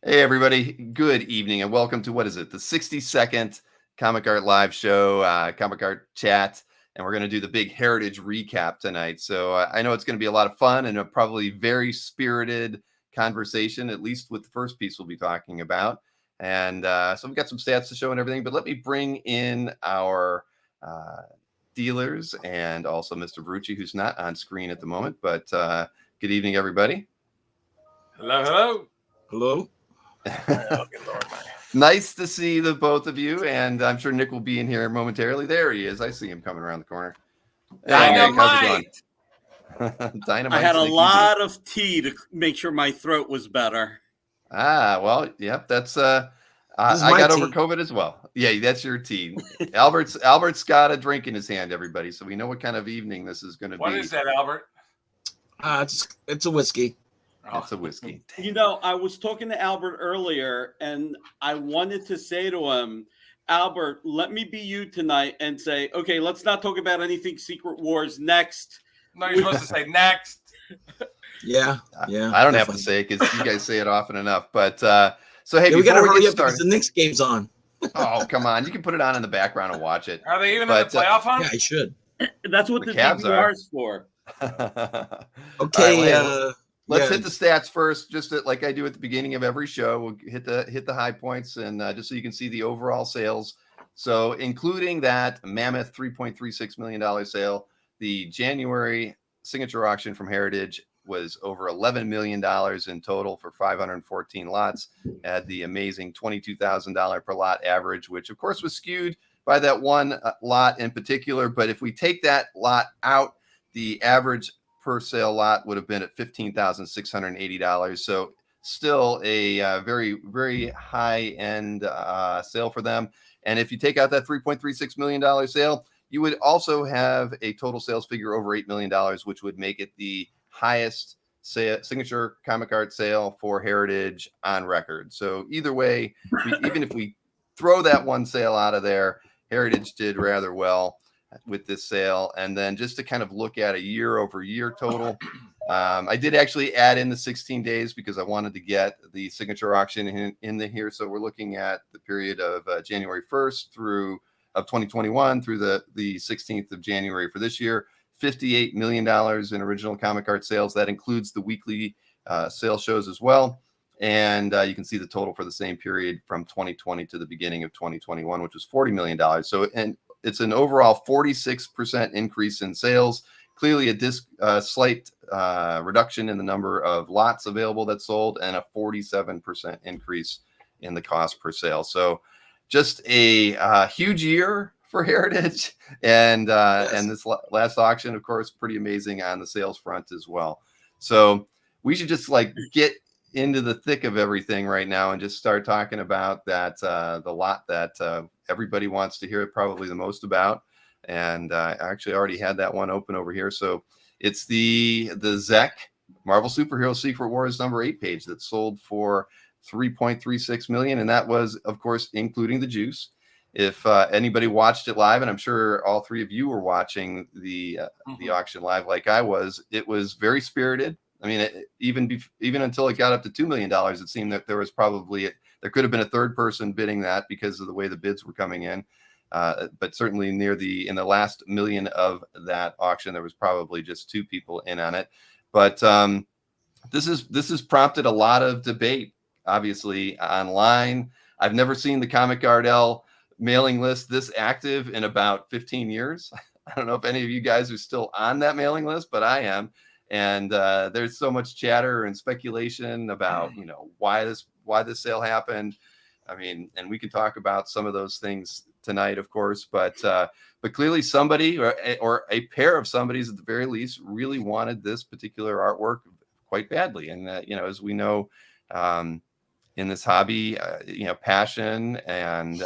Hey, everybody. Good evening and welcome to what is it? The 62nd Comic Art Live Show, Comic Art Chat. And we're going to do the big Heritage recap tonight. So I know it's going to be a lot of fun and a probably very spirited conversation, at least with the first piece we'll be talking about. And so we've got some stats to show and everything, but let me bring in our dealers and also Mr. Barrucci, who's not on screen at the moment. But good evening, everybody. Hello. Hello. Oh, good Lord, man. Nice to see the both of you, and I'm sure Nick will be in here momentarily. There he is. I see him coming around the corner. Hey, Nick, how's it going? Dynamite. I had a lot of tea to make sure my throat was better. Well, yep. That's I got over COVID as well. Yeah, that's your tea. Albert's got a drink in his hand, everybody. So we know what kind of evening this is going to be. What is that, Albert? It's a whiskey. It's a whiskey. You know, I was talking to Albert earlier, and I wanted to say to him, Albert, let me be you tonight and say, okay, let's not talk about anything Secret Wars next. No, you're supposed to say next. Yeah. I don't have to say it because you guys say it often enough. But so hey, we gotta hurry up started, because the Knicks game's on. Oh, come on! You can put it on in the background and watch it. Are they even in the playoff hunt? Yeah, I should. That's what the Cavs is for. Okay. Right, let's hit the stats first, just like I do at the beginning of every show. We'll hit the high points, and just so you can see the overall sales. So, including that mammoth $3.36 million sale, the January signature auction from Heritage was over $11 million in total for 514 lots. Had the amazing $22,000 per lot average, which of course was skewed by that one lot in particular. But if we take that lot out, the average per sale lot would have been at $15,680. So still a very, very high end sale for them. And if you take out that $3.36 million sale, you would also have a total sales figure over $8 million, which would make it the highest signature comic art sale for Heritage on record. So either way, even if we throw that one sale out of there, Heritage did rather well with this sale. And then just to kind of look at a year over year total, I did actually add in the 16 days because I wanted to get the signature auction in here. So we're looking at the period of January 1st through of 2021 through the 16th of January for this year. $58 million in original comic art sales. That includes the weekly sales shows as well. And you can see the total for the same period from 2020 to the beginning of 2021, which was $40 million. So, and it's an overall 46% increase in sales. Clearly a slight reduction in the number of lots available that sold, and a 47% increase in the cost per sale. So just a huge year for Heritage, and this last auction, of course, pretty amazing on the sales front as well. So we should just get into the thick of everything right now and just start talking about that the lot that everybody wants to hear probably the most about. And I actually already had that one open over here. So it's the Zek Marvel Superhero Secret Wars number 8 page that sold for $3.36 million, and that was, of course, including the juice. If anybody watched it live, and I'm sure all three of you were watching the auction live like I was, it was very spirited. I mean, even until it got up to $2 million, it seemed that there could have been a third person bidding that because of the way the bids were coming in. But certainly in the last million of that auction, there was probably just 2 people in on it. But this has prompted a lot of debate, obviously, online. I've never seen the Comic Art L mailing list this active in about 15 years. I don't know if any of you guys are still on that mailing list, but I am. And there's so much chatter and speculation about, why this sale happened. I mean, and we can talk about some of those things tonight, of course, but clearly somebody or a pair of somebodies at the very least really wanted this particular artwork quite badly. And as we know, in this hobby, passion and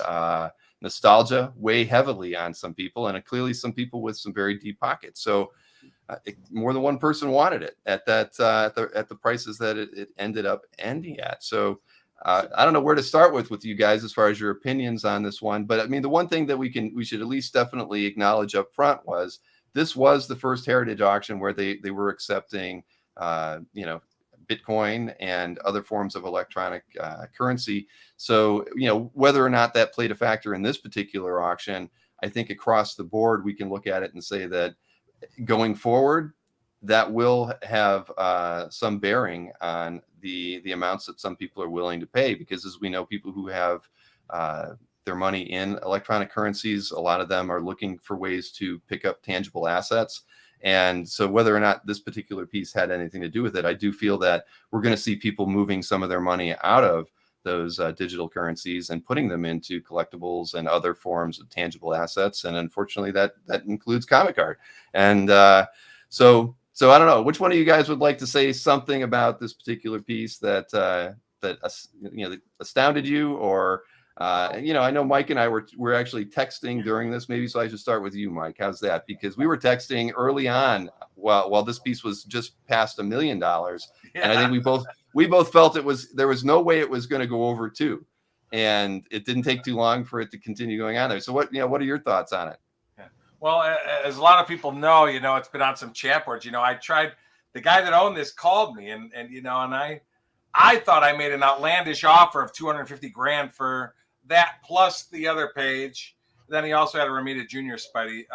nostalgia weigh heavily on some people, and clearly some people with some very deep pockets. So more than one person wanted it at that at the prices that it ended up ending at. So I don't know where to start with you guys as far as your opinions on this one, but I mean, the one thing that we should at least definitely acknowledge up front was this was the first Heritage auction where they were accepting Bitcoin and other forms of electronic currency. So, whether or not that played a factor in this particular auction, I think across the board, we can look at it and say that going forward, that will have some bearing on the amounts that some people are willing to pay, because as we know, people who have their money in electronic currencies, a lot of them are looking for ways to pick up tangible assets. And so whether or not this particular piece had anything to do with it, I do feel that we're going to see people moving some of their money out of those digital currencies and putting them into collectibles and other forms of tangible assets. And unfortunately, that includes comic art. And so I don't know, which one of you guys would like to say something about this particular piece that astounded you, or I know Mike and I were actually texting during this, maybe, so I should start with you, Mike. How's that? Because we were texting early on while this piece was just past $1 million, and I think we both felt there was no way it was going to go over 2, and it didn't take too long for it to continue going on there. So what are your thoughts on it? Well, as a lot of people know, it's been on some chat boards. I tried. The guy that owned this called me, and I thought I made an outlandish offer of $250,000 for that plus the other page. Then he also had a Romita Jr. Spidey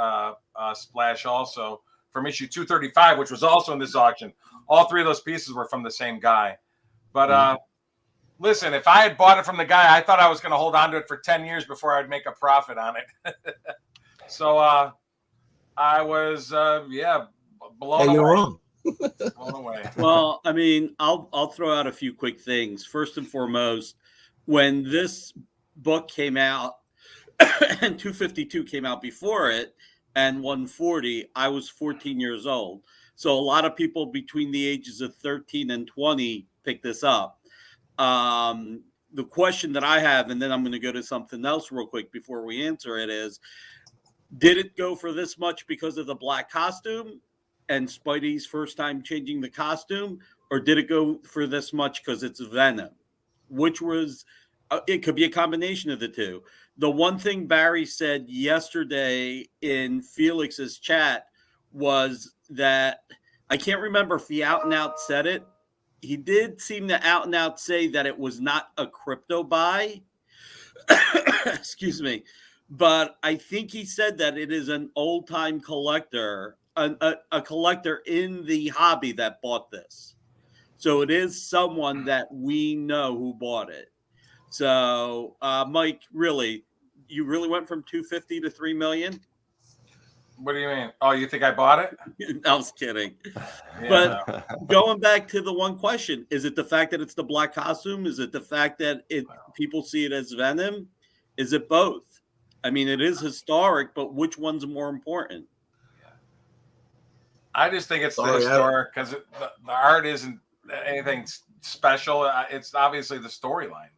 splash also from issue 235, which was also in this auction. All 3 of those pieces were from the same guy. But listen, if I had bought it from the guy, I thought I was going to hold on to it for 10 years before I'd make a profit on it. So I was, blown away. You're wrong. Blown away. Well, I mean, I'll throw out a few quick things. First and foremost, when this book came out and 252 came out before it and 140, I was 14 years old. So a lot of people between the ages of 13 and 20 picked this up. The question that I have, and then I'm going to go to something else real quick before we answer it, is, did it go for this much because of the black costume and Spidey's first time changing the costume, or did it go for this much because it's Venom? Which was, it could be a combination of the two. The one thing Barry said yesterday in Felix's chat was that, I can't remember if he out and out said it. He did seem to out and out say that it was not a crypto buy. Excuse me. But I think he said that it is an old-time collector, a collector in the hobby that bought this. So it is someone that we know who bought it. So, Mike, you really went from 250 to 3 million? What do you mean? Oh, you think I bought it? I was kidding. Yeah, But going back to the one question, is it the fact that it's the black costume? Is it the fact that people see it as Venom? Is it both? I mean, it is historic, but which one's more important? I just think it's the historic, because the art isn't anything special. It's obviously the storyline.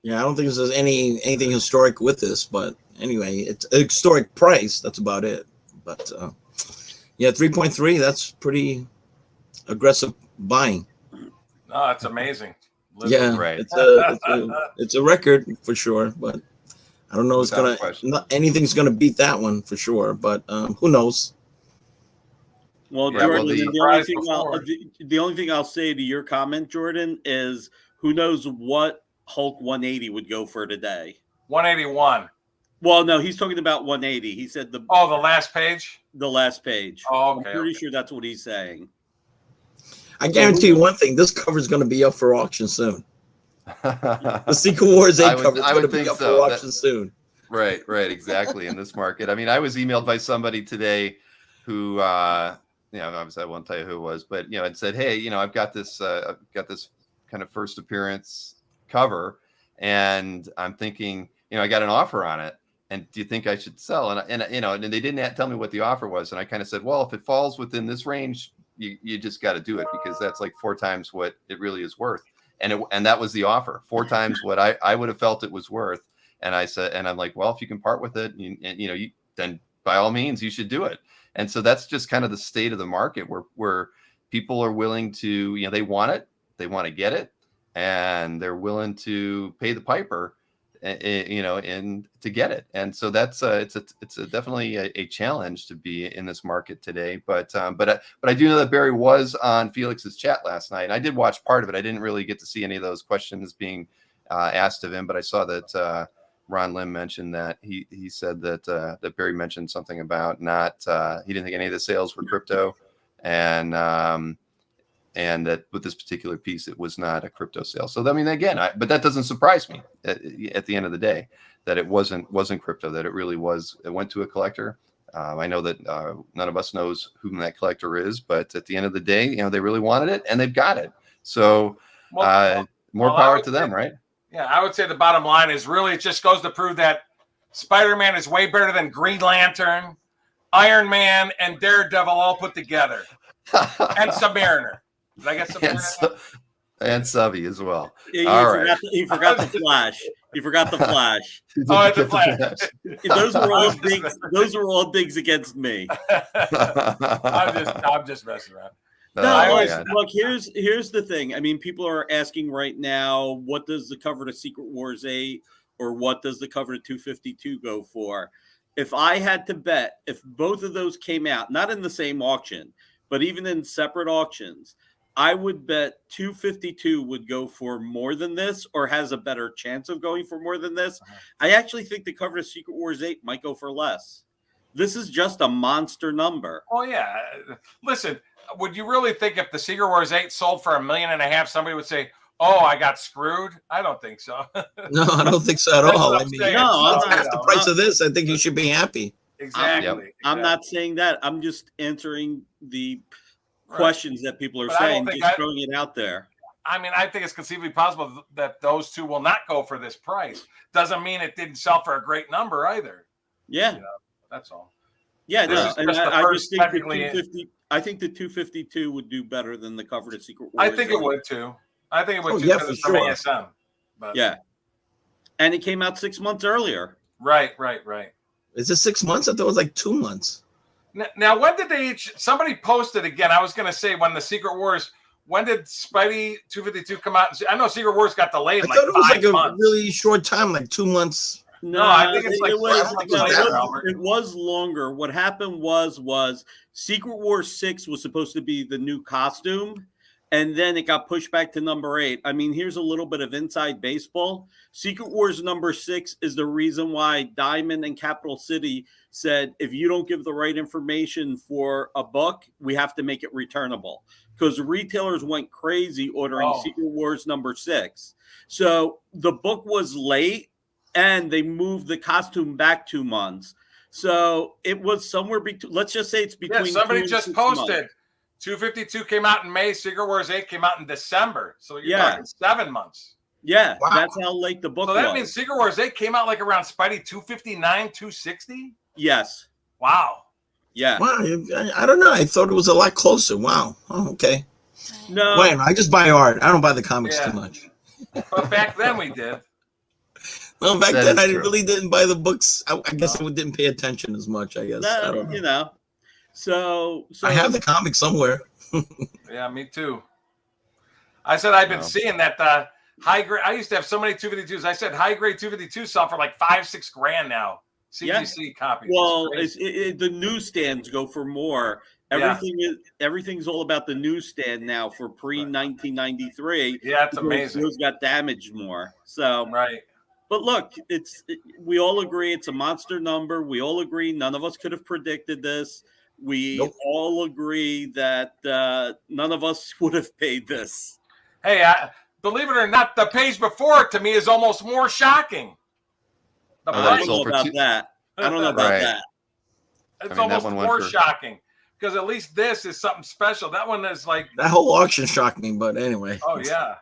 Yeah, I don't think there's anything historic with this, but anyway, it's a historic price. That's about it. But 3.3. That's pretty aggressive buying. No, it's amazing. Yeah, right. It's a record for sure, but I don't know. Anything's gonna beat that one for sure, but who knows? Well, Jordan, the only thing I'll say to your comment, Jordan, is who knows what Hulk 180 would go for today. 181. Well, no, he's talking about 180. He said the last page. The last page. Oh, okay. I'm pretty sure that's what he's saying. I guarantee you one thing: this cover is going to be up for auction soon. The Secret Wars 8 cover is going to be up for auction soon. Right, exactly. In this market, I mean, I was emailed by somebody today who, obviously I won't tell you who it was, but had said, "Hey, I've got this kind of first appearance cover, and I'm thinking, I got an offer on it, and do you think I should sell?" And they didn't tell me what the offer was, and I kind of said, "Well, if it falls within this range, you just got to do it, because that's like 4 times what it really is worth." And that was the offer, 4 times what I would have felt it was worth. And I said, and I'm like, well, if you can part with it, then by all means you should do it. And so that's just kind of the state of the market where people are willing to, they want it, they want to get it, and they're willing to pay the piper and to get it. And so that's it's definitely a challenge to be in this market today. But I do know that Barry was on Felix's chat last night, and I did watch part of it. I didn't really get to see any of those questions being asked of him, but I saw that Ron Lim mentioned that he said that Barry mentioned something about he didn't think any of the sales were crypto, and that with this particular piece, it was not a crypto sale. So, I mean, again, but that doesn't surprise me at the end of the day, that it wasn't crypto, that it really was, it went to a collector. I know that none of us knows who that collector is, but at the end of the day, they really wanted it and they've got it. So more power to them, right? Yeah, I would say the bottom line is really, it just goes to prove that Spider-Man is way better than Green Lantern, Iron Man, and Daredevil all put together. And Submariner. Did I get Submariner? And Subby as well. Yeah, you forgot the Flash. You forgot the Flash. Oh, the Flash. Those were all digs against me. I'm just messing around. Look, here's the thing. I mean, people are asking right now, what does the cover to Secret Wars 8 or what does the cover to 252 go for? If I had to bet, if both of those came out, not in the same auction, but even in separate auctions, I would bet 252 would go for more than this or has a better chance of going for more than this. I actually think the cover to Secret Wars 8 might go for less. This is just a monster number. Oh, yeah. Listen, would you really think if the Secret Wars 8 sold for $1.5 million, somebody would say, oh, I got screwed? I don't think so. No, I don't think so at all. I mean, that's the price of this. I think you should be happy. Exactly. I'm not saying that. I'm just answering the questions that people are saying, just throwing it out there. I mean, I think it's conceivably possible that those two will not go for this price. Doesn't mean it didn't sell for a great number either. Yeah. That's all. Yeah, no. And I just think the 250, I think the 252 would do better than the cover to Secret Wars. I think it would too. I think it would too, yeah, because for it's from sure. ASM. But. Yeah. And it came out 6 months earlier. Right. Is it 6 months? I thought it was like 2 months. Now, when did they each? Somebody posted again. I was going to say when the Secret Wars. When did Spidey 252 come out? I know Secret Wars got delayed. I thought it was like a really short time, like 2 months. No, I think it's like it was longer. What happened was Secret Wars 6 was supposed to be the new costume, and then it got pushed back to number 8. I mean, here's a little bit of inside baseball. Secret Wars number 6 is the reason why Diamond and Capital City said, if you don't give the right information for a book, we have to make it returnable. Because retailers went crazy ordering Secret Wars number 6. So the book was late, and they moved the costume back 2 months. So it was somewhere between, let's just say it's between. Yeah, somebody just posted 252 came out in May, Secret Wars 8 came out in December. So you're talking 7 months. Yeah, wow. That's how late the book was. So that means Secret Wars 8 came out like around Spidey 259, 260? Yes. Wow. Yeah. Wow. I don't know. I thought it was a lot closer. Wow. Oh, okay. No. Wait, I just buy art. I don't buy the comics too much. But back then we did. Well, back then I really didn't buy the books. I guess I didn't pay attention as much, I guess. No, I don't know. You know. So I have the comic somewhere. Yeah, me too. I said I've been seeing that the high grade. I used to have so many 252s. I said high grade 252 sell for like $5-6 grand now. CGC copies. Well, the newsstands go for more. Everything's all about the newsstand now for pre-1993. Yeah, it's amazing. Those got damaged more. So right. But look, we all agree it's a monster number. We all agree none of us could have predicted this. We all agree that none of us would have paid this. Hey, believe it or not, the page before it to me is almost more shocking. I don't know about that. I don't know about that. It's almost more shocking because at least this is something special. That one is like that whole auction shocked me, but anyway. Oh yeah.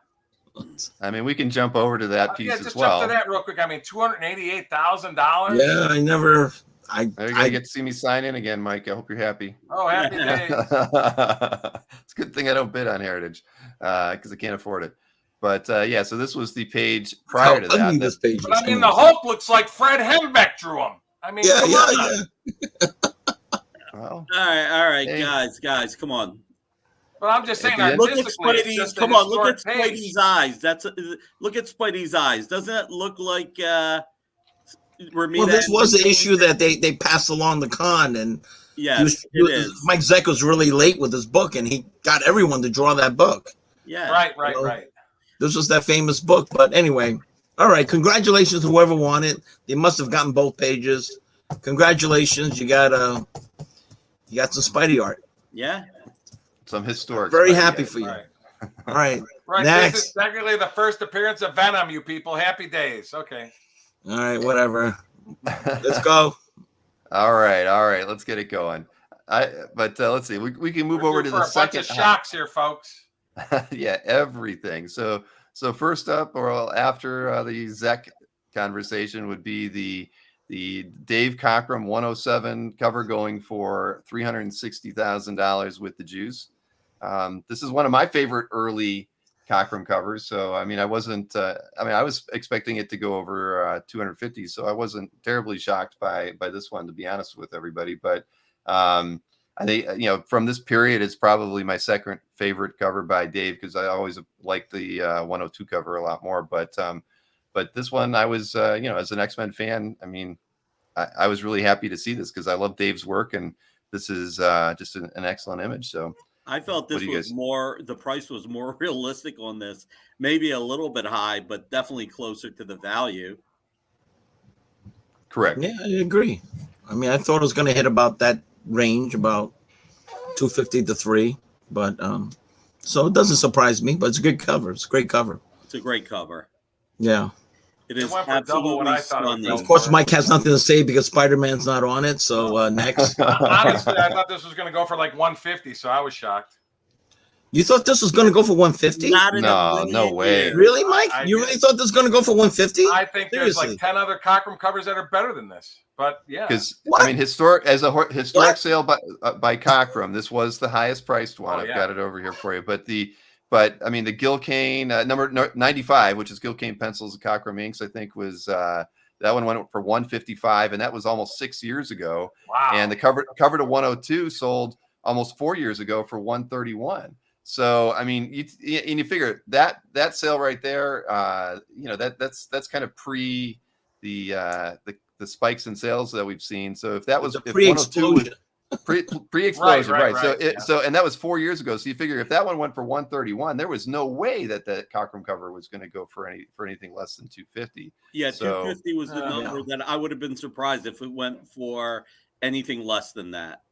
I mean, we can jump over to that piece as well. Jump to that real quick. I mean, $288,000. Yeah, I never. You're gonna get to see me sign in again, Mike. I hope you're happy. Oh, happy days. It's a good thing I don't bid on Heritage because I can't afford it. But yeah, so this was the page prior to that. This page but I mean, the Hulk looks like Fred Hembeck drew him. I mean, yeah. Well, all right, guys, come on. But I'm just saying, At the end- Look at artistically, it's Spidey's. just a Come on, look at historic page. Spidey's eyes. Look at Spidey's eyes. Doesn't it look like Romita? Well, this was the issue that they passed along the con, and Yes, it is. Mike Zeck was really late with his book, and he got everyone to draw that book. Yeah. Right. This was that famous book. But anyway, all right. Congratulations to whoever won it. They must have gotten both pages. Congratulations. You got some Spidey art. Yeah. Some historic. Very Spidey happy art. for you. Right. All right. Right. Next. This is technically the first appearance of Venom, you people. Happy days. Okay. All right. Whatever. Let's go. All right. Let's get it going. Let's see. We can move over to the second. Bunch of shocks here, folks. Yeah, everything. So first up, or after the Zeck conversation, would be the Dave Cockrum 107 cover going for $360,000 with the juice. This is one of my favorite early Cockrum covers. So I mean, I was expecting it to go over 250, so I wasn't terribly shocked by this one, to be honest with everybody. But I think, from this period, it's probably my second favorite cover by Dave, because I always liked the 102 cover a lot more. But this one, I was, as an X-Men fan, I mean, I was really happy to see this because I love Dave's work, and this is just an excellent image. So I felt this was the price was more realistic on this, maybe a little bit high, but definitely closer to the value. Correct. Yeah, I agree. I mean, I thought it was going to hit about that range, about 250 to 3, but so it doesn't surprise me. But it's a good cover. It's a great cover. It's a great cover. Yeah. It is went for double what absolutely I thought it would stunning. be. Of course, Mike has nothing to say because Spider-Man's not on it. So next. Honestly, I thought this was going to go for like 150, so I was shocked. You thought this was going to go for 150? Not in a No million way. years. Really, Mike? I You did. really thought this was going to go for 150? I think there's Seriously. like 10 other Cockrum covers that are better than this. But yeah. Because What? I mean, historic What? sale by Cockrum, this was the highest priced one. Oh, I've yeah. got it over here for you. But I mean, the Gil Kane number 95, which is Gil Kane pencils and Cockrum inks, I think was that one went for 155, and that was almost 6 years ago. Wow. And the cover to 102 sold almost 4 years ago for 131. So I mean, you figure that sale right there, that's kind of pre the spikes in sales that we've seen. So if that was It's a pre-explosion. pre-explosion, right? Right. So and that was 4 years ago. So you figure if that one went for 131, there was no way that the Cockrum cover was going to go for anything less than 250. Yeah, So- 250 was the number that I would have been surprised if it went for anything less than that.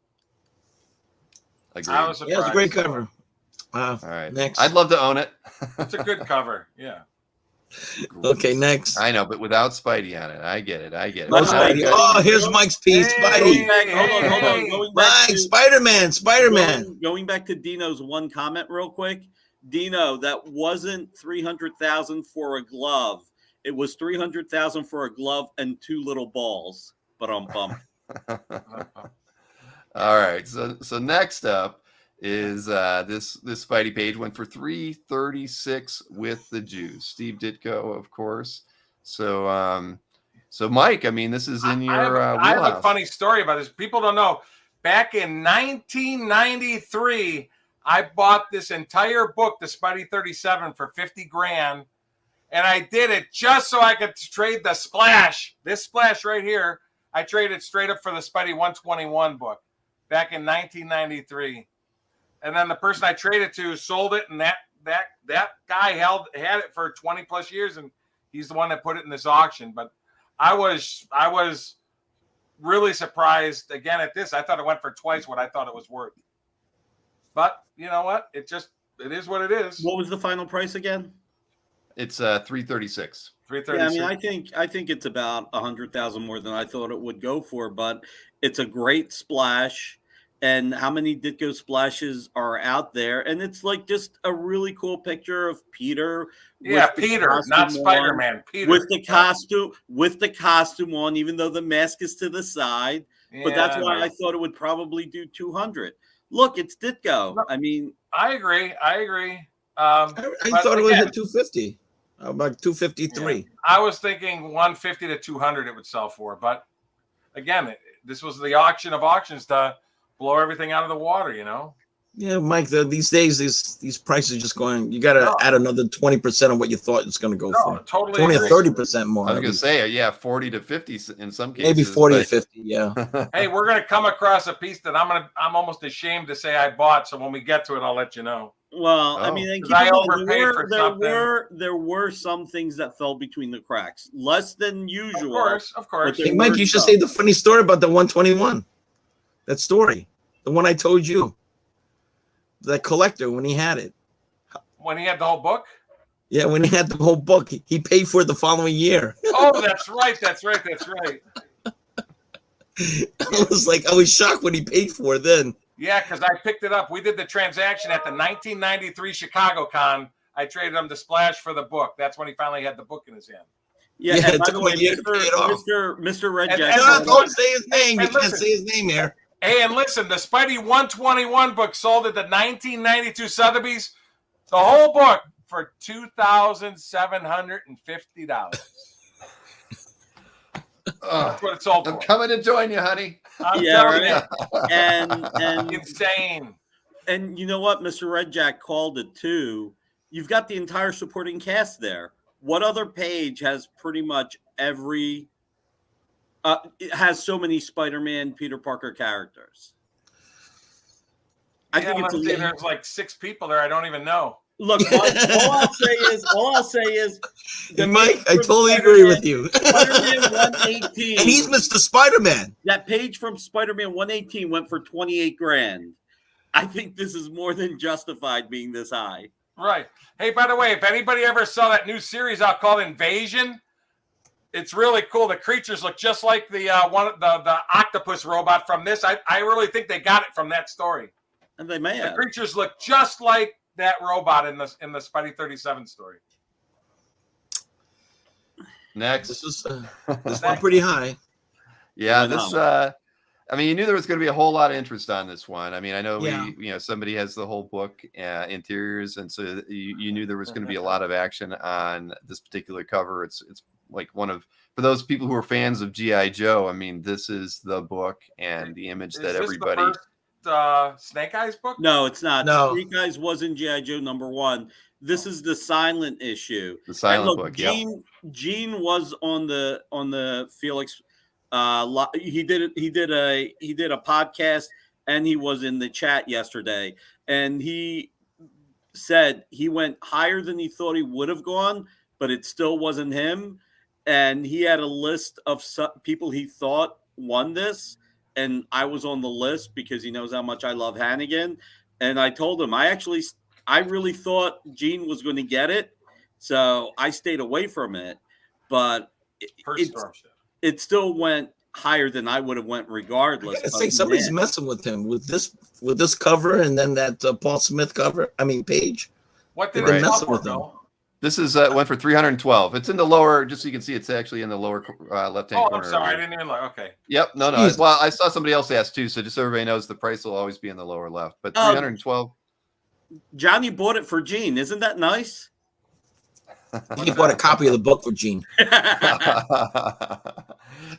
Agreed. I was surprised. Yeah, it's a great cover. All right. Next. I'd love to own it. It's a good cover. Yeah. Okay, next. I know, but without Spidey on it. I get it. No Spidey. Oh, here's Mike's piece. Spidey. Hold on. Going back Mike, to Spider-Man. Going back to Dino's one comment real quick. Dino, that wasn't 300,000 for a glove. It was 300,000 for a glove and 2 little balls. But I'm bummed. All right. So next up is this Spidey page went for 336 with the juice. Steve Ditko, of course. So Mike, I mean, this is in your I have a wheelhouse. funny story about this. People don't know. Back in 1993, I bought this entire book, the Spidey 37, for 50 grand. And I did it just so I could trade the splash. This splash right here, I traded straight up for the Spidey 121 book back in 1993. And then the person I traded to sold it, and that guy had it for 20 plus years, and he's the one that put it in this auction. But I was really surprised again at this. I thought it went for twice what I thought it was worth. But you know what? It is what it is. What was the final price again? It's 336. 336. Yeah, I mean, I think it's about 100,000 more than I thought it would go for, but it's a great splash. And how many Ditko splashes are out there? And it's like just a really cool picture of Peter. Yeah, with the Peter, costume not on, Spider-Man. Peter with the costume on, even though the mask is to the side. But that's why I thought it would probably do 200. Look, it's Ditko. No. I mean, I agree. I thought it would hit 250. About 253. Yeah. I was thinking 150 to 200 it would sell for. But again, this was the auction of auctions to blow everything out of the water, you know? Yeah, Mike. These days, these prices are just going. You got to add another 20% on what you thought it's going to go for. Totally 20 agree. or 30% more. I was going to say, yeah, 40 to 50 in some cases. Maybe 40 to 50. Yeah. Hey, we're going to come across a piece that I'm almost ashamed to say I bought. So when we get to it, I'll let you know. Well, I mean, there were some things that fell between the cracks, less than usual. Of course. Hey, Mike, you should say the funny story about the 121. That story, the one I told you. That collector when he had it. When he had the whole book? Yeah, when he had the whole book, he paid for it the following year. Oh, that's right. I was shocked when he paid for it then. Yeah, because I picked it up. We did the transaction at the 1993 Chicago Con. I traded him to Splash for the book. That's when he finally had the book in his hand. Yeah, it took him a year to pay it off. Mr. Red Jacket. Don't say his name. You can't say his name here. Hey, and listen, the Spidey 121 book sold at the 1992 Sotheby's. The whole book for $2,750. That's what it sold for. I'm coming to join you, honey. Right. And insane. And you know what? Mr. Red Jack called it too. You've got the entire supporting cast there. What other page has pretty much every it has so many Spider-Man, Peter Parker characters? I think there's like 6 people there I don't even know. Look, all I'll say is Mike, I totally agree with you. Spider-Man 118. And he's Mr. Spider-Man. That page from Spider-Man 118 went for $28,000. I think this is more than justified being this high. Right. Hey, by the way, if anybody ever saw that new series out called Invasion, it's really cool. The creatures look just like the octopus robot from this. I really think they got it from that story. And they may have. The creatures look just like that robot in the Spidey 37 story. Next. This one pretty high. Yeah, I mean, you knew there was going to be a whole lot of interest on this one. I mean, I know somebody has the whole book interiors, and so you knew there was going to be a lot of action on this particular cover. It's like for those people who are fans of G.I. Joe, I mean, this is the book and the image that everybody. The first, Snake Eyes book? No, it's not. No. Snake Eyes was in G.I. Joe #1. This is the silent issue. The silent book. Gene was on the Felix. He did a podcast, and he was in the chat yesterday, and he said he went higher than he thought he would have gone, but it still wasn't him. And he had a list of people he thought won this, and I was on the list because he knows how much I love Hannigan. And I told him I really thought Gene was going to get it, so I stayed away from it. But it still went higher than I would have went regardless. I gotta say, somebody's messing with him with this cover, and then that Paul Smith cover. I mean, page. What did they mess with him? This is went for $312. It's in the lower, just so you can see. It's actually in the lower left-hand corner. Oh, I'm sorry, I didn't even look. Okay. Yep. No. Well, I saw somebody else ask too, so just so everybody knows, the price will always be in the lower left. But $312. Johnny bought it for Gene. Isn't that nice? He bought a copy of the book for Gene.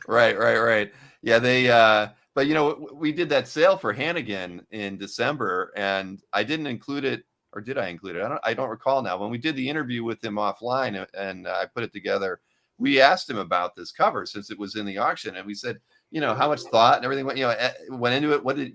Right. Yeah, but we did that sale for Hannigan in December, and I didn't include it, or did I include it? I don't recall now. When we did the interview with him offline and I put it together, we asked him about this cover since it was in the auction, and we said, how much thought and everything went into it. What did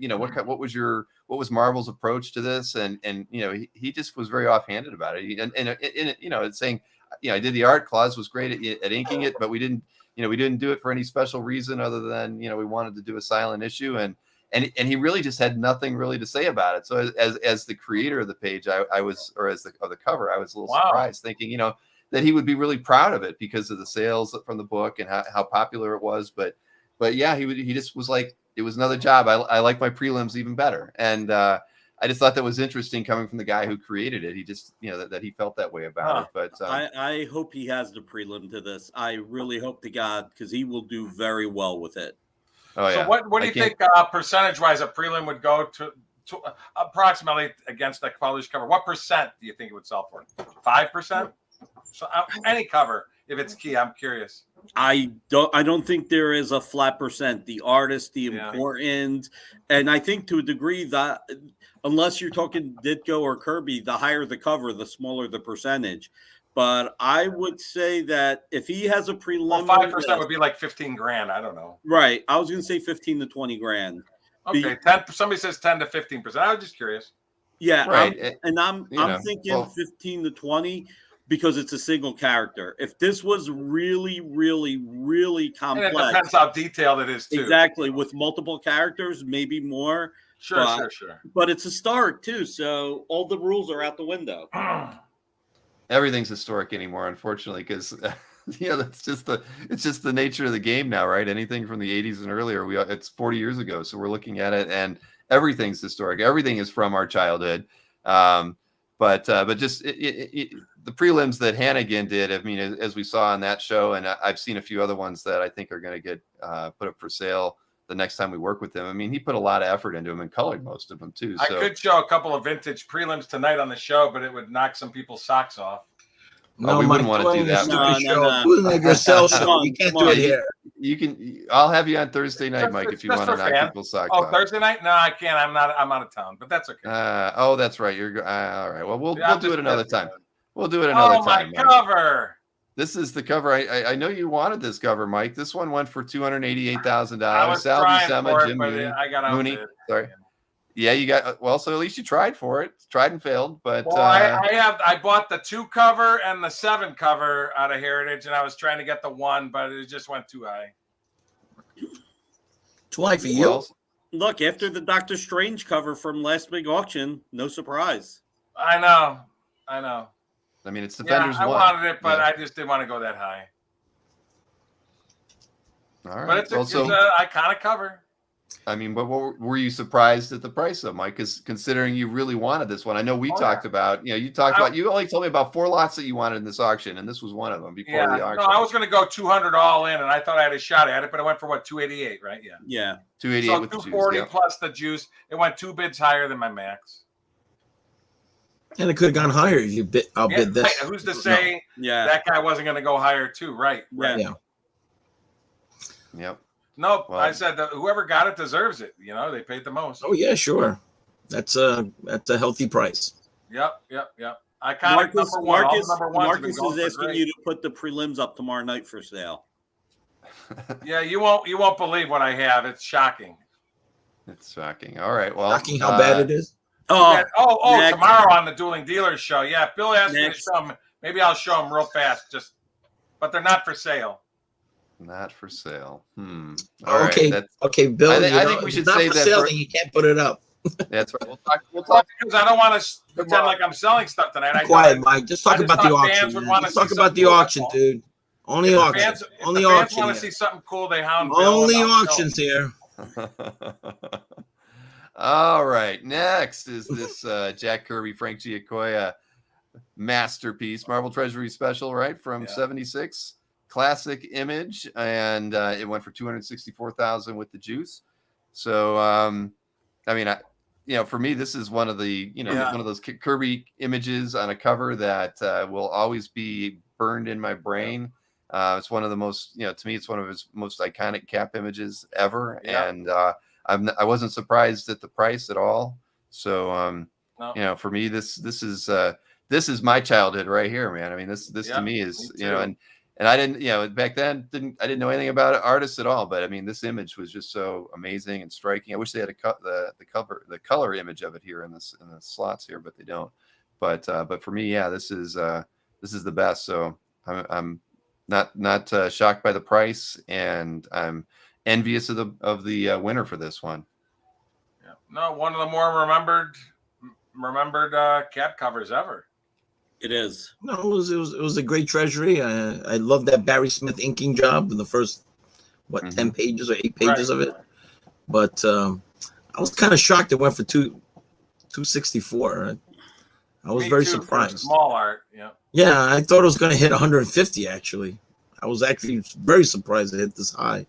what was Marvel's approach to this? And he just was very offhanded about it. And it's saying, I did the art. Claus was great at inking it, but we didn't do it for any special reason other than we wanted to do a silent issue, and he really just had nothing really to say about it. So as the creator of the page, I was, or of the cover, I was a little surprised, thinking that he would be really proud of it because of the sales from the book and how popular it was. But yeah, he just was like, it was another job. I like my prelims even better, and I just thought that was interesting coming from the guy who created it. He just, that he felt that way about it. But I hope he has the prelim to this. I really hope to God, because he will do very well with it. Oh yeah. So what do you think percentage-wise a prelim would go to approximately against a published cover? What percent do you think it would sell for? 5%? So any cover, if it's key, I'm curious. I don't think there is a flat percent. The artist, the important, and I think to a degree that unless you're talking Ditko or Kirby, the higher the cover, the smaller the percentage. But I would say that if he has a prelim, 5% would be like 15 grand. I don't know. Right. I was going to say 15 to 20 grand. Okay. 10. Somebody says 10 to 15%. I was just curious. Yeah. Right. I'm thinking 15 to 20 because it's a single character. If this was really, really, really complex. And it depends how detailed it is too. Exactly. With multiple characters, maybe more. Sure. But it's a start too. So all the rules are out the window. Everything's historic anymore, unfortunately, because it's just the nature of the game now, right? Anything from the 80s and earlier, it's 40 years ago, so we're looking at it, and everything's historic. Everything is from our childhood, but just the prelims that Hannigan did. I mean, as we saw on that show, and I've seen a few other ones that I think are going to get put up for sale the next time we work with him. I mean, he put a lot of effort into them and colored most of them too. So. I could show a couple of vintage prelims tonight on the show, but it would knock some people's socks off. No, we wouldn't want to do that. No. You can't do it here. You can. I'll have you on Thursday night, Mike, if you want to knock people's socks off. Thursday night? No, I can't. I'm out of town, but that's okay. That's right. You're all right. Well, we'll do it another time. We'll do it another time. Oh, my cover. This is the cover. I know you wanted this cover, Mike. This one went for $288,000. I was trying for it, but I got outbid. Sorry. Yeah, you got so at least you tried for it. Tried and failed, but I bought the 2 cover and the 7 cover out of Heritage, and I was trying to get the 1, but it just went too high. Too high for you. Look, after the Doctor Strange cover from last big auction, no surprise. I know. I mean, it's Defenders 1. I wanted it, but I just didn't want to go that high. All right. But it's an iconic cover. I mean, but were you surprised at the price though, Mike? Because considering you really wanted this one, I know we talked about. You only told me about 4 lots that you wanted in this auction, and this was one of them before the auction. No, I was going to go 200 all in, and I thought I had a shot at it, but it went for 288, right? Yeah, 288 so with 240 the juice, plus the juice. It went 2 bids higher than my max. And it could have gone higher if you bid. I'll bid this. Right. Who's to say that guy wasn't going to go higher too? Right. Yeah. Yep. Nope. Well, I said that whoever got it deserves it. They paid the most. Oh yeah, sure. That's a healthy price. Yep. Iconic number one. Marcus is asking you to put the prelims up tomorrow night for sale. Yeah, you won't believe what I have. It's shocking. It's shocking. All right. Well, shocking how bad it is. Tomorrow on the Dueling Dealers show. Yeah, Bill asked me to show them. Maybe I'll show them real fast. But they're not for sale. Not for sale. Okay. Right, okay, Bill. I think we should say that. Sale, then you can't put it up. That's right. We'll talk because I don't want to pretend like I'm selling stuff tonight. Quiet, Mike. Just talk about the auction. Just talk about the auction, dude. Only auctions. Only auctions. Fans want to see something cool. They hound. Only auctions here. All right. Next is this Jack Kirby, Frank Giacoia masterpiece, Marvel Treasury Special, right from '76. Classic image, and it went for $264,000 with the juice. So, I mean, for me, this is one of the, one of those Kirby images on a cover that will always be burned in my brain. It's one of the most, to me, it's one of his most iconic Cap images ever, and I wasn't surprised at the price at all. So, for me, this is my childhood right here, man. I mean, this to me is, and I didn't, back then I didn't know anything about artists at all. But I mean, this image was just so amazing and striking. I wish they had the color image of it here in the slots here, but they don't. But for me, this is the best. So I'm not shocked by the price, and I'm envious of the winner for this one. Yeah, no, one of the more remembered Cap covers ever. It is. No, it was a great treasury. I love that Barry Smith inking job in the first 10 pages or 8 pages of it. But I was kind of shocked it went for $264. I was very surprised. Small art, yeah. Yeah, I thought it was going to hit 150. Actually, I was actually very surprised it hit this high.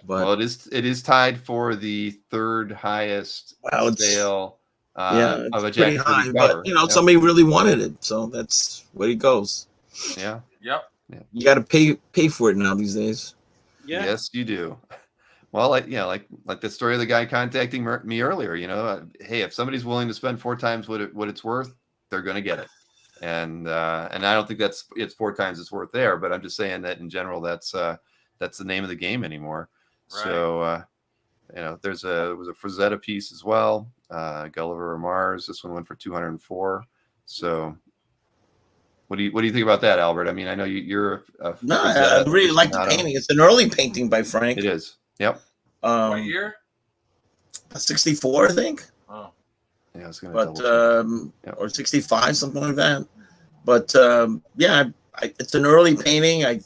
But it is tied for the third highest sale. Of a Jack pretty high, but somebody really wanted it, so that's where he goes. Yeah. Yep. You got to pay for it now these days. Yeah. Yes, you do. Well, like the story of the guy contacting me earlier. Hey, if somebody's willing to spend 4 times what it's worth, they're going to get it. And I don't think it's 4 times it's worth there, but I'm just saying that in general, that's the name of the game anymore. Right. So there was a Frazetta piece as well. Gulliver or Mars. This one went for 204. So. What do you think about that, Albert? I mean, I know you're I really like the painting. It's an early painting by Frank. It is. Yep. What year? 64, I think. Oh. Yeah, I was going to or 65, something like that. But it's an early painting. I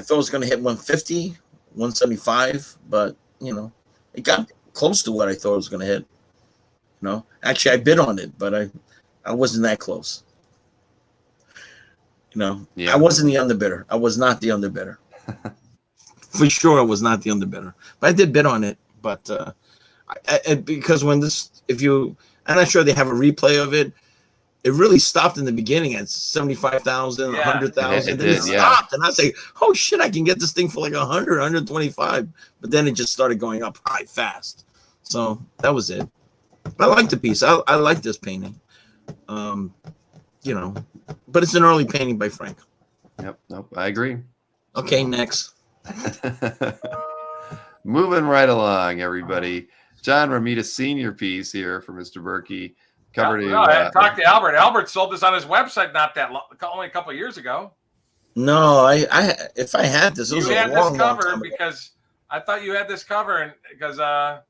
thought it was going to hit 150, 175, but it got close to what I thought it was going to hit. Actually, I bid on it, but I wasn't that close. I wasn't the underbidder. I was not the underbidder. For sure, I was not the underbidder. But I did bid on it. But because I'm not sure they have a replay of it. It really stopped in the beginning at 75,000, 100,000. Then it stopped, and I say, "Oh shit, I can get this thing for like 100, 125." But then it just started going up high fast. So that was it. I like the piece. I like this painting. But it's an early painting by Frank. Yep. Nope. I agree. Okay, next. Moving right along, everybody. John Romita Senior piece here for Mr. Berkey. I talked to Albert. Albert sold this on his website not that long, only a couple of years ago. No, if I had this, you had this cover because I thought you had this cover, and I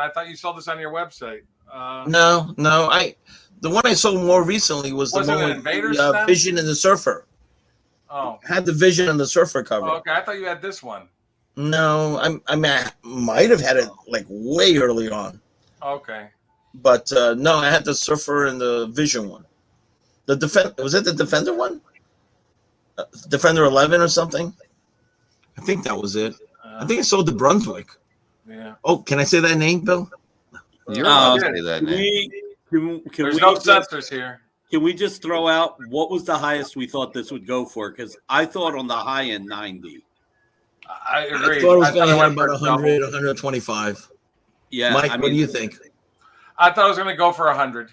thought you sold this on your website. No, the one I sold more recently was the one with Vision and the Surfer. Oh, I had the Vision and the Surfer cover. Oh, okay, I thought you had this one. No, I might have had it like way early on. Okay. But no, I had the Surfer and the Vision one. Was it the Defender one? Defender 11 or something? I think that was it. I think I sold the Brunswick. Yeah. Oh, can I say that name, Bill? You're allowed to say that name. There's no censors here. Can we just throw out what was the highest we thought this would go for? Because I thought on the high end 90. I agree. I thought it was going to hit about 100, 125. Yeah, Mike, what do you think? I thought I was going to go for 100,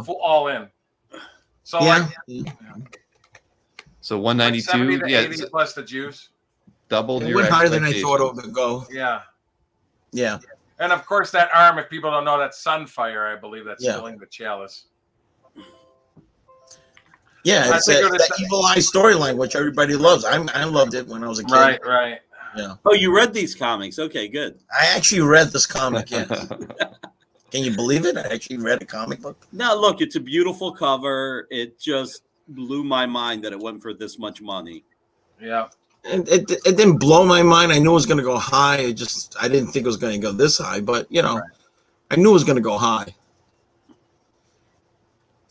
full all in. So so 192, 70 to 80 plus the juice. Doubled. It went higher than I thought it would go. Yeah. Yeah. And of course, that arm, if people don't know, that's Sunfire, I believe, that's filling the chalice. Yeah, it's that Evil Eye storyline, which everybody loves. I loved it when I was a kid. Right. Yeah. Oh, you read these comics? Okay, good. I actually read this comic. Yes. Can you believe it? I actually read a comic book. No, look, it's a beautiful cover. It just blew my mind that it went for this much money. Yeah. It didn't blow my mind. I knew it was going to go high. I didn't think it was going to go this high, but I knew it was going to go high.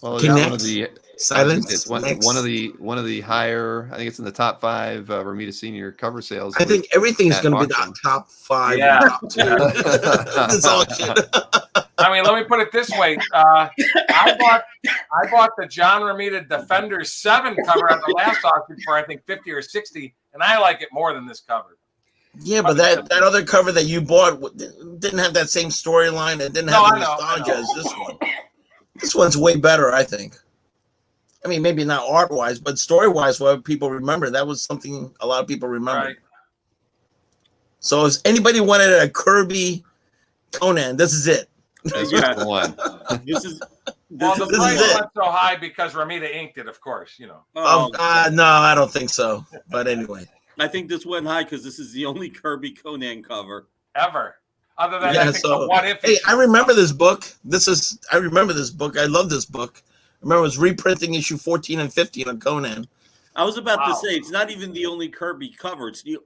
Well, Connect. one of the Silence. It's one of the higher. I think it's in the top 5 Romita Senior cover sales. I think everything's going to be the top 5. Yeah. Top 2. That's all shit. I mean, let me put it this way: I bought the John Romita Defender 7 cover at the last auction for I think 50 or 60, and I like it more than this cover. Yeah, but that other cover that you bought didn't have that same storyline. It didn't have the nostalgia as this one. This one's way better, I think. I mean, maybe not art-wise, but story-wise, what people remember. That was something a lot of people remember. Right. So if anybody wanted a Kirby Conan, this is it. That's the one. The price went so high because Romita inked it, of course, no, I don't think so. But anyway. I think this went high because this is the only Kirby Conan cover. Ever. Other than What If. Hey, I remember this book. I remember this book. I love this book. I remember it was reprinting issue 14 and 15 of Conan. I was about to say, it's not even the only Kirby cover. It's the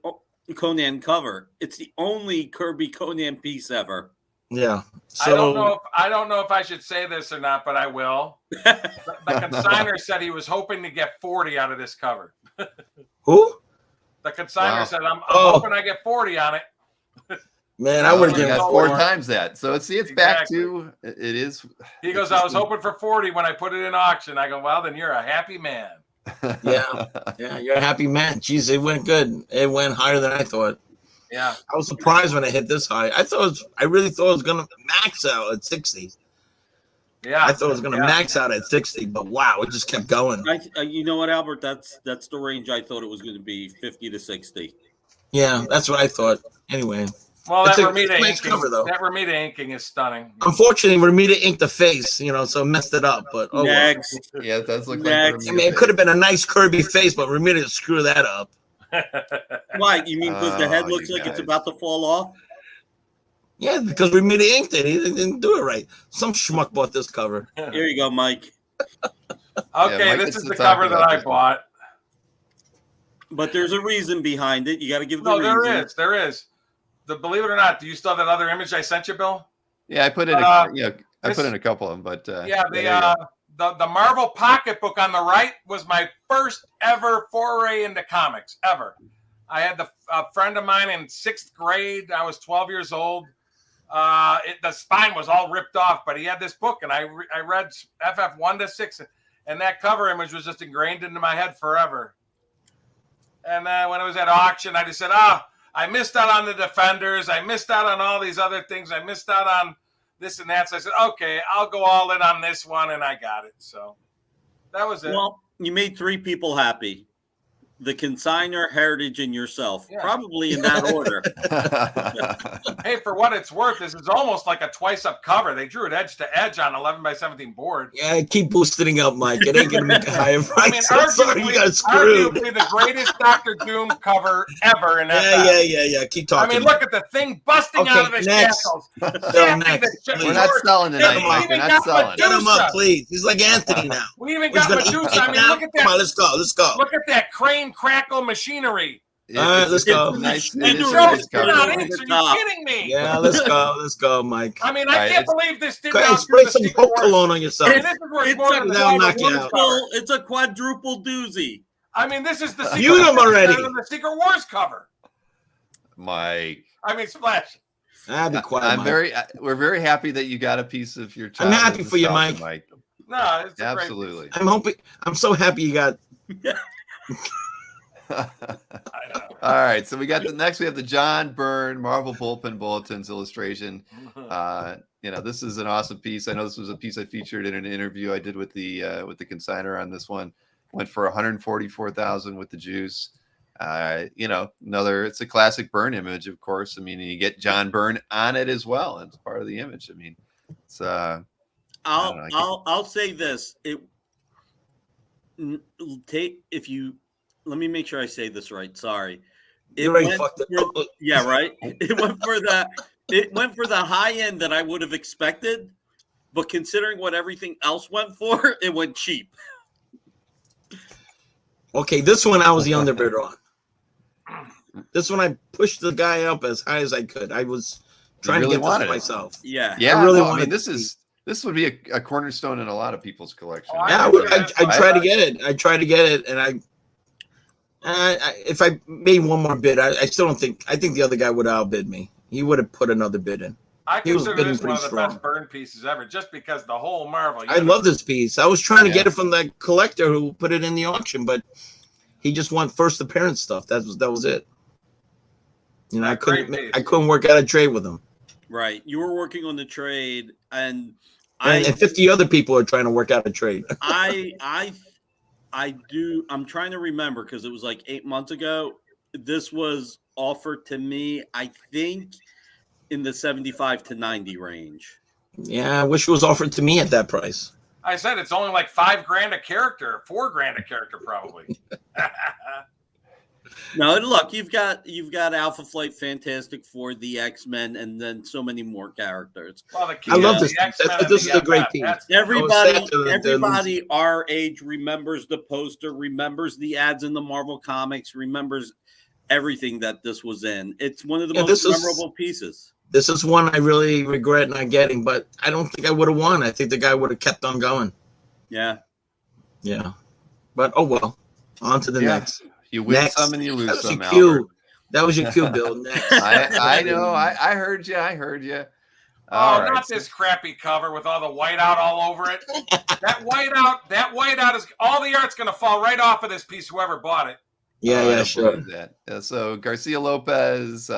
Conan cover. It's the only Kirby Conan piece ever. Yeah. So, I don't know if I should say this or not, but I will. The consignor said he was hoping to get 40 out of this cover. Who? The consignor said, I'm hoping I get 40 on it. Man, I would have got 4 times that. So it's back to it is. He goes, I was hoping for 40 when I put it in auction. I go, well, then you're a happy man. Yeah, you're a happy man. Jeez, it went good. It went higher than I thought. Yeah. I was surprised when it hit this high. I really thought it was gonna max out at 60. Yeah. I thought it was gonna max out at 60, but wow, it just kept going. You know what, Albert? That's the range I thought it was going to be, 50 to 60. Yeah, that's what I thought. Anyway. Well, that It's a Romita nice cover, though. inking is stunning. Unfortunately, Romita inked the face, so messed it up. But well. Next. Yeah, it does look Next. like. I mean, it could have been a nice Kirby face, but Romita screwed that up. Why? You mean because the head Oh, looks you like it's guys. about to fall off? Yeah, because Romita inked it. He didn't do it right. Some schmuck bought this cover. Here you go, Mike. Okay, Mike this gets is to the talk cover that about I this one. bought. But there's a reason behind it. You got to give the No, reason. there is. Believe it or not, do you still have that other image I sent you, Bill? Yeah, I put in. I put in a couple of them, but Yeah, the Marvel pocketbook on the right was my first ever foray into comics ever. I had a friend of mine in 6th grade. I was 12 years old. The spine was all ripped off, but he had this book, and I read FF 1 to 6, and that cover image was just ingrained into my head forever. And when it was at auction, I just said, I missed out on the Defenders. I missed out on all these other things. I missed out on this and that. So I said, okay, I'll go all in on this one, and I got it. So that was it. Well, you made 3 people happy. The consigner, Heritage, and yourself. Yeah. Probably in that order. Hey, for what it's worth, this is almost like a twice-up cover. They drew it edge to edge on 11 by 17 board. Yeah, keep boosting up, Mike. It ain't gonna make a higher price. I mean, I'm sorry, you got screwed. arguably the greatest Doctor Doom cover ever in FF. Yeah. Keep I talking. mean, look at the thing busting out of the next. shackles. So next, Stabbing the We're not selling tonight, We Mike. We're even not got selling. Get him Medusa. up, please. He's like Anthony now. We even He's got gonna eat Medusa. it I mean, now. look at Come on, that. let's go. Look at that crane crackle machinery. All right, let's go. Nice. And It is a Joe's nice put cover. out inks. Are you kidding me? Yeah, let's go, Mike. I mean, All I right, can't believe this didn't Go ahead, go spray through the some Secret Hulk Wars. cologne on yourself. And this is worth It's more than the That'll knock you Wars out. cover. It's a quadruple doozy. I mean, this is the Secret Mute him Wars already. better than the Secret Wars cover. Mike. I mean, Splash. Be quiet, Mike. We're very happy that you got a piece of your. I'm happy childhood for you, nostalgia, Mike. No, it's a Absolutely. I'm so happy you got. great. I know. All right, so we got we have the John Byrne Marvel Bullpen Bulletins illustration. This is an awesome piece. I know this was a piece I featured in an interview I did with the consigner on this one. Went for 144,000 with the juice. It's a classic Byrne image, of course. I mean, you get John Byrne on it as well. It's part of the image. I mean, it's I'll say this. Let me make sure I say this right. Sorry. You already fucked it up. Yeah, right. It went for the high end that I would have expected, but considering what everything else went for, it went cheap. Okay, this one I was the underbidder on. This one I pushed the guy up as high as I could. I was trying really to get wanted this it. myself. Yeah. Yeah, I really no, I wanted mean, to this would be a cornerstone in a lot of people's collection. Oh, Yeah, I tried to get it. I tried to get it, and if I made one more bid, I still don't think. I think the other guy would have outbid me. He would have put another bid in. I He was consider bidding this one of the pretty strong. best Byrne pieces ever, just because the whole Marvel. I love this piece. I was trying to Yeah. get it from that collector who put it in the auction, but he just wanted first appearance stuff. That was it. I couldn't work out a trade with him. Right. You were working on the trade, and And 50 other people are trying to work out a trade. I'm trying to remember because it was like 8 months ago. This was offered to me, I think, in the 75 to 90 range. Yeah, I wish it was offered to me at that price. I said it's only like $5,000 a character, $4,000 a character, probably. No, look, you've got Alpha Flight, Fantastic Four, the X-Men, and then so many more characters. Well, I love this. This is a great piece. Everybody our age remembers the poster, remembers the ads in the Marvel comics, remembers everything that this was in. It's one of the most memorable pieces. This is one I really regret not getting, but I don't think I would have won. I think the guy would have kept on going. Yeah. Yeah. But, oh, well. On to the next. You win Next. some and you lose some, That was your Albert. cue. That was your cue, Bill. Next. I know. I heard you. Not this crappy cover with all the whiteout all over it. That whiteout is all the art's going to fall right off of this piece. Whoever bought it. Yeah, sure. So Garcia Lopez,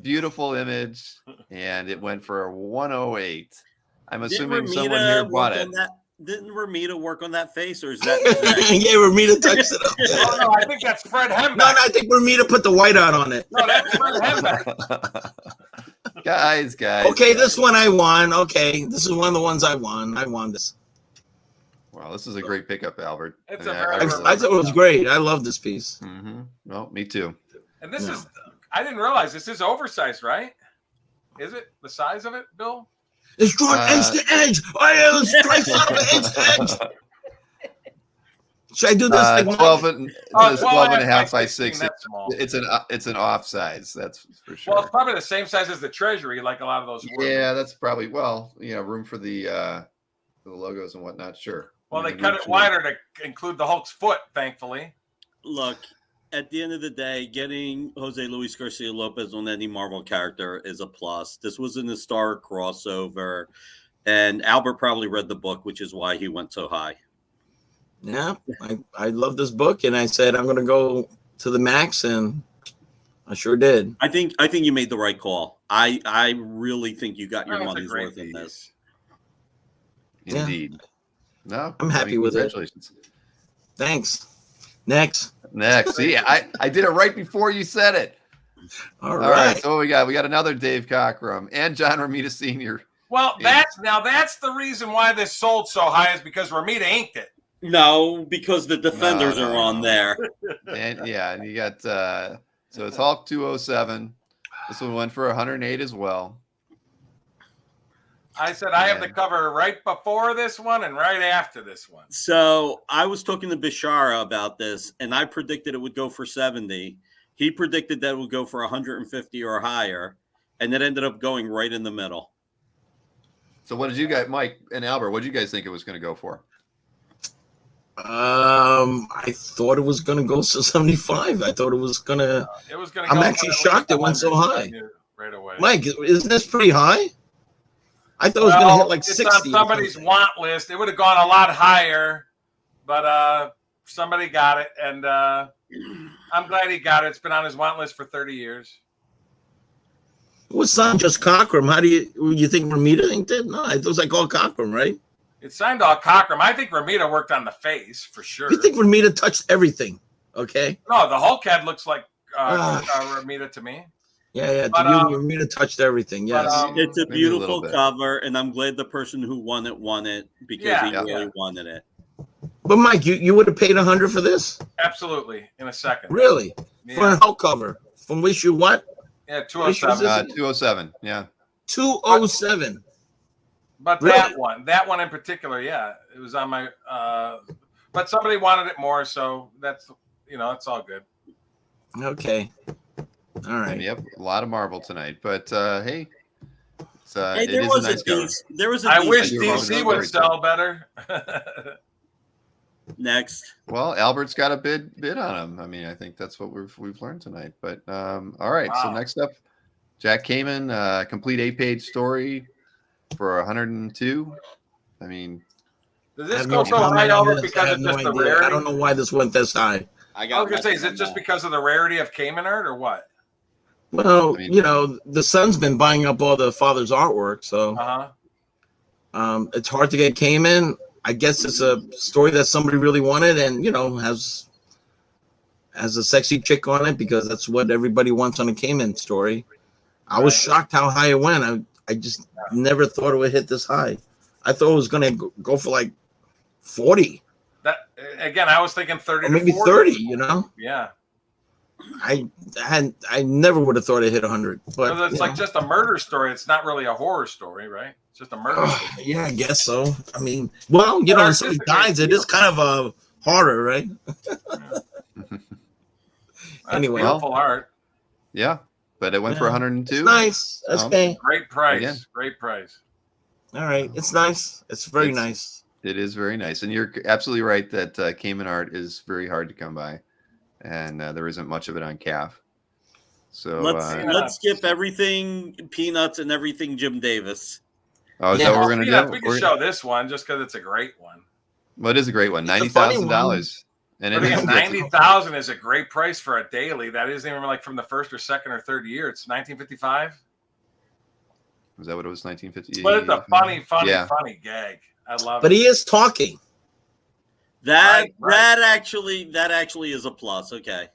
beautiful image, and it went for 108. I'm assuming someone here bought it. Didn't Romita work on that face, or is that? Yeah, Romita touched it up. Oh no, I think that's Fred Hembeck. No, I think Romita put the whiteout on it. No, that's Fred Hembeck. Guys. Okay, this one I won. Okay, this is one of the ones I won. I won this. Wow, this is a great pickup, Albert. I thought it was great. I love this piece. Mm-hmm. Well, me too. And this is, I didn't realize this is oversized, right? Is it the size of it, Bill? It's drawn edge to edge. I am straight out of edge to edge. Should I do this? 12 and a half by 6. It's an off size. That's for sure. Well, it's probably the same size as the Treasury, like a lot of those. Yeah, that's probably room for the logos and whatnot. Sure. Well, they cut it wider to include the Hulk's foot, thankfully. Look, at the end of the day, getting Jose Luis Garcia Lopez on any Marvel character is a plus. This was an historic crossover, and Albert probably read the book, which is why he went so high. Yeah, I love this book, and I said I'm going to go to the max, and I sure did. I think you made the right call. I really think you got your money's worth in this. Indeed. Yeah. No, I'm happy with it. Thanks. Next. See, I did it right before you said it. All right. So we got another Dave Cockrum and John Romita Sr. Well, that's the reson why this sold so high is because Romita inked it. No, because the Defenders are on there. And you got so it's Hulk 207. This one went for 108 as well. I said I have the cover right before this one and right after this one. So I was talking to Bishara about this, and I predicted it would go for 70. He predicted that it would go for 150 or higher, and it ended up going right in the middle. So what did you guys, Mike and Albert, what did you guys think it was going to go for? I thought it was going to go to 75. I thought it was going to. I'm actually shocked it went so high. Right away. Mike, isn't this pretty high? I thought it was going to hit like 60. It's on somebody's want list. It would have gone a lot higher, but somebody got it, and I'm glad he got it. It's been on his want list for 30 years. It was signed just Cockrum. How do you think Romita inked it? No, it was like all Cockrum, right? It signed all Cockrum. I think Romita worked on the face for sure. You think Romita touched everything? Okay. No, the Hulk head looks like Romita to me. Yeah. Romita touched everything. Yes. It's a beautiful cover, and I'm glad the person who won it because he really wanted it. But Mike, you would have paid 100 for this? Absolutely, in a second. Really? Yeah. For a Hulk cover from issue what? Yeah, 207. 207. Yeah. 207. But really? that one in particular, it was on my. But somebody wanted it more, so that's it's all good. Okay. All right. Yep, a lot of Marvel tonight, but hey, it is a nice cover. There was. I wish DC would sell better. Next. Well, Albert's got a bid on him. I mean, I think that's what we've learned tonight. But all right. Wow. So next up, Jack Kamen, complete 8-page story for 102. I mean, does this go so high, Albert, because of just the rarity? I don't know why this went this high. I was gonna say, is it just because of the rarity of Kamen art or what? Well, the son's been buying up all the father's artwork, so it's hard to get Kamen. I guess it's a story that somebody really wanted, and has a sexy chick on it because that's what everybody wants on a Kamen story. I was shocked how high it went. I just never thought it would hit this high. I thought it was going to go for like 40. That again, I was thinking 30 or maybe to 40. 30. Yeah. I never would have thought it hit 100. But it's like just a murder story. It's not really a horror story, right? It's just a murder story. Yeah, I guess so. I mean, well, when somebody dies, it is kind of a horror, right? Anyway, beautiful art. Yeah, but it went for 102. Nice. That's okay. Great price. Again. Great price. All right, it's nice. It's very nice. It is very nice, and you're absolutely right that Kamen art is very hard to come by, and there isn't much of it on CAF. So let's skip everything Peanuts and everything Jim Davis. Oh, is that what we're going to do? We can show this one just because it's a great one. Well, it is a great one. $90,000. And it is $90,000 is a great price for a daily. That isn't even like from the first or second or third year. It's 1955. Was that what it was? 1950. But it's a funny gag. I love it. But he is talking. That actually is a plus. Okay.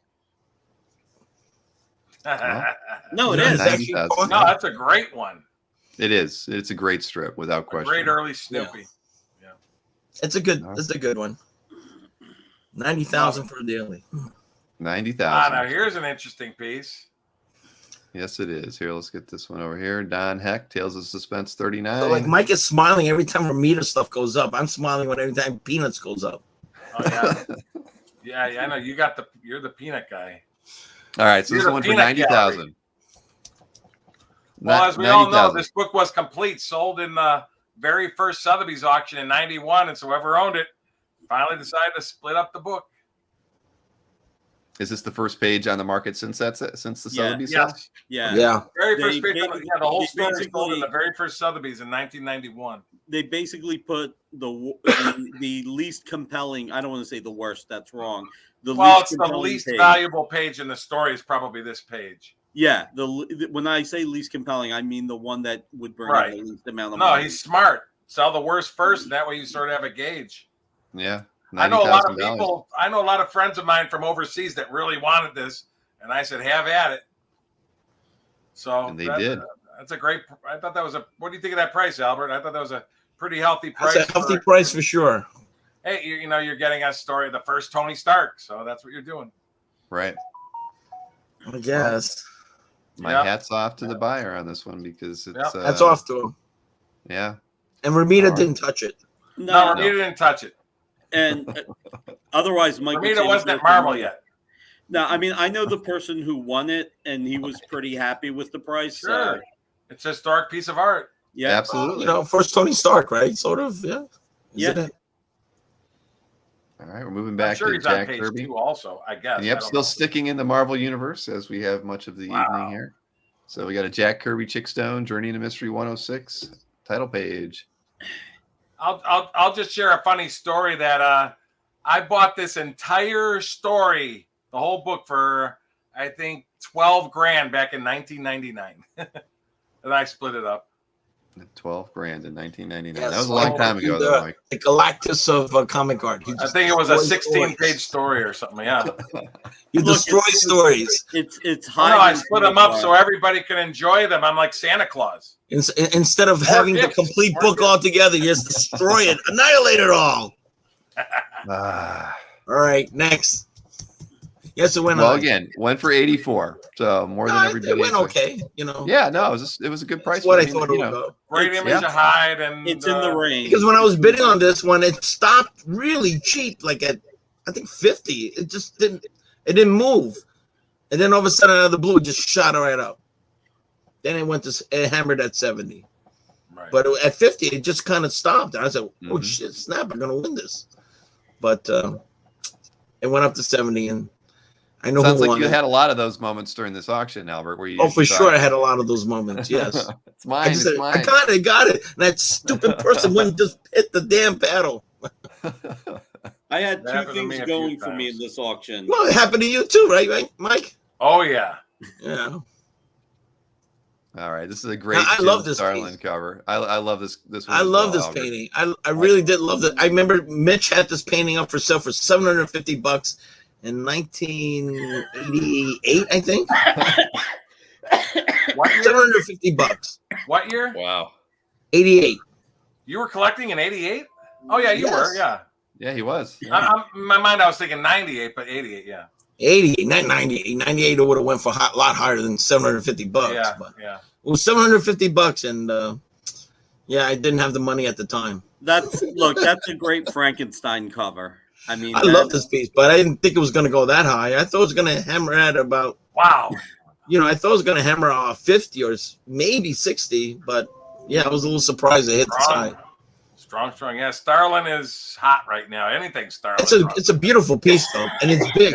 No, it is. No, that's a great one. It is. It's a great strip, without question. Great early Snoopy. Yeah. It's a good one. 90,000 for a daily. 90,000. Now here's an interesting piece. Yes, it is. Here, let's get this one over here. Don Heck, Tales of Suspense 39. So, like, Mike is smiling every time Romita stuff goes up. I'm smiling every time Peanuts goes up. Oh yeah. Yeah, I know. You're the peanut guy. All right, so this one for 90,000. Well, as we all know, this book was complete, sold in the very first Sotheby's auction in '91, and so whoever owned it finally decided to split up the book. Is this the first page on the market since the Sotheby's? Yes. Yeah. Very first page. The whole story sold in the very first Sotheby's in 1991. They basically put the least compelling. I don't want to say the worst. That's wrong. It's the least valuable page in the story is probably this page. Yeah. When I say least compelling, I mean the one that would bring in the least amount of money. No, he's smart. Sell the worst first, and that way you sort of have a gauge. Yeah. I know a lot of people. I know a lot of friends of mine from overseas that really wanted this, and I said, "Have at it." So and they did. That's a great. I thought that was a. What do you think of that price, Albert? I thought that was a pretty healthy price. That's a healthy price for sure. Hey, you're getting a story of the first Tony Stark, so that's what you're doing. Right. I guess. My hat's off to the buyer on this one because it's. That's off to him. Yeah. And Romita didn't touch it. No, Romita didn't touch it. And otherwise, Mike. Romita wasn't at Marvel yet. No, I mean, I know the person who won it, and he was pretty happy with the price. Sure. So. It's a historic piece of art. Yeah, absolutely. First Tony Stark, right? Sort of, yeah. Yeah. All right, we're moving back to he's Jack on page Kirby. 2 also, I guess. And still sticking in the Marvel universe as we have much of the evening here. So we got a Jack Kirby Chickstone, Journey into Mystery 106, title page. I'll just share a funny story that I bought this entire story, the whole book, for I think $12,000 back in 1999, and I split it up. $12,000 in 1999. Yes, that was a long time ago, though, Mike. The Galactus of comic art. I think it was a 16-page story or something. Yeah. You destroy stories. It's high. I split them up so everybody can enjoy them. I'm like Santa Claus. Instead of having the complete book all together, you just destroy it, annihilate it all. All right, next. Yes, it went. Well, again, went for 84, so more than everybody. It went okay, Yeah, no, it was a good price. That's what I thought it would go. Great image of Hyde, and it's in the range. Because when I was bidding on this one, it stopped really cheap, like at I think 50. It just didn't move, and then all of a sudden, out of the blue, it just shot right up. Then it hammered at 70, but at 50, it just kind of stopped. And I said, "Oh shit, snap! I'm gonna win this," but it went up to 70 and. I know. Sounds like you had a lot of those moments during this auction, Albert. Where you for sure, I had a lot of those moments. Yes, it's mine. It's mine. I got it. And that stupid person wouldn't just hit the damn paddle. I had two things going for me in this auction. Well, it happened to you too, right, Mike? Oh yeah. Yeah. All right, this is a great. I love this Starlin cover. I love this. This one. I love this painting. I really did love it. I remember Mitch had this painting up for sale for $750. In 1988, I think. What year? $750. What year? Wow. 88. You were collecting in 88? Oh yeah, you were. Yeah. Yeah, he was. In my mind, I was thinking 98, but 88. Yeah. 88, not 98. 98 it would have went for a lot higher than $750. Yeah. But yeah. It was $750, and I didn't have the money at the time. That's a great Frankenstein cover. I mean, I love this piece, but I didn't think it was going to go that high. I thought it was going to hammer at about. Wow. I thought it was going to hammer 50 or maybe 60, but I was a little surprised it hit the side. Strong. Yeah, Starlin is hot right now. Anything Starlin. It's a beautiful piece though, and it's big.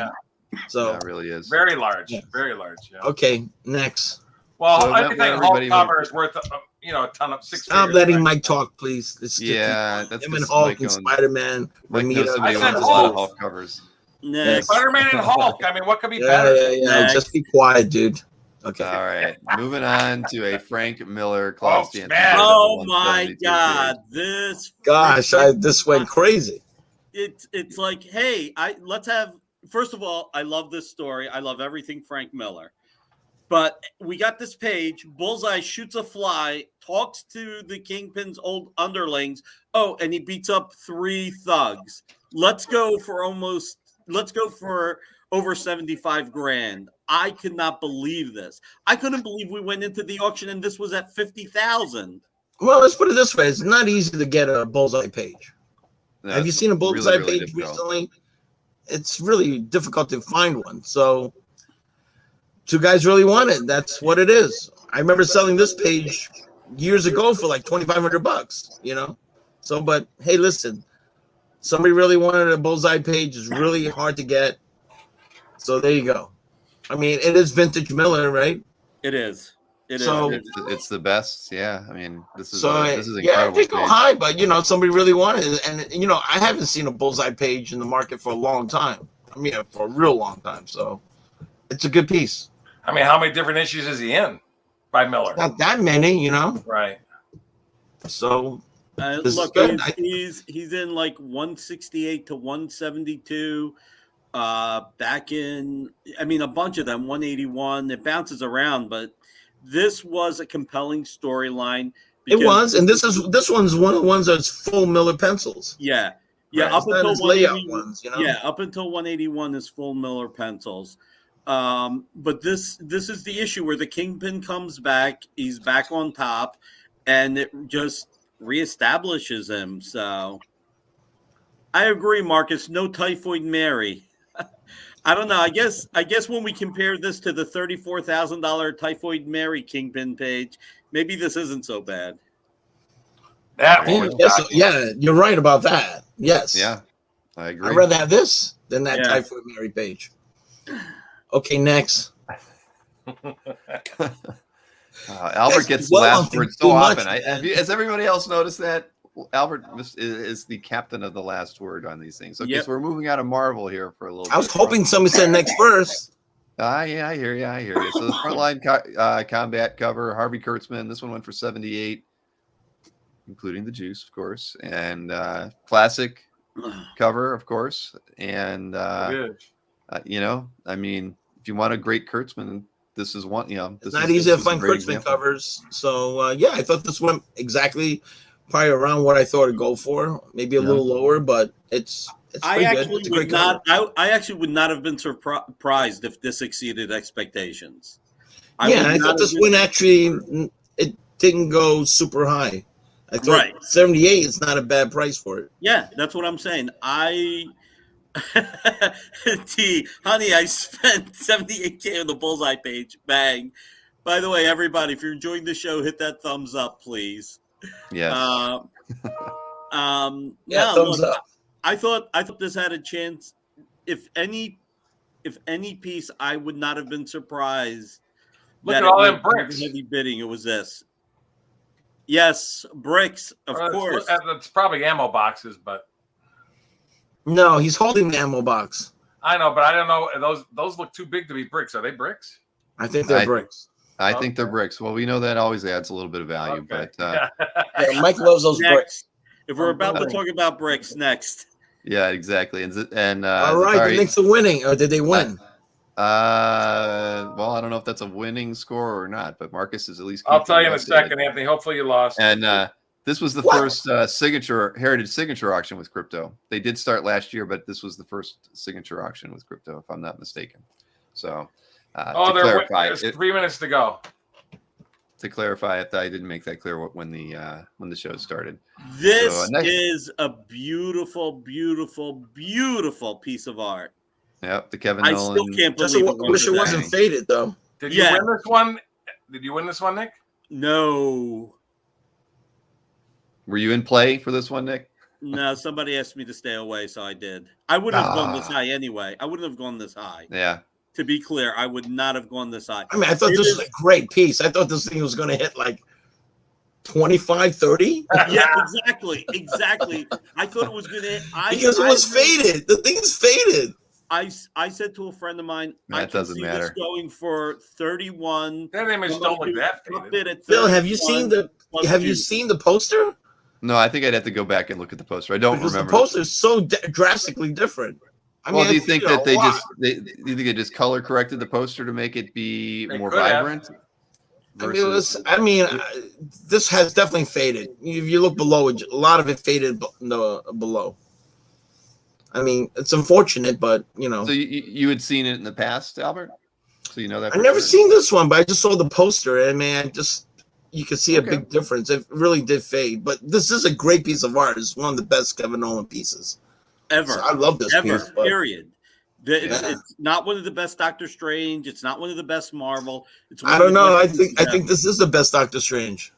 So That really is. Very large. Yeah. Very large. Yeah. okay, next. Well, So I that think way Hulk everybody cover is worth, a ton of six. Stop figures, letting right? Mike talk, please. It's Yeah, that's him and 'cause Hulk Mike and owns- Spider-Man. Mike knows Romita. somebody I who said owns a lot of Hulk. Hulk covers. Next. Spider-Man and Hulk. I mean, what could be Yeah, better? yeah. Next. Just be quiet, dude. Okay. All right, moving on to a Frank Miller Claus Oh, Dancing. man. Oh Bear my 172 God! page. This Gosh, this went crazy. it's like, hey, let's have. First of all, I love this story. I love everything Frank Miller. But we got this page. Bullseye shoots a fly, talks to the Kingpin's old underlings. Oh, and he beats up 3 thugs. Let's go for over 75 grand. I could not believe this. I couldn't believe we went into the auction and this was at 50,000. Well, let's put it this way: it's not easy to get a Bullseye page. Have you That's seen a Bullseye really page difficult. recently? It's really difficult to find one. So, 2 guys really want it. That's what it is. I remember selling this page years ago for like $2,500. You know. So, but hey, listen, somebody really wanted a Bullseye page. It's really hard to get. So there you go. I mean, it is vintage Miller, right? It is. It is. So- It's the best. Yeah, I mean, this is Yeah, incredible. they go high, but somebody really wanted it, and I haven't seen a Bullseye page in the market for a long time. I mean, for a real long time. So it's a good piece. I mean, how many different issues is he in by Miller? Not that many, Right. So this is Look, good. he's in like 168 to 172. Back in, a bunch of them, 181. It bounces around, but this was a compelling storyline. It was, and this one's one of the ones that's full Miller pencils. Yeah. Right, Up it's not until his layout 181. ones, Yeah, up until 181 is full Miller pencils. But this is the issue where the Kingpin comes back. He's back on top, and it just reestablishes him. So I agree, Marcus. No Typhoid Mary. I don't know. I guess when we compare this to the $34,000 Typhoid Mary Kingpin page, maybe this isn't so bad. That Yeah, one was yes, shocking. yeah, you're right about that. Yes. Yeah, I agree. I'd rather have this than that Yeah. Typhoid Mary page. Okay, next. Albert gets the Well, last I'm word so too much, often. man. Has everybody else noticed that? Albert is the captain of the last word on these things. Okay, Yep. so we're moving out of Marvel here for a little I was bit. hoping somebody said next verse. Yeah, I hear you. So the frontline combat cover, Harvey Kurtzman. This one went for 78, including the juice, of course, and classic cover, of course. And Good. I mean, if you want a great Kurtzman, this is one. It's not easy to find Kurtzman covers. So, I thought this went exactly probably around what I thought it'd go for. Maybe a little lower, but it's I pretty good. actually It's a great would cover. not. I actually would not have been surprised if this exceeded expectations. I would thought not this have one been- actually it didn't go super high. I thought Right. 78 is not a bad price for it. Yeah, that's what I'm saying. Honey, I spent 78K on the Bullseye page. Bang. By the way, everybody, if you're enjoying the show, hit that thumbs up, please. Yes. Thumbs up. I thought this had a chance. If any piece, I would not have been surprised. Look that at all it them went over bricks. Heavy bidding. It was this. Yes, bricks, of course. It's probably ammo boxes, but No, he's holding the ammo box. I know, but I don't know. Those look too big to be bricks. Are they bricks? I think they're bricks. I think they're bricks. Well, we know that always adds a little bit of value, Okay. but Yeah, Mike loves those bricks. Next, if we're about to talk about bricks, next. yeah, exactly. And All right, the Knicks are winning, or did they win? Well, I don't know if that's a winning score or not, but Marcus is at least. I'll tell you in a keeping second, updated. Anthony. Hopefully you lost. And this was the first heritage signature auction with crypto. They did start last year, but this was the first signature auction with crypto, if I'm not mistaken. So, to clarify, there's 3 minutes to go. to clarify, if I didn't make that clear when the show started. This So, next- is a beautiful, beautiful, beautiful piece of art. Yep, the Kevin I Nolan. still can't Just believe wish it went wasn't to faded though. Did you win this one? Did you win this one, Nick? that. No. Were you in play for this one, Nick? No, somebody asked me to stay away, so I did. I wouldn't have gone this high anyway. I wouldn't have gone this high. Yeah. To be clear, I would not have gone this high. I mean, I thought this was a great piece. I thought this thing was going to hit like 25, 30. Yeah, exactly. I thought it was going to hit. Because it was faded. The thing's faded. I said to a friend of mine, That doesn't matter. This going for 31. That image don't look that faded. Bill, have you seen the poster? No, I think I'd have to go back and look at the poster. I don't remember. The poster is so drastically different. I mean, do you think that do you think they just color corrected the poster to make it be more vibrant? This has definitely faded. If you look below it, a lot of it faded below. I mean, it's unfortunate, but you know. So you had seen it in the past, Albert? So you know that. I never seen this one, but I just saw the poster, and man, you could see a big difference. It really did fade, but this is a great piece of art. It's one of the best Kevin Nolan pieces ever. So I love this piece. Period. It's not one of the best Doctor Strange. It's not one of the best Marvel. I don't know. I think this is the best Doctor Strange.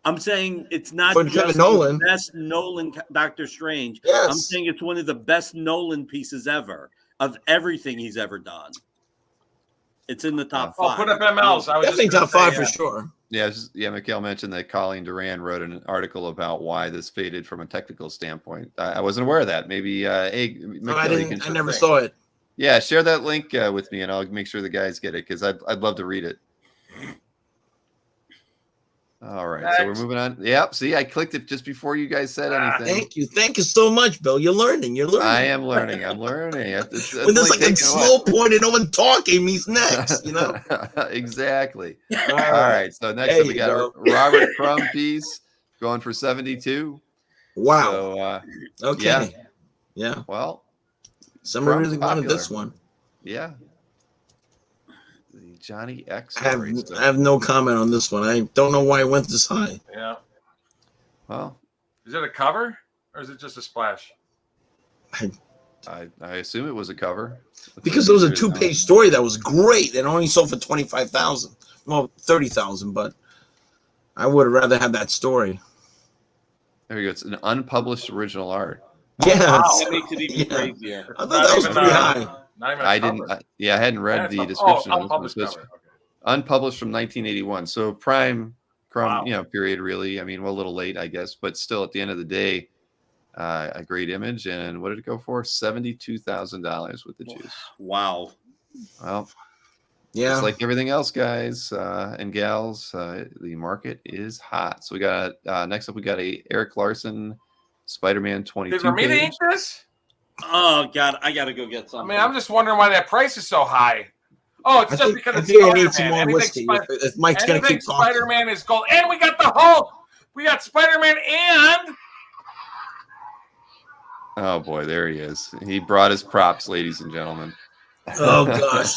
I'm saying it's not for just Kevin Nolan. The best Nolan Doctor Strange. Yes. I'm saying it's one of the best Nolan pieces ever of everything he's ever done. It's in the top 5. Put up MLs. I was definitely top 5 for sure. Yeah, Mikhail mentioned that Colleen Duran wrote an article about why this faded from a technical standpoint. I wasn't aware of that. Maybe, Mikhail, I never saw it. Yeah, share that link with me, and I'll make sure the guys get it because I'd love to read it. All right, so we're moving on. Yep, see, I clicked it just before you guys said anything. Thank you so much, Bill. You're learning. I am learning. I'm learning. When there's like a slow point and no one talking, he's next. You know. Exactly. All right. So next up we got a Robert Crumb piece going for 72. Wow. So, okay. Yeah. Well, someone really wanted this one. Yeah. The Johnny X. I have no comment on this one. I don't know why it went this high. Yeah. Well, is it a cover or is it just a splash? I assume it was a cover. Because it was a 2-page story that was great and only sold for 25,000. Well, 30,000, but I would have rather had that story. There you go. It's an unpublished original art. Yeah, that makes it even crazier. I thought that was pretty high. I hadn't read the description of this. Okay. Unpublished from 1981. So prime Crumb, period. Really, I mean, a little late, I guess, but still, at the end of the day, a great image. And what did it go for? $72,000 with the juice. Wow. Well, yeah. Just like everything else, guys and gals, the market is hot. So we got next up, we got a Eric Larson Spider-Man 22. Did Romita ink this? Oh God, I gotta go get some. I mean, I'm just wondering why that price is so high. Oh, it's just because it's Spider-Man. If Mike's gonna keep talking. Spider-Man is gold, and we got the Hulk. We got Spider-Man and. Oh boy, there he is. He brought his props, ladies and gentlemen. Oh gosh,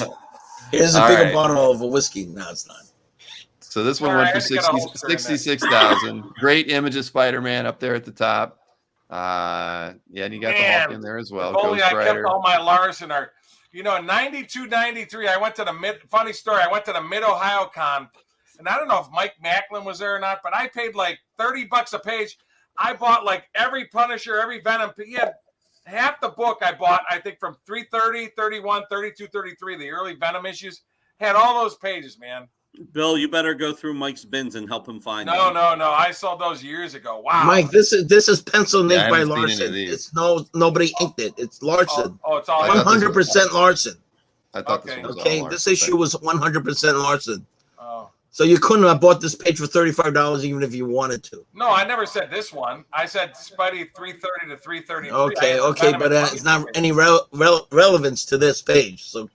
here's a bigger bottle of a whiskey. No, it's not. So this one went for 66,000. Great image of Spider-Man up there at the top. And you got the Hulk in there as well. If only I kept all my Larson. In 92, 93, I went to funny story, I went to the Mid-Ohio Con, and I don't know if Mike Macklin was there or not, but I paid like $30 a page. I bought like every Punisher, every Venom. He had half the book I bought, I think, from 330, 31, 32, 33, the early Venom issues. Had all those pages, man. Bill, you better go through Mike's bins and help him find them. No. I sold those years ago. Wow. Mike, this is pencil and ink by Larson. It's nobody inked it. It's Larson. Oh, it's all 100% Larson. I thought this was okay. Larson, this issue was 100% Larson. Oh. So you couldn't have bought this page for $35 even if you wanted to. No, I never said this one. I said Spidey 330 to 333. Okay, but it's not any relevance to this page. So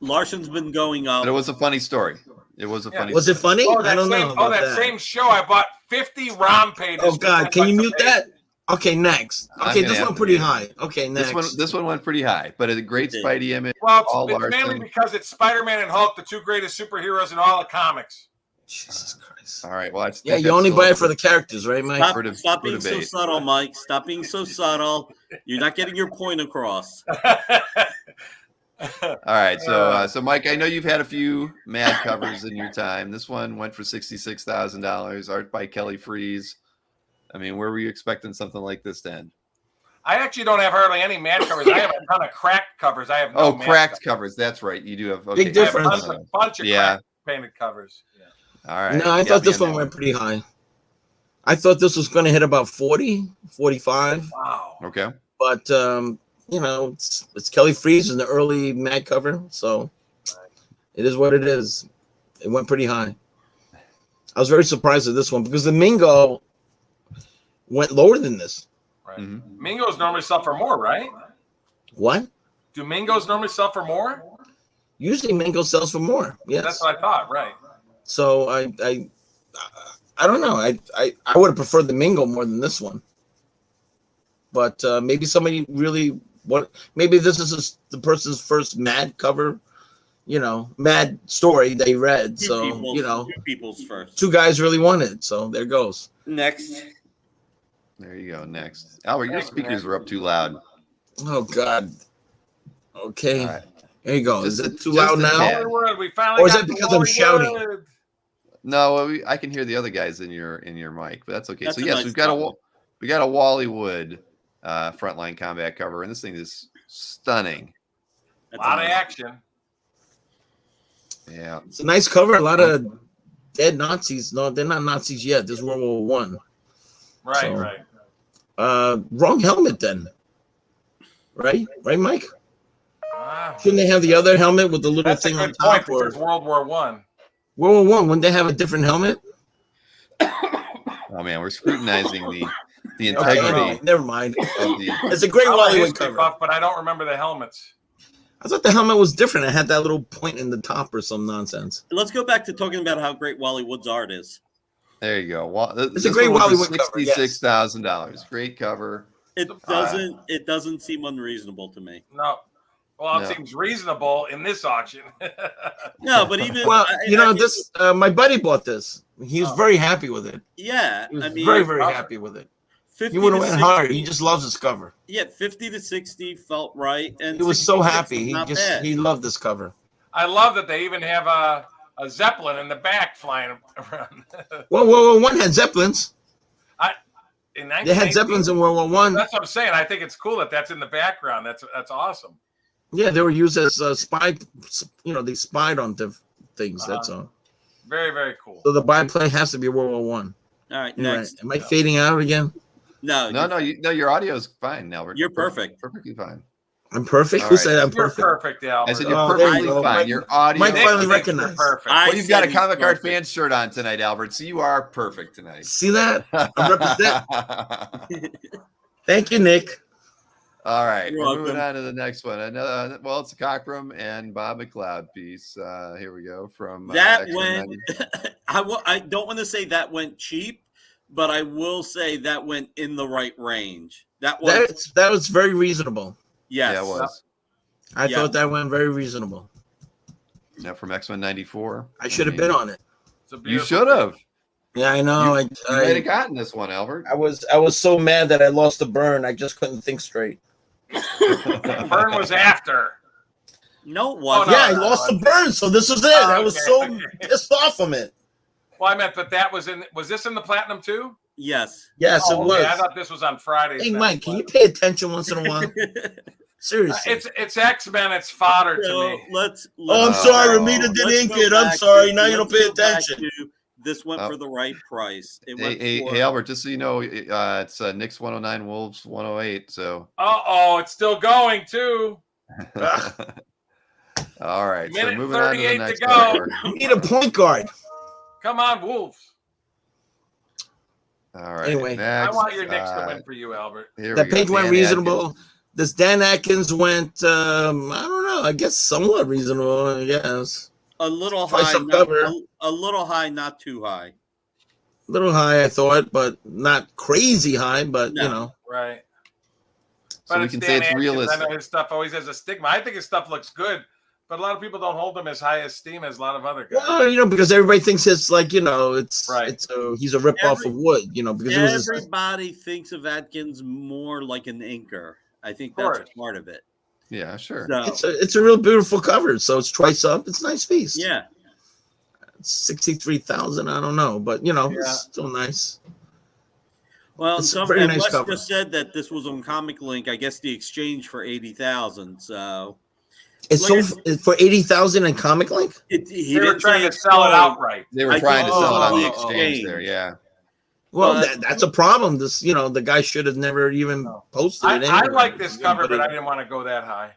Larson's been going up. But it was a funny story. It was a funny. Was it funny? I don't know. That same show, I bought 50 ROM pages. Oh God, can you mute that? Okay, next. Okay, this one pretty high. Okay, next. This one went pretty high, but a great Spidey image. Well, it's mainly because it's Spider-Man and Hulk, the two greatest superheroes in all the comics. Jesus Christ! All right, well, you only buy it for the characters, right, Mike? Stop being so subtle, Mike. Stop being so subtle. You're not getting your point across. All right, so Mike, I know you've had a few Mad covers in your time. This one went for $66,000. Art by Kelly Freeze. I mean, where were you expecting something like this to end? I actually don't have hardly any matte covers. I have a ton of cracked covers. I have no matte cracked covers. That's right. You do have Big difference. I have a bunch of cracked painted covers. Yeah. All right. No, I thought this one went pretty high. I thought this was going to hit about 40, 45. Wow. Okay. But you know, it's Kelly Freas in the early matte cover, so it is what it is. It went pretty high. I was very surprised at this one because the Mingo went lower than this. Right. Mm-hmm. Mingos normally sell for more, right? What? Do Mingos normally sell for more? Usually Mingo sells for more. Yes. That's what I thought, right. So I don't know. I would have preferred the Mingo more than this one. But maybe somebody really maybe this is the person's first Mad cover, you know, Mad story they read. Two people's first. Two guys really wanted it. So there goes. Next. There you go. Next. Albert, your speakers were up too loud. Oh, God. Okay. Right. There you go. Is it too loud now? Or is that because I'm shouting? No, I can hear the other guys in your mic, but that's okay. So yes, we got a Wally Wood frontline combat cover, and this thing is stunning. A lot of action. Yeah, it's a nice cover. A lot of dead Nazis. No, they're not Nazis yet. This is World War I. Right, right. Wrong helmet then. Right, Mike. Shouldn't they have the other helmet with the little thing on top? Or World War I. World War I. Wouldn't they have a different helmet? Oh man, we're scrutinizing the integrity. Okay, never mind. It's a great Wally Wood cover, but I don't remember the helmets. I thought the helmet was different. It had that little point in the top or some nonsense. Let's go back to talking about how great Wally Wood's art is. There you go. It's a great Wally Wood cover. $66,000. Great cover. It doesn't seem unreasonable to me. No. Well, it seems reasonable in this auction. No, but even this my buddy bought this. He was very happy with it. Yeah, he was very happy with it. He would have went higher. He just loves this cover. Yeah, 50 to 60 felt right, and he was so happy. He loved this cover. I love that they even have a Zeppelin in the back flying around. Well, one had Zeppelins. They had Zeppelins in World War I. That's what I'm saying. I think it's cool that's in the background. That's awesome. Yeah, they were used as spy. They spied on things. That's all. Very, very cool. So the biplane has to be World War I. All right, next. Right. Am I fading out again? No. Your audio is fine, Albert. You're perfect. Perfectly fine. I'm perfect. Who said I'm perfect? You're perfect, Albert. I said you're perfectly fine. Your audio. Mike finally recognized. Perfect. Well, you've got a comic card fan shirt on tonight, Albert. So you are perfect tonight. See that? I represent. Thank you, Nick. All right, we're moving on to the next one. Another, it's a Cockrum and Bob McLeod piece. Here we go from that went. I don't want to say that went cheap, but I will say that went in the right range. That was very reasonable. Yes, yeah, it was. I thought that went very reasonable. Yeah, from X-Men '94. I should have been on it. You should have. Yeah, I know. You might have gotten this one, Albert. I was so mad that I lost the burn. I just couldn't think straight. Burn was after. No, it wasn't. I lost the burn, so this was it. I was so pissed off from it. Well, I meant that was this in the Platinum too? Yes. Yes, it was. I thought this was on Friday. Hey, Mike, can you pay attention once in a while? Seriously. It's X-Men. It's fodder to me. I'm sorry. Romita did ink it. I'm sorry. Now you don't pay attention. This went for the right price. Hey, Albert, just so you know, it's Knicks 109, Wolves 108. So. It's still going too. All right. Minute so moving on to the next to go. You need a point guard. Come on, Wolves. All right. Anyway, I want your Knicks to win for you, Albert. That page went reasonable. This Dan Atkins went, I don't know. I guess somewhat reasonable. I guess. A little high, a little high, not too high. A little high, I thought, but not crazy high. But right. So but we can say it's realistic. I know his stuff always has a stigma. I think his stuff looks good, but a lot of people don't hold him as high esteem as a lot of other guys. Well, because everybody thinks it's like it's right. He's a ripoff of Wood. Because everybody thinks of Atkins more like an inker. I think that's part of it. Yeah, sure. So, it's a real beautiful cover. So it's twice up. It's a nice piece. Yeah. 63,000. I don't know, but it's still nice. Well, It's a very nice Wes cover. just said that this was on Comic Link. I guess the exchange for 80,000. So It's Like sold for 80,000 in Comic Link. he They were didn't trying say to sell it sold. outright. They were I trying to think- sell it on the Oh, exchange there. Yeah. Well, But- that's a problem. This, the guy should have never even posted it. I anywhere. like this cover, But but I didn't want to go that high.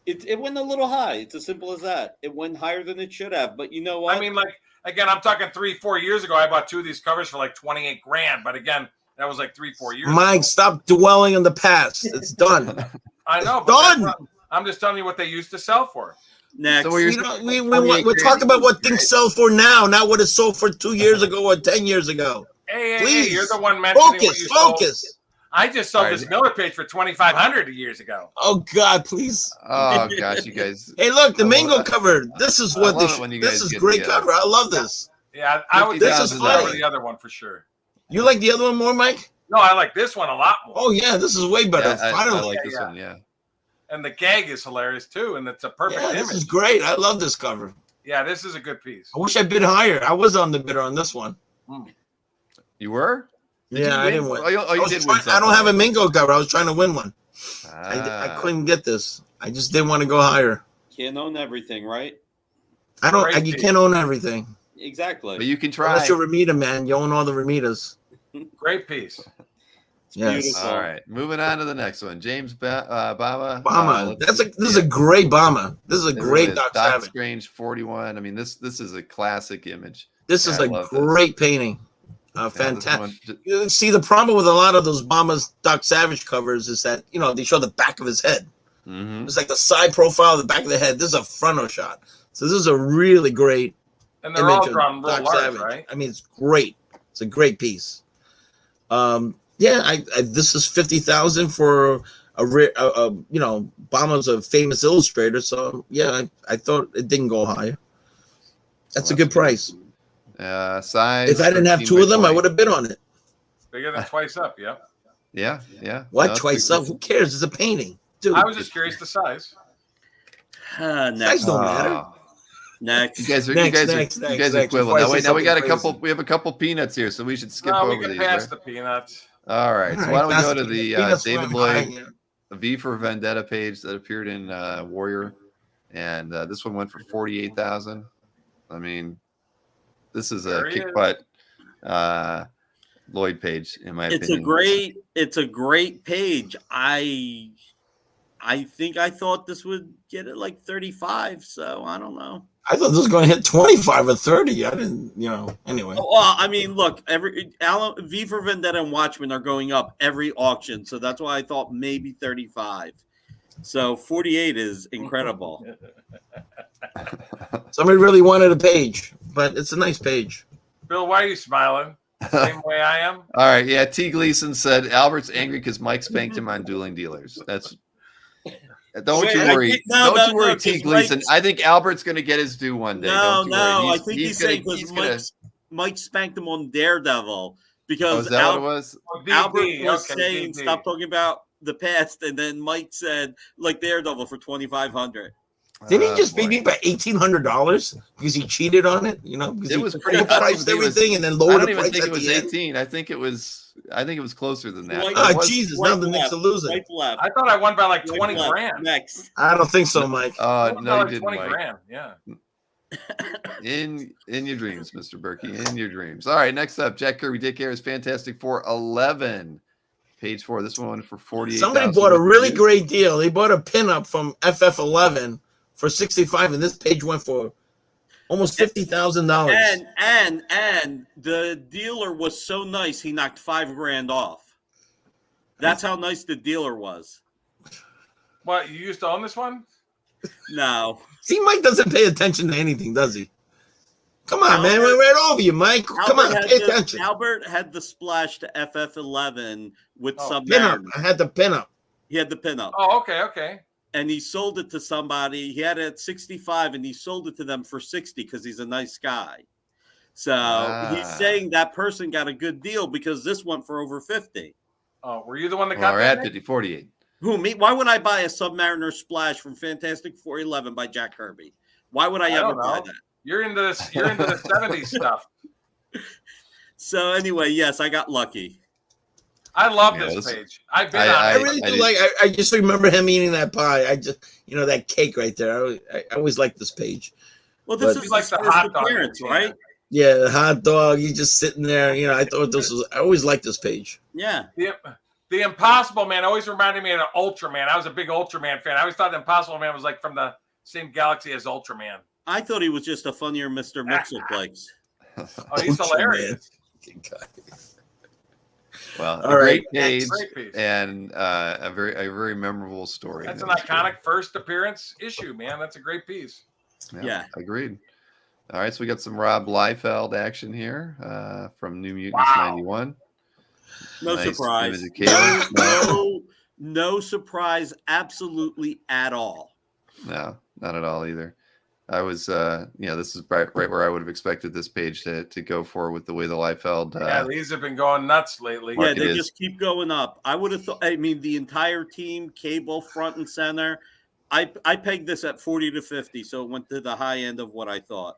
It went a little high. It's as simple as that. It went higher than it should have. But you know what? I mean, like, again, I'm talking 3-4 years ago. I bought 2 of these covers for like 28 grand. But again, that was like 3-4 years Mike, ago. stop dwelling on the past. It's done. I know. But Done. that's not- I'm just telling you what they used to sell for. Next. So we're- We're talking about what things sell for now, not what it sold for 2 years ago or 10 years ago. Hey, Please. you're the one mentioning what Focus, you sold. focus. I just sold All this right. Miller page for 2,500 years ago. Oh God, please. Oh gosh, you guys. Hey, look, the I love Mingo it. cover. This is I what love it when you this guys is get great together. cover. I love this. Yeah, I would This say is over funny. the other one for sure. You like the other one more, Mike? No, I like this one a lot more. Oh yeah, this is way better. Yeah, I Finally. like this Yeah. one. Yeah. And the gag is hilarious too, and it's a perfect Yeah, image. this is great. I love this cover. Yeah, this is a good piece. I wish I bid higher. I was on the bidder on this one. You were? Did Yeah, you I win? didn't win. Oh, you I, was did win. trying- I don't have a Mingo cover. I was trying to win one. I Ah. couldn't get this. I just didn't want to go higher. Can't own everything, right? I don't. Great You piece. can't own everything. Exactly. But you can try. Unless you're Romita, man. You own all the Romitas. Great piece. It's Yes. beautiful. All right, moving on to the next one. James Bama. Bama. Let's see. This is a great Bama. This is a It really great is. Doc Doc Savage. Strange 41. I mean, this is a classic image. This is Yeah, I a love this. great painting. Yeah, this Fantastic. one- You see, the problem with a lot of those Bama's Doc Savage covers is that they show the back of his head. Mhm. It's like the side profile of the back of the head. This is a frontal shot. So this is a really great And they're all image drawn of real Doc large, Savage. right? I mean, it's great. It's a great piece. Yeah, I this is 50,000 for Bama's a famous illustrator. So yeah, I thought it didn't go higher. That's a good price. Size. If I didn't have 13 two by of them, I 20. would have bid on it. Bigger than twice up, yeah. Yeah, yeah. Why No, twice it's- up? Who cares? It's a painting, dude. I was just curious the size. Size Next. don't matter. Oh, Next. you guys are Next, you guys next, are next, you guys are next. equivalent. Before I Now, say wait, now we got a something couple. crazy. We have a couple peanuts here, so we should skip No, over we can these. pass Right? the peanuts. All right. So All why don't we right, go to that's- the peanuts David went high, Lloyd yeah. V for Vendetta page that appeared in Warrior, and this one went for 48,000. I mean, this is a There he kick is. butt Lloyd page, in my It's opinion. a great page. I think I thought this would get it like 35, so I don't know. I thought this was going to hit 25 or 30. I didn't, anyway. Well, I mean, look, V for Vendetta and Watchmen are going up every auction, so that's why I thought maybe 35. So 48 is incredible. Somebody really wanted a page, but it's a nice page. Bill, why are you smiling? Same way I am. All right. Yeah. T. Gleason said Albert's angry because Mike spanked him on Dueling Dealers. That's. Don't Wait, you I worry. think- no, Don't you worry, no, T. 'cause Gleason. Mike's- I think Albert's going to get his due one day. No, Don't you worry. I think he's saying gonna- because Mike spanked him on Daredevil Oh, because is that what it was? Oh, DD, Albert was okay, saying DD. stop talking about the past, and then Mike said like Daredevil for 2,500. Didn't he just boy. beat me by $1,800 because he cheated on it? Because It he was pretty- overpriced I don't think it was- everything and then I lowered don't the even price think at it was the end. 18. I think it was closer than that. Like- But it Oh, was- Jesus. Now the Knicks are losing. Swipe left. I thought I won by like Swipe 20 left. grand. Next. I don't think so, Mike. I won by No, you like didn't, 20 Mike. grand. Yeah. In your dreams, Mr. Berkey, in your dreams. All right, next up, Jack Kirby Dick Ayers Fantastic Four 11, page 4. This one for 48. Somebody bought a really great deal. They bought a pinup from FF11 for 65, and this page went for almost $50,000. And the dealer was so nice he knocked $5,000 off. That's how nice the dealer was. What, you used to own this one? No. See, Mike doesn't pay attention to anything, does he? Come on, man. Albert- We're right over you, Mike. Come on, pay attention. Albert had the splash to FF11 with Oh, Pinup. Submariner. I had the pinup. He had the pinup. Oh, okay. And he sold it to somebody. He had it at 65 and he sold it to them for 60 because he's a nice guy. So he's saying that person got a good deal because this went for over 50. Oh, were you the one that Well, got we're that? at Nick? 50, 48. Who, me? Why would I buy a Submariner splash from Fantastic 411 by Jack Kirby? Why would I ever don't buy know. that? You're into this. You're into the 70s stuff. So anyway, yes, I got lucky. I love Yeah, this this- page. I've been I on it. really I do did- like. I just remember him eating that pie. I just, that cake right there. I always liked this page. Well, this But- is Like his the first hot dog appearance, can. right? Yeah, the hot dog. You just sitting there. I thought this was. I always liked this page. Yeah. The Impossible Man always reminded me of Ultraman. I was a big Ultraman fan. I always thought the Impossible Man was like from the same galaxy as Ultraman. I thought he was just a funnier Mr. Mixelplex. Oh, he's Ultraman. hilarious. Well, All a right. great page Great piece. and a very memorable story. That's an iconic first appearance issue, man. That's a great piece. Yeah. Agreed. All right, so we got some Rob Liefeld action here from New Mutants Wow. 91. No Nice surprise. image of Caleb. No surprise, absolutely at all. No, not at all either. I was, this is right where I would have expected this page to go for with the way the Liefeld. Yeah, these have been going nuts lately. Yeah, Market they is. just keep going up. I would have thought. I mean, the entire team, Cable front and center. I pegged this at 40 to 50, so it went to the high end of what I thought.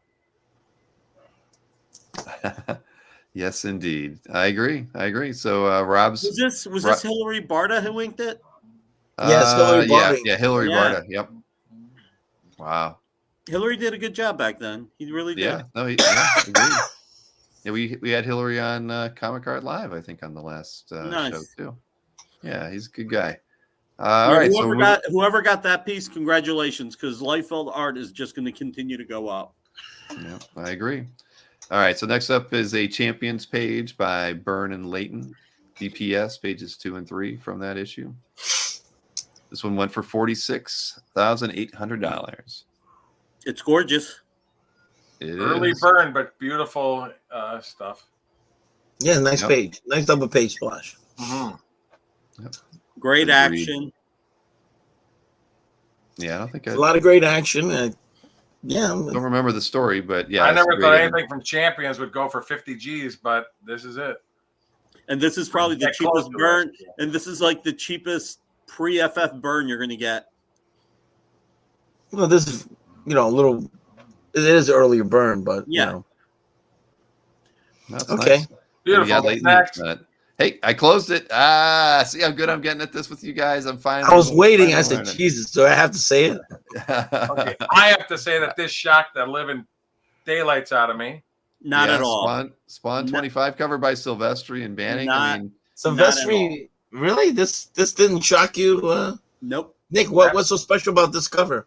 Yes, indeed. I agree. So Rob's. Was this Hillary Barta who inked it? Yes, Hillary Barta. Yeah, Hillary Yeah. Barta. Yep. Wow. Hillary did a good job back then. He really did. Yeah. No, agreed. Yeah, we had Hillary on Comic Card Live, I think, on the last Nice. show too. Yeah, he's a good guy. All right, Whoever got that piece, congratulations, because Liefeld art is just going to continue to go up. Yeah, I agree. All right, so next up is a Champions page by Byrne and Layton, DPS pages 2 and 3 from that issue. This one went for $46,800. It's gorgeous. It Early is. burn, but beautiful stuff. Yeah, nice Yep. page. Nice double page splash. Mm-hmm. Great Agreed. action. Yeah, I don't think A lot of great action. don't remember the story, but yeah, I it's never great. thought anything from Champions would go for 50 G's, but this is it. And this is probably the Get close cheapest to burn. it. And this is like the cheapest pre-FF burn you're going to get. Well, this is a little. It is earlier burn, but Yeah. That's Okay. nice. Beautiful. We got Layton. Next. Hey, I closed it. See how good I'm getting at this with you guys. I'm fine. I was waiting. I said, Jesus, do I have to say it? Okay, I have to say that this shocked the living daylights out of me. Not at all. Spawn 25 covered by Silvestri and Banning. I mean, Silvestri, really? This didn't shock you? Nope. Nick, what's so special about this cover?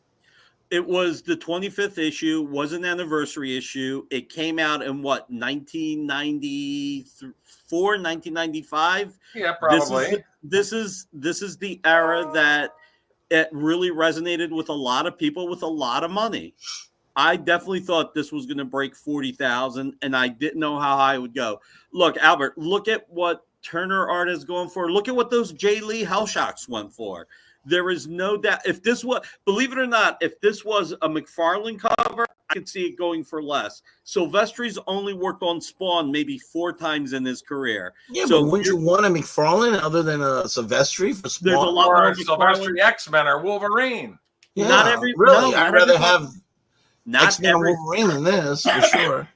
It was the 25th issue, was an anniversary issue. It came out in 1994, 1995. Yeah, probably. This is the era that it really resonated with a lot of people with a lot of money. I definitely thought this was going to break 40,000, and I didn't know how high it would go. Look, Albert, look at what Turner Art is going for. Look at what those J. Lee Hellshocks went for. There is no doubt. If this was, believe it or not, if this was a McFarlane cover, I could see it going for less. Silvestri's only worked on Spawn maybe 4 times in his career. Yeah, So but wouldn't you want a McFarlane other than a Silvestri for Spawn? There's a lot Or more Silvestri X-Men or Wolverine. Yeah, Not every- really. no, I'd not rather everybody- have Not X-Men and Wolverine than this for sure.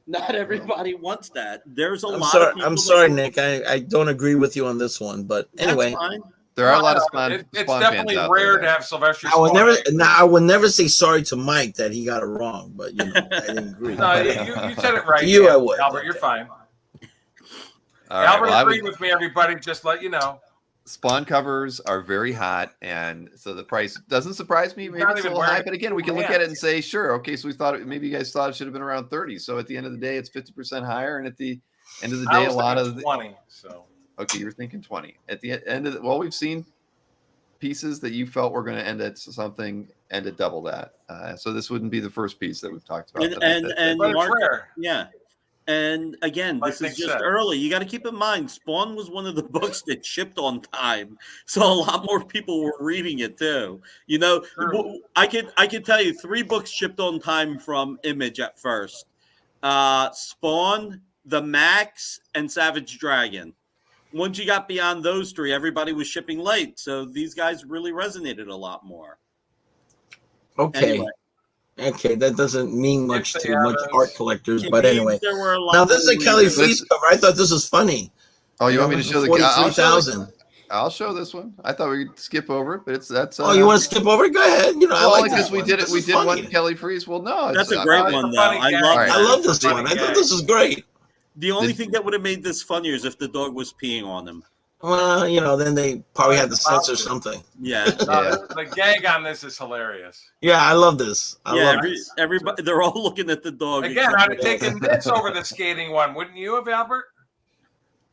Not everybody wants that. There's a I'm lot. sorry, of people I'm that- sorry, Nick. I don't agree with you on this one, but That's anyway, fine. there are a lot of Spawn, It's Spawn definitely fans out rare there. to have Silvestri. I would Spawn. never. I would never say sorry to Mike that he got it wrong, but I didn't agree. No, you said it right. To you, man. I would. Albert, you're fine. All right, Albert well, I would- agreed with me, everybody. Just let you know. Spawn covers are very hot, and so the price doesn't surprise me. Maybe not it's a even little high, wearing but again, we can look at it and say, sure, okay. So we thought maybe you guys thought it should have been around 30. So at the end of the day, it's 50% higher, and at the end of the I day, a was lot thinking of 20. So okay, you're thinking 20. At the end of we've seen pieces that you felt were going to end at something end at double that. So this wouldn't be the first piece that we've talked about. And but it's Mark, rare. yeah. And again, Like this Nick is just said. early. You got to keep in mind, Spawn was one of the books that shipped on time, so a lot more people were reading it too. You know, True. I could tell you 3 books shipped on time from Image at first: Spawn, The Max, and Savage Dragon. Once you got beyond those 3, everybody was shipping late, so these guys really resonated a lot more. Okay, Anyway. okay, that doesn't mean much It's to the much others. art collectors, It but means anyway. there were a lot Now this is a more Kelly readers. Fleece cover. I thought this was funny. Oh, you want me to show the? I'll show this one. I thought we could skip over it, but that's. Oh, you want to skip over it? Go ahead. You know, I like because this we did it. We did one Kelly Freeze. Well, no, that's a great one though. I love this one. I thought this was great. The only thing that would have made this funnier is if the dog was peeing on him. Well, you know, then they probably had to censor something. Yeah. The gag on this is hilarious. Yeah, I love this. Everybody, they're all looking at the dog. Again, I'd have taken this over the skating one, wouldn't you have, Albert?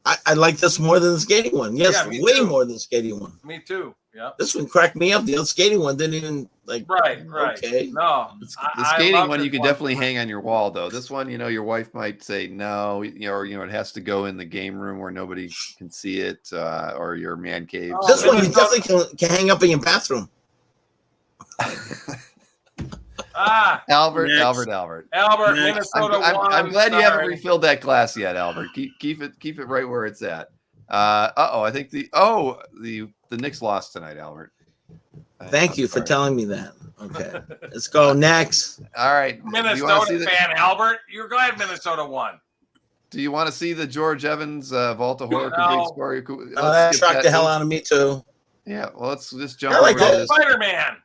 I like this more than the skating one. Yes, Yeah, way more than the skating one. Me too. Yeah. This one cracked me up. The other skating one didn't even like. Right. Okay. No, the skating one you could definitely hang on your wall, though. This one, you know, your wife might say no, or it has to go in the game room where nobody can see it, or your man cave. This one you definitely can hang up in your bathroom. Albert, Minnesota. I'm glad you haven't refilled that glass yet, Albert. Keep it right where it's at. I think the Knicks lost tonight, Albert. Thank you for telling me that. Okay, let's go next. All right, Minnesota fan, Albert. You're glad Minnesota won. Do you want to see the George Evans Volta Horror complete story? That shocked the hell out of me too. Yeah, well, let's just jump over to Spider-Man.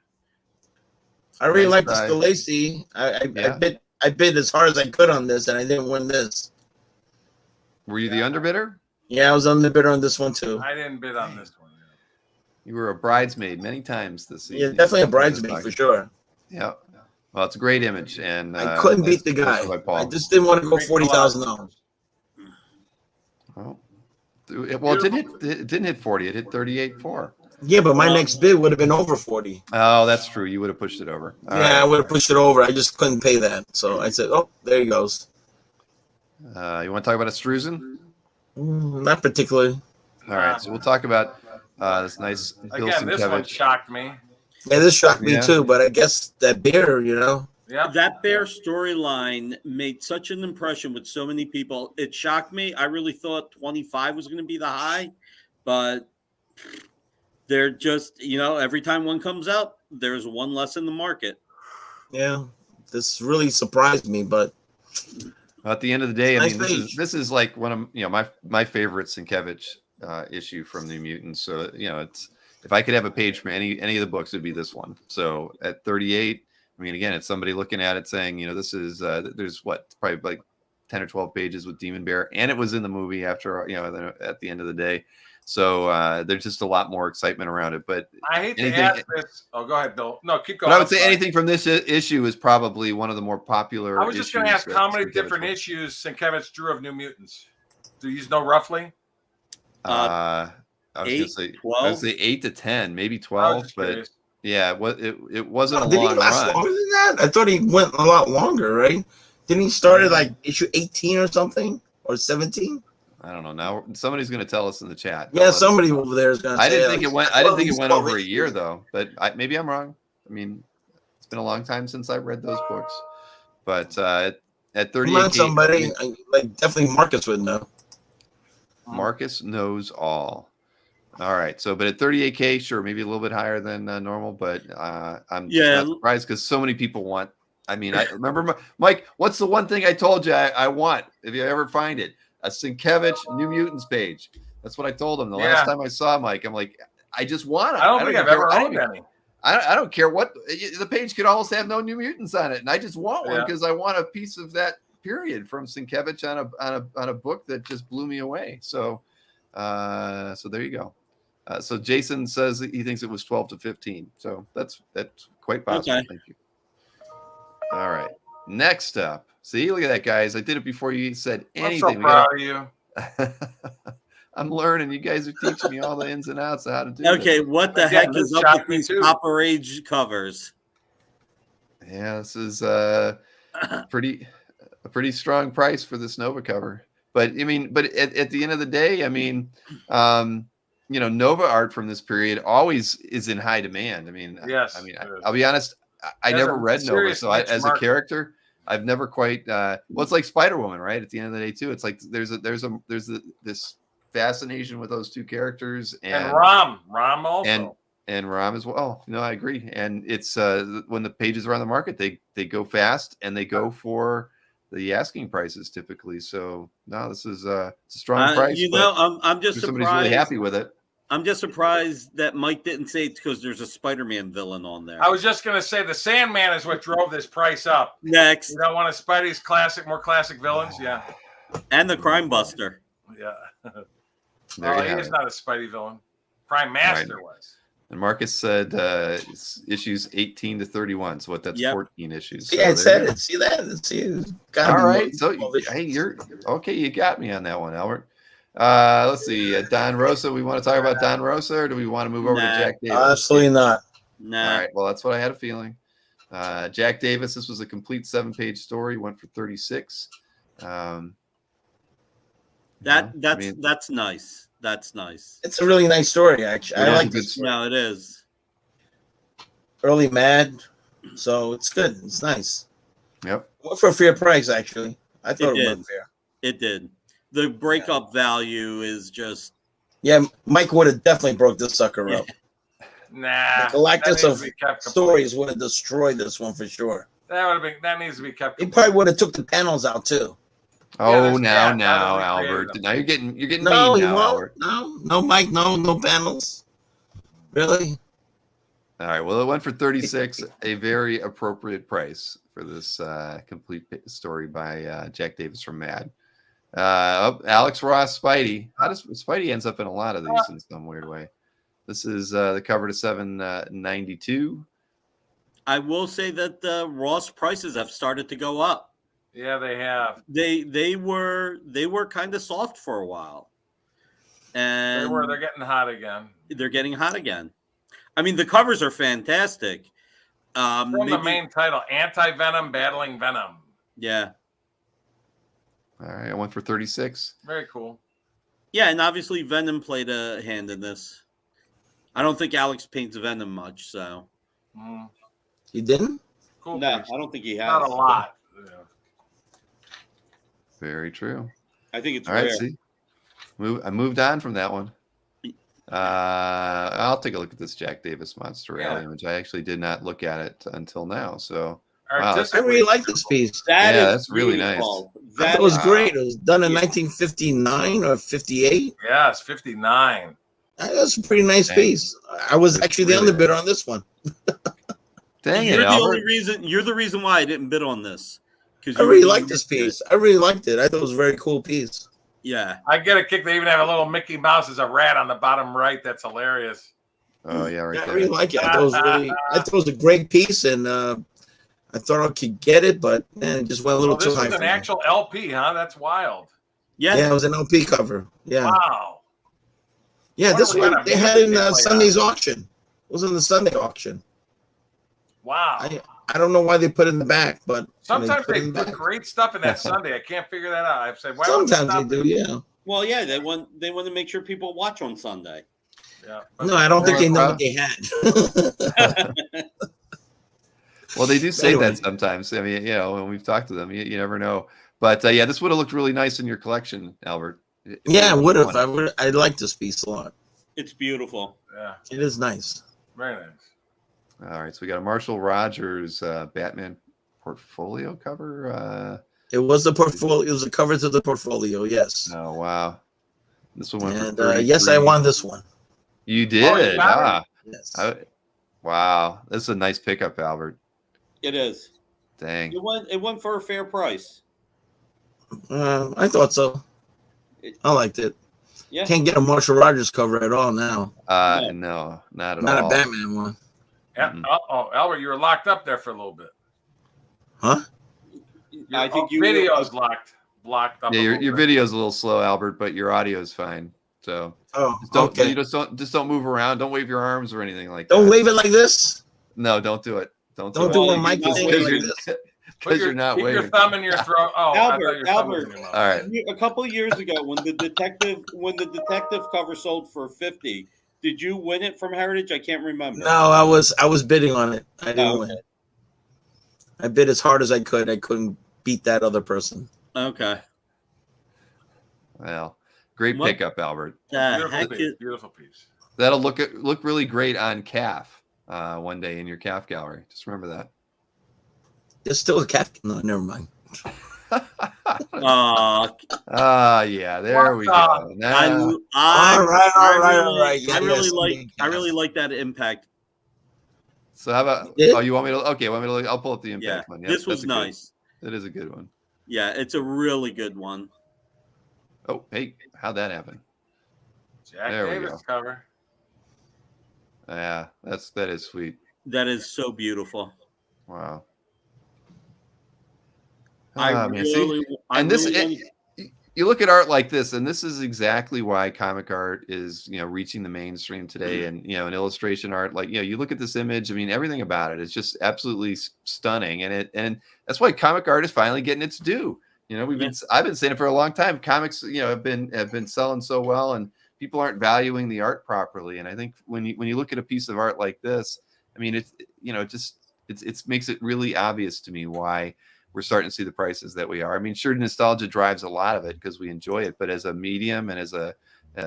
I really like the Scalesi. I bid as hard as I could on this, and I didn't win this. Were you the underbidder? Yeah, I was underbidder on this one too. I didn't bid on this one. You were a bridesmaid many times this season. Yeah, definitely a bridesmaid for sure. Yeah. Well, it's a great image, and I couldn't beat the guy. I just didn't want to go $40,000. Well, it didn't hit 40. It hit 38.4. Yeah, but my next bid would have been over 40. Oh, that's true. You would have pushed it over. I would have pushed it over. I just couldn't pay that. So I said, oh, there he goes. You want to talk about Estruzen? Not particularly. All right. So we'll talk about this nice Bill Again, this one shocked me. Yeah, this shocked me too. But I guess that bear, Yeah, that bear storyline made such an impression with so many people. It shocked me. I really thought 25 was going to be the high, but they're just, every time one comes out, there's one less in the market. Yeah, this really surprised me, but at the end of the day, I mean, this is like one of my favorite Sienkiewicz issue from New Mutants. So it's if I could have a page from any of the books, it'd be this one. So at 38, I mean, again, it's somebody looking at it saying, this is there's probably like 10 or 12 pages with Demon Bear, and it was in the movie after at the end of the day. So there's just a lot more excitement around it. But I hate to ask this. Oh, go ahead, Bill. No, keep going. But I would say anything from this issue is probably one of the more popular. I was just going to ask how many different issues Sienkiewicz drew of New Mutants. Do you know roughly? I was going to say 12. I would say 8 to 10, maybe 12. But yeah, it wasn't a long run. Longer than that? I thought he went a lot longer, right? Didn't he start at like issue 18 or something, or 17? I don't know. Now somebody's going to tell us in the chat. Yeah, somebody over there is going to. I didn't think it went. I didn't think it went over a year though. But maybe I'm wrong. I mean, it's been a long time since I read those books. But at 38, somebody like definitely Marcus would know. Marcus knows all. All right. So, but at 38K, sure, maybe a little bit higher than normal. But I'm not surprised because so many people want. I mean, I remember Mike. What's the one thing I told you I want if you ever find it? A Sienkiewicz New Mutants page. That's what I told him the last time I saw Mike. I'm like, I just want it. I don't think I've ever owned any. I don't care what the page could almost have no New Mutants on it, and I just want one because I want a piece of that period from Sienkiewicz on a book that just blew me away. So, so there you go. So Jason says that he thinks it was 12 to 15. So that's quite possible. Okay. Thank you. All right. Next up. See, look at that, guys. I did it before you said anything. I'm so proud of you. I'm learning. You guys are teaching me all the ins and outs of how to do it. Okay, what the heck is up with these Copper Age covers? Yeah, this is a pretty strong price for this Nova cover. But I mean, at the end of the day, I mean, Nova art from this period always is in high demand. I mean, yes. I mean, I'll be honest. I never read Nova, so as a character, I've never quite. It's like Spider-Woman, right? At the end of the day, too, it's like there's this fascination with those two characters and Rom also and Rom as well. No, I agree. And it's when the pages are on the market, they go fast and they go for the asking prices typically. So no, this is it's a strong price. I'm just surprised. Somebody's really happy with it. I'm just surprised that Mike didn't say it's because there's a Spider-Man villain on there. I was just going to say the Sandman is what drove this price up. Next. You know, one of Spidey's more classic villains? Yeah. And the Crime Buster. Yeah. There he is not a Spidey villain. Prime Master was. And Marcus said it's issues 18 to 31. So that's 14 issues. Yeah, it so said it. See that? See, it's gotta all be right. more- So hey, you're okay. You got me on that one, Albert. Let's see. Don Rosa. We want to talk about Don Rosa, or do we want to move over to Jack Davis? Absolutely not. Nah. All right. Well, that's what I had a feeling. Jack Davis. This was a complete 7-page story. Went for 36. That's nice. That's nice. It's a really nice story, actually. I like this. No, it is. Early Mad, so it's good. It's nice. Yep. Went for a fair price, actually. I thought it did. was fair. It did. The breakup value is just. Yeah, Mike would have definitely broke this sucker up. Nah. The Galactus that of needs to be kept Stories would have destroyed this one for sure. That needs to be kept. He probably would have took the panels out too. Oh, Yeah, now, that's Albert. creative. Now you're getting No, mean he now, won't. Albert. No, Mike. No panels. Really? All right. Well, it went for 36, a very appropriate price for this complete story by Jack Davis from Mad. Alex Ross, Spidey. How does Spidey ends up in a lot of these in some weird way? This is the cover to 792. I will say that the Ross prices have started to go up. Yeah, they have. They were kind of soft for a while, and They're getting hot again. They're getting hot again. I mean, the covers are fantastic. From the main title, Anti-Venom Battling Venom. Yeah. All right. I went for 36. Very cool. Yeah, and obviously Venom played a hand in this. I don't think Alex paints Venom much, so. He didn't? Cool. No, piece. I don't think he has. Not a lot. Yeah. Very true. I think it's All right. rare. See, I moved on from that one. I'll take a look at this Jack Davis Monster Alley image. I actually did not look at it until now. So I really like this piece. That's really nice. That was great. It was done in 1959 or 58. Yeah, it's 59. That's a pretty nice piece. I was actually the underbidder on this one. Dang You're it, the Albert. only reason. You're the reason why I didn't bid on this. I really liked this piece. I really liked it. I thought it was a very cool piece. Yeah, I get a kick. They even have a little Mickey Mouse as a rat on the bottom right. That's hilarious. Oh yeah, right I there. really like it. I thought it was a great piece, and I thought I could get it, but it just went a little too This high. is an for me. actual LP, huh? That's wild. yeah. Yeah, it was an LP cover. Yeah, Wow. yeah. Wonder This what one kind of they had music in they played Sunday's on. auction. It was in the Sunday auction. Wow. I don't know why they put it in the back, but Sometimes put it they in the put back. great stuff in that Sunday. I can't figure that out. I've said, why would Sometimes they do. Yeah. Well, yeah. They want to make sure people watch on Sunday. Yeah. No, I don't think they know what they had. Well, they do say Anyway. that sometimes. I mean, when we've talked to them, you never know. But yeah, this would have looked really nice in your collection, Albert. Yeah, I would have. I like this piece a lot. It's beautiful. Yeah. It is nice. Very nice. All right, so we got a Marshall Rogers Batman portfolio cover. It was the portfolio. It was the cover to the portfolio. Yes. Oh wow, this one went And for yes, I won this one. You did. got Yes. Wow, this is a nice pickup, Albert. It is. Dang. It went for a fair price. I thought so. I liked it. Yeah. Can't get a Marshall Rogers cover at all now. No, not at Not all. a Batman one. Yeah. Oh, Albert, you were locked up there for a little bit. Huh? I think your video's blocked up. Yeah, a your little bit. video's a little slow, Albert, but your audio is fine. So Oh, don't okay. don't move around. Don't wave your arms or anything like Don't that. wave it like this. No, don't do it. Don't Don't do do it. what Mike is Because saying Because like this. because you're not keep waving. your thumb in your throat. Oh, I thought your thumb was in Albert. your mouth. All right. A couple of years ago, when the detective cover sold for $50, did you win it from Heritage? I can't remember. No, I was bidding on it. I didn't Oh, win. okay. I bid as hard as I could. I couldn't beat that other person. Okay. Well, great What? pickup, Albert. Beautiful piece. That'll look really great on calf one day in your calf gallery. Just remember that. There's still a cat. No, never mind. Yeah, there we go. Now, All right. I really like that Impact. so how about? Oh, you want me to? Okay, want me to look? I'll pull up the Impact one. Yeah, this was nice. It is a good one. Yeah, it's a really good one. Oh, hey, how'd that happen? Jack There we Davis go. cover. Yeah, that is sweet. That is so beautiful. Wow. You look at art like this, and this is exactly why comic art is, reaching the mainstream today. And, an illustration art, like, you look at this image, I mean, everything about it is just absolutely stunning. And that's why comic art is finally getting its due. I've been saying it for a long time. Comics, have been selling so well, and people aren't valuing the art properly. And I think when you look at a piece of art like this, I mean, it makes it really obvious to me why we're starting to see the prices that we are. I mean, sure, nostalgia drives a lot of it because we enjoy it, but as a medium and as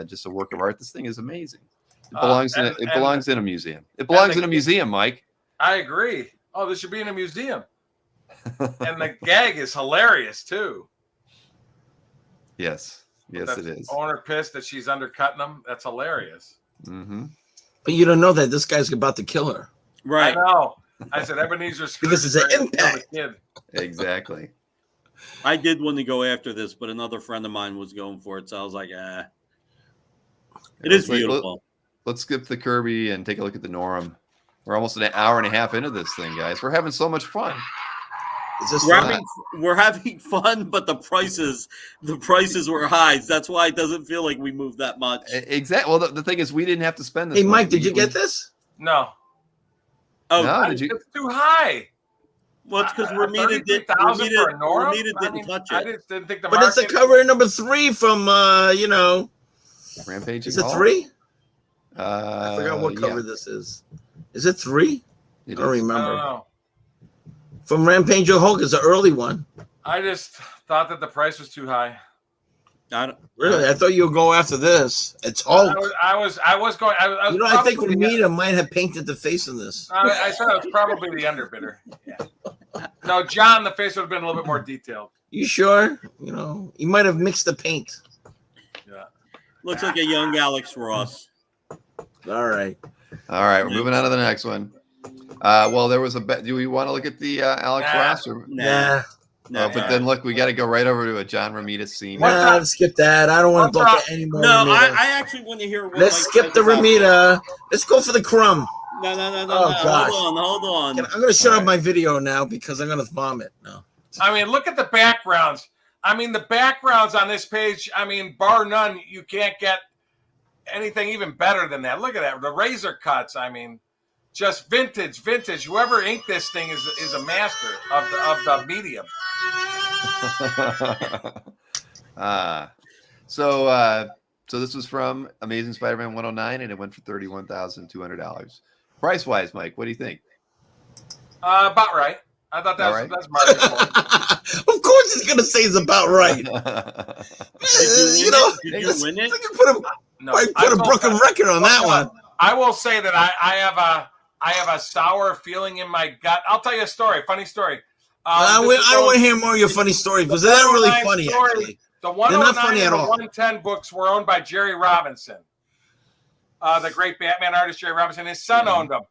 just a work of art, this thing is amazing. It belongs in a museum. It belongs in a museum, Mike. I agree. Oh, this should be in a museum. And the gag is hilarious too. Yes, it is. Owner pissed that she's undercutting them. That's hilarious. Mm-hmm. But you don't know that this guy's about to kill her, right? I know. I said Ebenezer Scrooge because it's an Impact. Exactly. I did want to go after this, but another friend of mine was going for it, so I was like, It is beautiful. Let's skip the Kirby and take a look at the Norm. We're almost an hour and a half into this thing, guys. We're having so much fun. We're having fun, but the prices were high. That's why it doesn't feel like we moved that much. Exactly. Well, the thing is, we didn't have to spend this. Hey, Mike, did you get this? No. Oh, no, it's too high. Well, it's because Romita didn't touch it. I just didn't think the But it's the cover number 3 from, Rampage. Is it 3? I forgot what cover this is. Is it 3? I don't remember. I don't know. From Rampage and Hulk is an early one. I just thought that the price was too high. Really? I thought you would go after this. It's Hulk. I was going. I think Romita might have painted the face in this. I said it was probably the underbidder. Yeah. No, John, the face would have been a little bit more detailed. You sure? He might have mixed the paint. Yeah. Looks like a young Alex Ross. All right. We're moving on to the next one. Well, there was a bet. Do we want to look at the Alex Ross? Nah. No, but then look, we got to go right over to a John Romita scene. Nah, skip that. I don't want to look at any more. No, I actually want to hear. Let's skip the Romita. Let's go for the Crumb. No. Gosh. Hold on. I'm going to shut off my video now because I'm going to vomit. No. I mean, look at the backgrounds. I mean, the backgrounds on this page. I mean, bar none, you can't get anything even better than that. Look at that. The razor cuts. I mean, just vintage. Whoever inked this thing is a master of the medium. So this was from Amazing Spider-Man 109, and it went for $31,200. Price-wise, Mike, what do you think? About right. I thought that's marketable. Of course, he's gonna say it's about right. Did you win it? Put a broken record on that one. I will say that I have a sour feeling in my gut. I'll tell you a story. Funny story. I don't want to hear more of your funny stories because they're not really funny, actually. The 109 and the 110 books were owned by Jerry Robinson, the great Batman artist Jerry Robinson. His son owned them.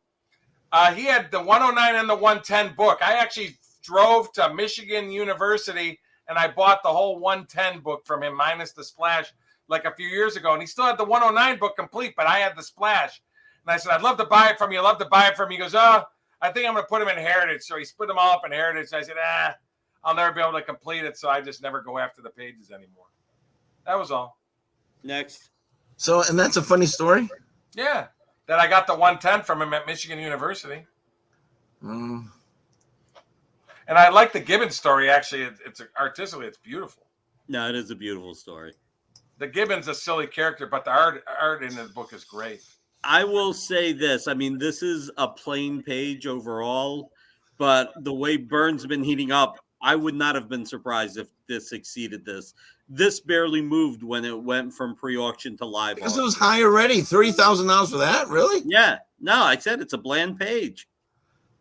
He had the 109 and the 110 book. I actually drove to Michigan University and I bought the whole 110 book from him, minus the splash, like a few years ago. And he still had the 109 book complete, but I had the splash. And I said, I'd love to buy it from you. He goes, I think I'm going to put them in Heritage. So he split them all up in Heritage. I said, I'll never be able to complete it. So I just never go after the pages anymore. That was all. Next. So, and that's a funny story? Yeah. That I got the 110 from him at Michigan University. And I like the Gibbons story. Actually, it's artistically, it's beautiful. No, it is a beautiful story. The Gibbons a silly character, but the art in the book is great. I will say this. I mean, this is a plain page overall, but the way Byrne's been heating up, I would not have been surprised if this exceeded this. This barely moved when it went from pre-auction to live. Because it was high already. $30,000 for that? Really? Yeah. No, I said it's a bland page.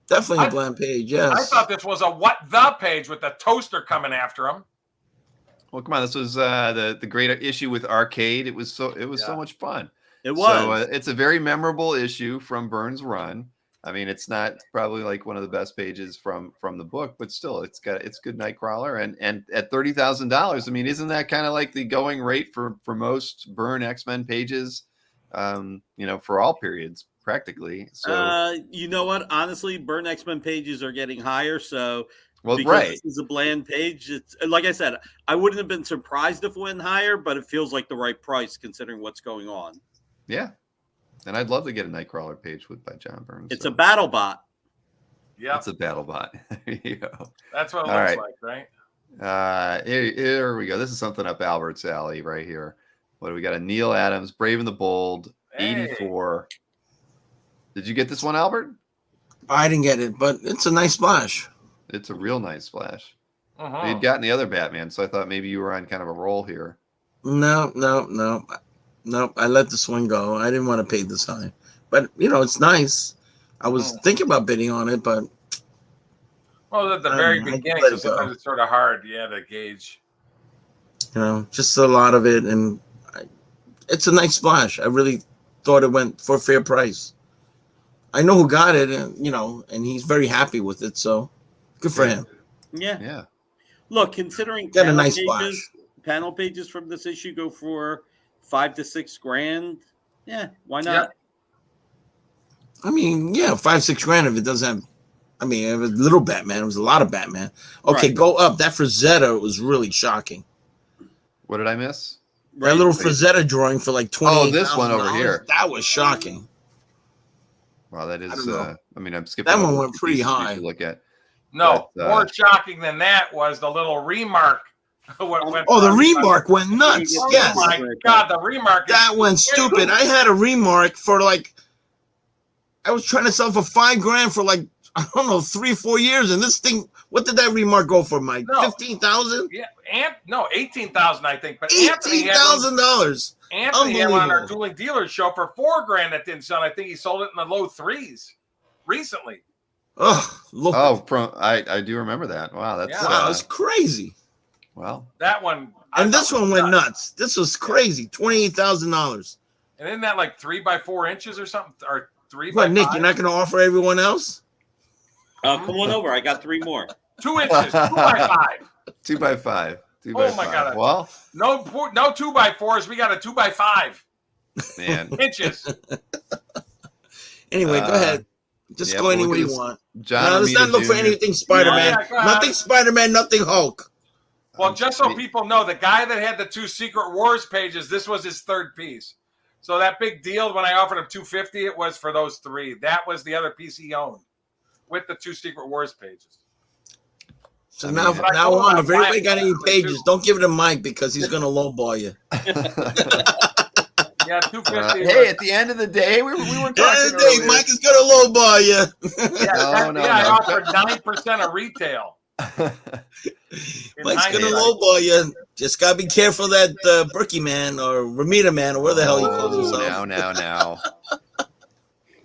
Definitely a bland page, yes. I thought this was a what the page with the toaster coming after him. Well, come on, this was the great issue with Arcade. It was so much fun. It was. So it's a very memorable issue from Byrne's run. I mean, it's not probably like one of the best pages from the book, but still, it's good Nightcrawler, and at $30,000. I mean, isn't that kind of like the going rate for most Byrne X-Men pages? For all periods practically. So you know what? Honestly, Byrne X-Men pages are getting higher. So well, because right. this is a bland page. It's like I said, I wouldn't have been surprised if it went higher, but it feels like the right price considering what's going on. Yeah. And I'd love to get a Nightcrawler page by John Byrne. It's a battle bot. Yeah. It's a battle bot. There you go. That's what it All looks right. like, right? Here we go. This is something up Albert's alley right here. What do we got? A Neil Adams, Brave and the Bold, 84. Did you get this one, Albert? I didn't get it, but it's a nice splash. It's a real nice splash. Uh-huh. You'd gotten the other Batman, so I thought maybe you were on kind of a roll here. No. I let this one go. I didn't want to pay this high, but it's nice. I was thinking about bidding on it, but at the very beginning, so sometimes it's sort of hard, to gauge. Just a lot of it, and it's a nice splash. I really thought it went for a fair price. I know who got it, and he's very happy with it. So good for him. Yeah. Look, considering got a nice splash. Panel pages from this issue go for $5,000 to $6,000. Yeah, why not? I mean, $5,000-6,000 if it doesn't have. I mean, it was little Batman. It was a lot of Batman. Okay, go up. That Frazetta was really shocking. What did I miss? That little Frazetta drawing for like $28,000. Oh, this one over here. That was shocking. Wow, that is. I'm skipping. That one went pretty high. To look at. No, more shocking than that was the little remark. The remark went nuts. Yes. Oh my God, the remark. That went stupid. I had a remark for I was trying to sell for $5,000 for I don't know, 3-4 years, and this thing. What did that remark go for, Mike? $15,000? Yeah, $18,000, I think. But $18,000. Anthony had on our dueling dealers show for $4,000 that didn't sell. I think he sold it in the low threes recently. I do remember that. Wow, that's crazy. Well, that one. And this one went nuts. This was crazy. $28,000. And isn't that like 3 by 4 inches or something? Or 3 by What, Nick? 5? You're not going to offer everyone else? Come on over. I got 3 more. 2 inches. 2 by 5. 2 by 5. Oh my God! Well, no 2 by 4s. We got a 2 by 5. Man, inches. Anyway, go ahead. Just go anywhere you want. John, let's not look for anything Spider-Man. Nothing Spider-Man. Nothing Hulk. Well, just so people know, the guy that had the 2 Secret Wars pages, this was his third piece. So that big deal when I offered him $250, it was for those 3. That was the other piece he owned with the 2 Secret Wars pages. So now on, if anybody got any pages, don't give it to Mike because he's going to lowball you. Yeah, $250. Hey, at the end of the day, we were talking earlier. Mike is going to lowball you. I offered 9% of retail. Mike's going to lowball you. Just got to be careful that Burkey man or Romita man or where the hell he calls himself. Now.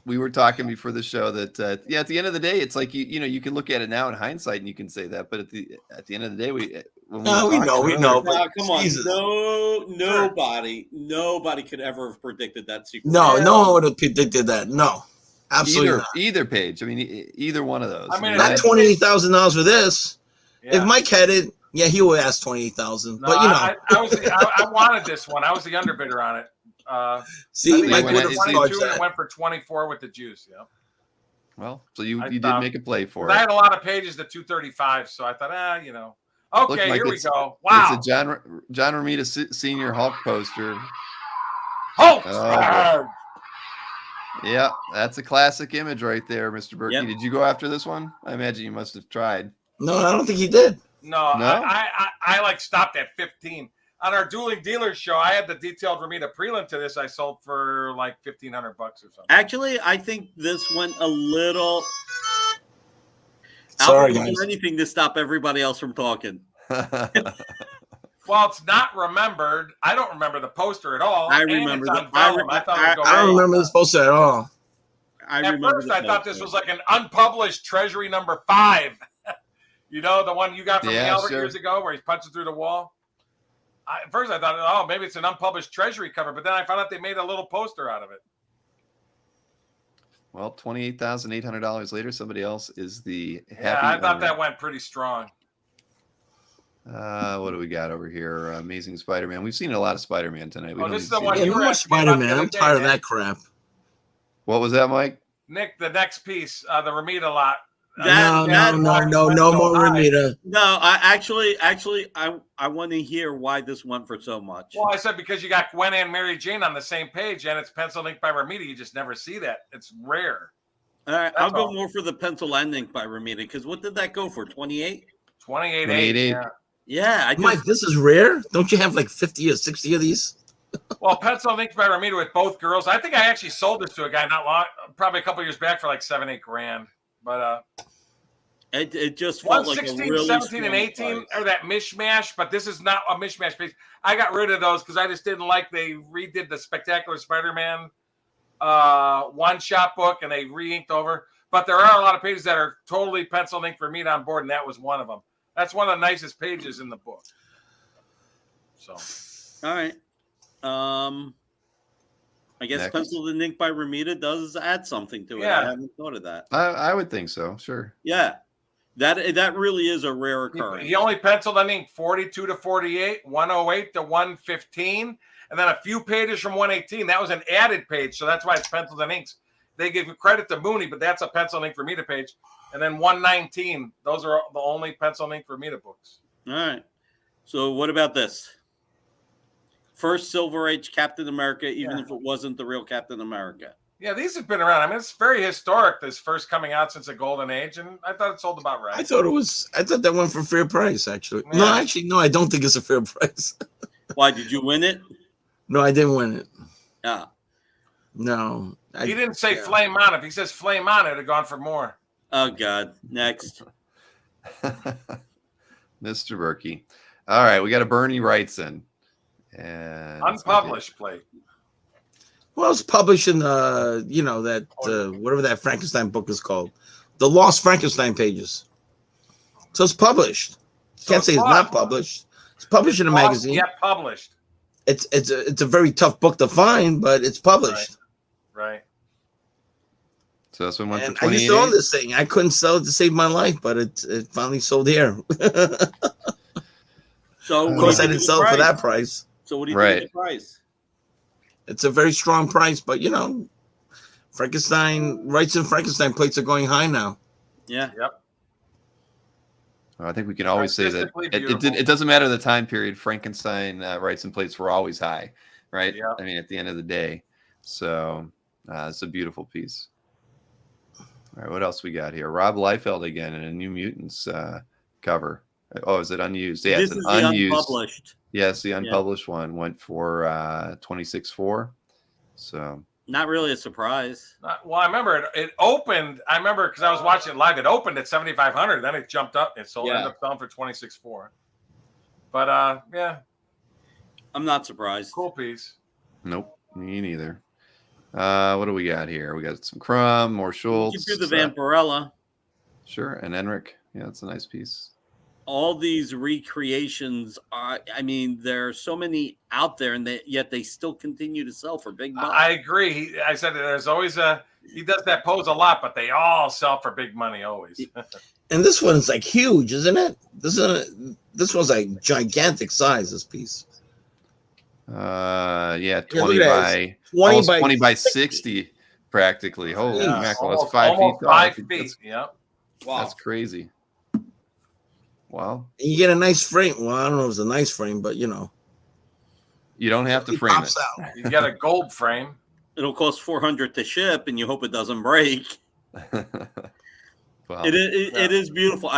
We were talking before the show that at the end of the day, it's like you can look at it now in hindsight and you can say that, but at the end of the day, we know. But come on, nobody could ever have predicted that secret. No one would have predicted that. No, absolutely not. Either page. I mean, either one of those. I mean, not $28,000 for this. Yeah. If Mike had it, he would ask $28,000. No, but I wanted this one. I was the underbidder on it. See, Mike would have 22. It went for 24 with the juice. Yeah. Well, so you did make a play for it. I had a lot of pages to 235, so I thought, Okay, like here we go. Wow. It's a John Romita Senior Hulk poster. Hulk. Yeah, that's a classic image right there, Mr. Burkey. Yep. Did you go after this one? I imagine you must have tried. No, I don't think he did. No? I stopped at 15. On our dueling dealers show, I had the detailed Romita prelim to this. I sold for like $1,500 or something. Actually, I think this went a little. Sorry, I'll do anything to stop everybody else from talking. Well, it's not remembered. I don't remember the poster at all. I remember I thought I don't remember this poster at all. At remember. First, I thought this was like an unpublished Treasury number 5. You know, the one you got from Albert years ago where he's punching through the wall. At first, I thought, oh, maybe it's an unpublished Treasury cover, but then I found out they made a little poster out of it. Well, $28,800 later, somebody else is the happy. Yeah, I thought that went pretty strong. What do we got over here? Amazing Spider-Man. We've seen a lot of Spider-Man tonight. This is the one Yeah, you no were more asking me about Spider-Man. the I'm other tired day, of that crap. What was that, Mike? Nick, the next piece, the Romita lot. No more Romita. No, I want to hear why this went for so much. Well, I said because you got Gwen and Mary Jane on the same page, and it's pencil ink by Romita. You just never see that. It's rare. All right, I'll go more for the pencil and ink by Romita because what did that go for? 28? 28.8. Yeah, Mike, this is rare. Don't you have like 50 or 60 of these? Well, pencil ink by Romita with both girls. I think I actually sold this to a guy probably a couple years back for like $7-8 grand. But it just felt like a really 17, and 18 are that mishmash, but this is not a mishmash piece. I got rid of those because I just didn't like they redid the Spectacular Spider-Man one-shot book and they re-inked over. But there are a lot of pages that are totally pencil ink for me on board, and that was one of them. That's one of the nicest pages in the book. So, all right. I guess pencil and ink by Romita does add something to it. Yeah. I haven't thought of that. I would think so. Sure. Yeah, that really is a rare occurrence. He only penciled and ink 42 to 48, 108 to 115, and then a few pages from 118. That was an added page, so that's why it's pencils and inks. They give credit to Mooney, but that's a pencil and ink Romita page. And then 119, those are the only pencil and ink Romita books. All right. So what about this? First Silver Age Captain America, even if it wasn't the real Captain America. Yeah, these have been around. I mean, it's very historic, this first coming out since the Golden Age, and I thought it sold about right. I thought that went for fair price, actually. Yeah. No, I don't think it's a fair price. Why, did you win it? No, I didn't win it. Yeah. No. He didn't say flame on. If he says flame on, it'd have gone for more. Oh, God. Next. Mr. Burkey. All right, we got a Bernie Wrightson. And unpublished plate. Well, it's published in whatever that Frankenstein book is called, the Lost Frankenstein pages. So it's published. Can't say it's not published. It's published in a magazine. Yeah, published. It's a very tough book to find, but it's published. Right. So this one went for 28. I used to own this thing. I couldn't sell it to save my life, but it finally sold here. So of course I didn't sell it for that price. So what do you think of the price? It's a very strong price, but Frankenstein Frankenstein plates are going high now. Yeah. Yep. Well, I think we can always say that it doesn't matter the time period. Frankenstein Wrightson plates were always high, right? Yeah. I mean, at the end of the day. So it's a beautiful piece. All right, what else we got here? Rob Liefeld again in a New Mutants cover. Oh, is it unused? Yeah, this it's an is unused. The unpublished. Yes, the unpublished one went for 26.4. So not really a surprise. Well, I remember it opened. I remember because I was watching it live. It opened at 7,500. Then it jumped up and ended up selling for 26.4. But yeah, I'm not surprised. Cool piece. Nope, me neither. What do we got here? We got some Crumb, more Schultz. You do the Vampirella. Sure, and Enric. Yeah, that's a nice piece. All these recreations are, I mean, there are so many out there, and yet they still continue to sell for big money. I agree. I said there's always he does that pose a lot, but they all sell for big money always. And this one's like huge, isn't it? This one's like gigantic size, this piece. Yeah, 20 by 60 practically. Holy mackerel, that's 5 feet tall. 5 feet. Yeah. Wow. That's crazy. Wow. And you get a nice frame. Well, I don't know if it's a nice frame, but you don't have to frame it. You get a gold frame. It'll cost $400 to ship, and you hope it doesn't break. Wow. It is beautiful.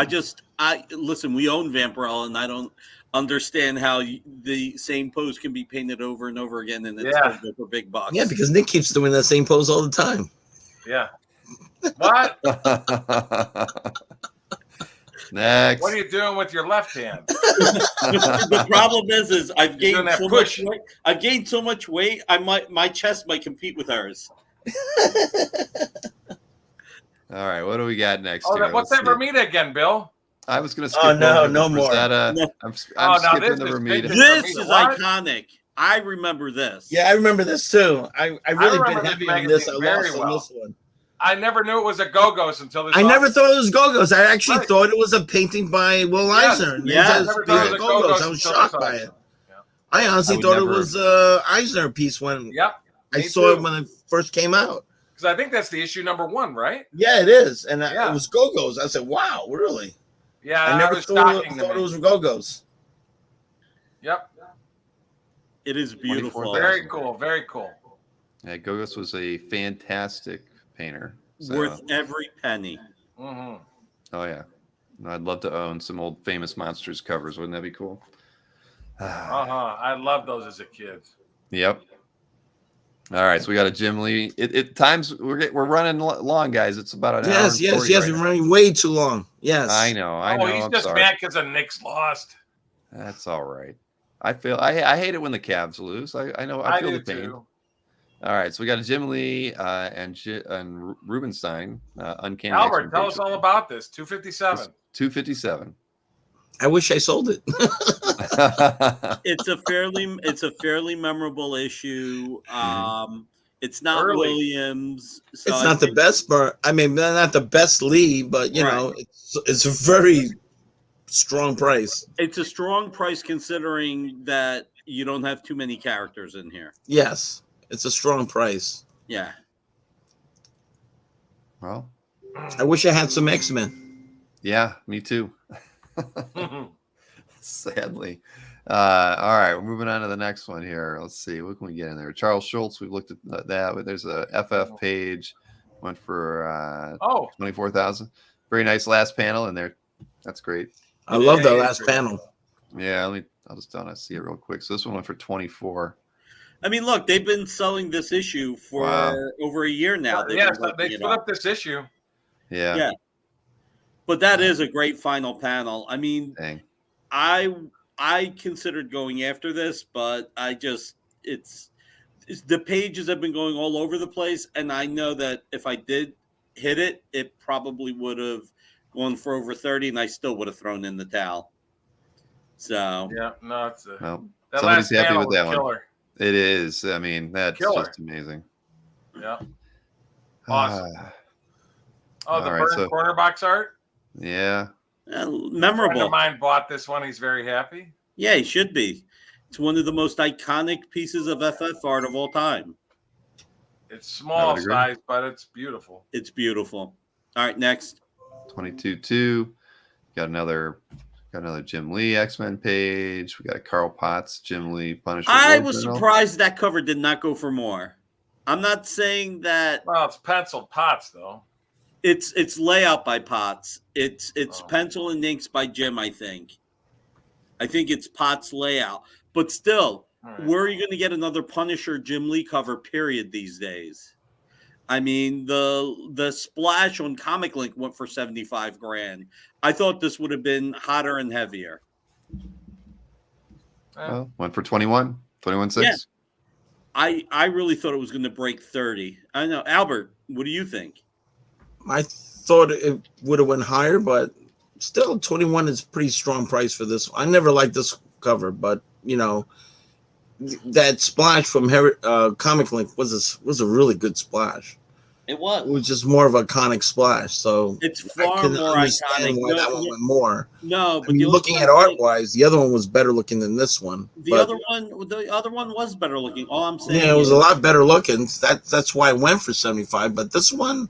Listen. We own Vampirella, and I don't understand how the same pose can be painted over and over again, and it's sold for big bucks. Yeah, because Nick keeps doing that same pose all the time. Yeah. What? Next. What are you doing with your left hand? The problem is I've gained so push. much weight. I've gained so much weight. My chest might compete with hers. All right, what do we got next? Oh, here? what's Let's that see. Romita again, Bill? I was going to skip Oh, no, over no the more. Rosetta. No. I'm now skipping this the is Romita. vintage. This Romita, is what? iconic. I remember this. Yeah, I remember this too. I really remember been this heavy on this. I magazine very lost on well. this one. I never knew it was a Go-Go's until this. I never thought it was Go-Go's. I actually Right. thought it was a painting by Will Yes. Eisner. And Yeah. it I says, never these thought it are was a Go-Go's. Go-Go's I was until shocked this by auction. it. Yeah. I honestly I would thought never- it was Eisner piece when Yep. I Me saw too. it when it first came out. Because I think that's the issue number 1, right? Yeah, it is. And Yeah. it was Go-Go's. I said, wow, really? Yeah, I that never was thought shocking to it me. was Go-Go's. Yep. It is beautiful. 24,000. Very cool. Very cool. Yeah, Gogos was a fantastic painter. So, Worth every penny. Mm-hmm. oh yeah, I'd love to own some old Famous Monsters covers. Wouldn't that be cool? I loved those as a kid. Yep. All right, so we got a Jim Lee. It times we're running long, guys. It's about an hour. Yes, and yes, 40 yes. right We're now. running way too long. Yes. I know. He's I'm just sorry. mad because the Knicks lost. That's all right. I hate it when the Cavs lose. I know. I feel do the pain. too. All right, so we got a Jim Lee and Rubenstein. Uncanny Albert, X-Men tell us picture. all about this. 257. 257. I wish I sold it. It's a fairly memorable issue. It's not Early. Williams. So It's not the best, but I mean, not the best Lee, but you know, it's a very strong price. It's a strong price considering that you don't have too many characters in here. Yes, it's a strong price. Yeah. Well, I wish I had some X-Men. yeah, me too. Sadly. All right, we're moving on to the next one here. Let's see, what can we get in there? Charles Schultz, we've looked at that. There's a FF page, went for 24,000. Very nice last panel in there. That's great. I love Yeah, that yeah, last sure. panel. Yeah, I'll just see it real quick. So this one went for 24. I mean, look, they've been selling this issue for over a year now. They've Yes, been working they it put up. up this issue. Yeah. Yeah. But that is a great final panel. I mean, Dang. I considered going after this, but it's the pages have been going all over the place, and I know that if I did hit it, it probably would have gone for over 30, and I still would have thrown in the towel. So Yeah, no, it's a, Well, that somebody's last happy panel with was that one. killer. It is. I mean, that's Killer. just amazing. Yeah. Awesome. Oh, the all right, bird so- corner box art. Yeah. A friend memorable. of mine bought this one. He's very happy. Yeah, he should be. It's one of the most iconic pieces of FF art of all time. It's I small would agree. size, but it's beautiful. It's beautiful. All right, next. 22-2. Got another Jim Lee X-Men page. We got a Carl Potts Jim Lee Punisher. I War was Journal. surprised that cover did not go for more. I'm not saying that Well, it's penciled pots though. it's layout by Potts. It's Oh. pencil and inks by Jim, I think. I think it's Potts layout. But still, All right. where are you going to get another Punisher Jim Lee cover period these days? I mean, the splash on Comic Link went for 75 grand. I thought this would have been hotter and heavier. Well, went for 21. 21.6. Yeah. I really thought it was going to break 30. I know. Albert, what do you think? I thought it would have went higher, but still 21 is a pretty strong price for this. I never liked this cover, but you know, that splash from Comic Link was a really good splash. It was. It was just more of a iconic splash, so It's I far can more understand iconic. why that one went more. No, I but mean, looking at art wise, the other one was better looking than this one. the other one was better looking. All I'm saying, Yeah, it was a lot better looking. That's why it went for 75. But this one,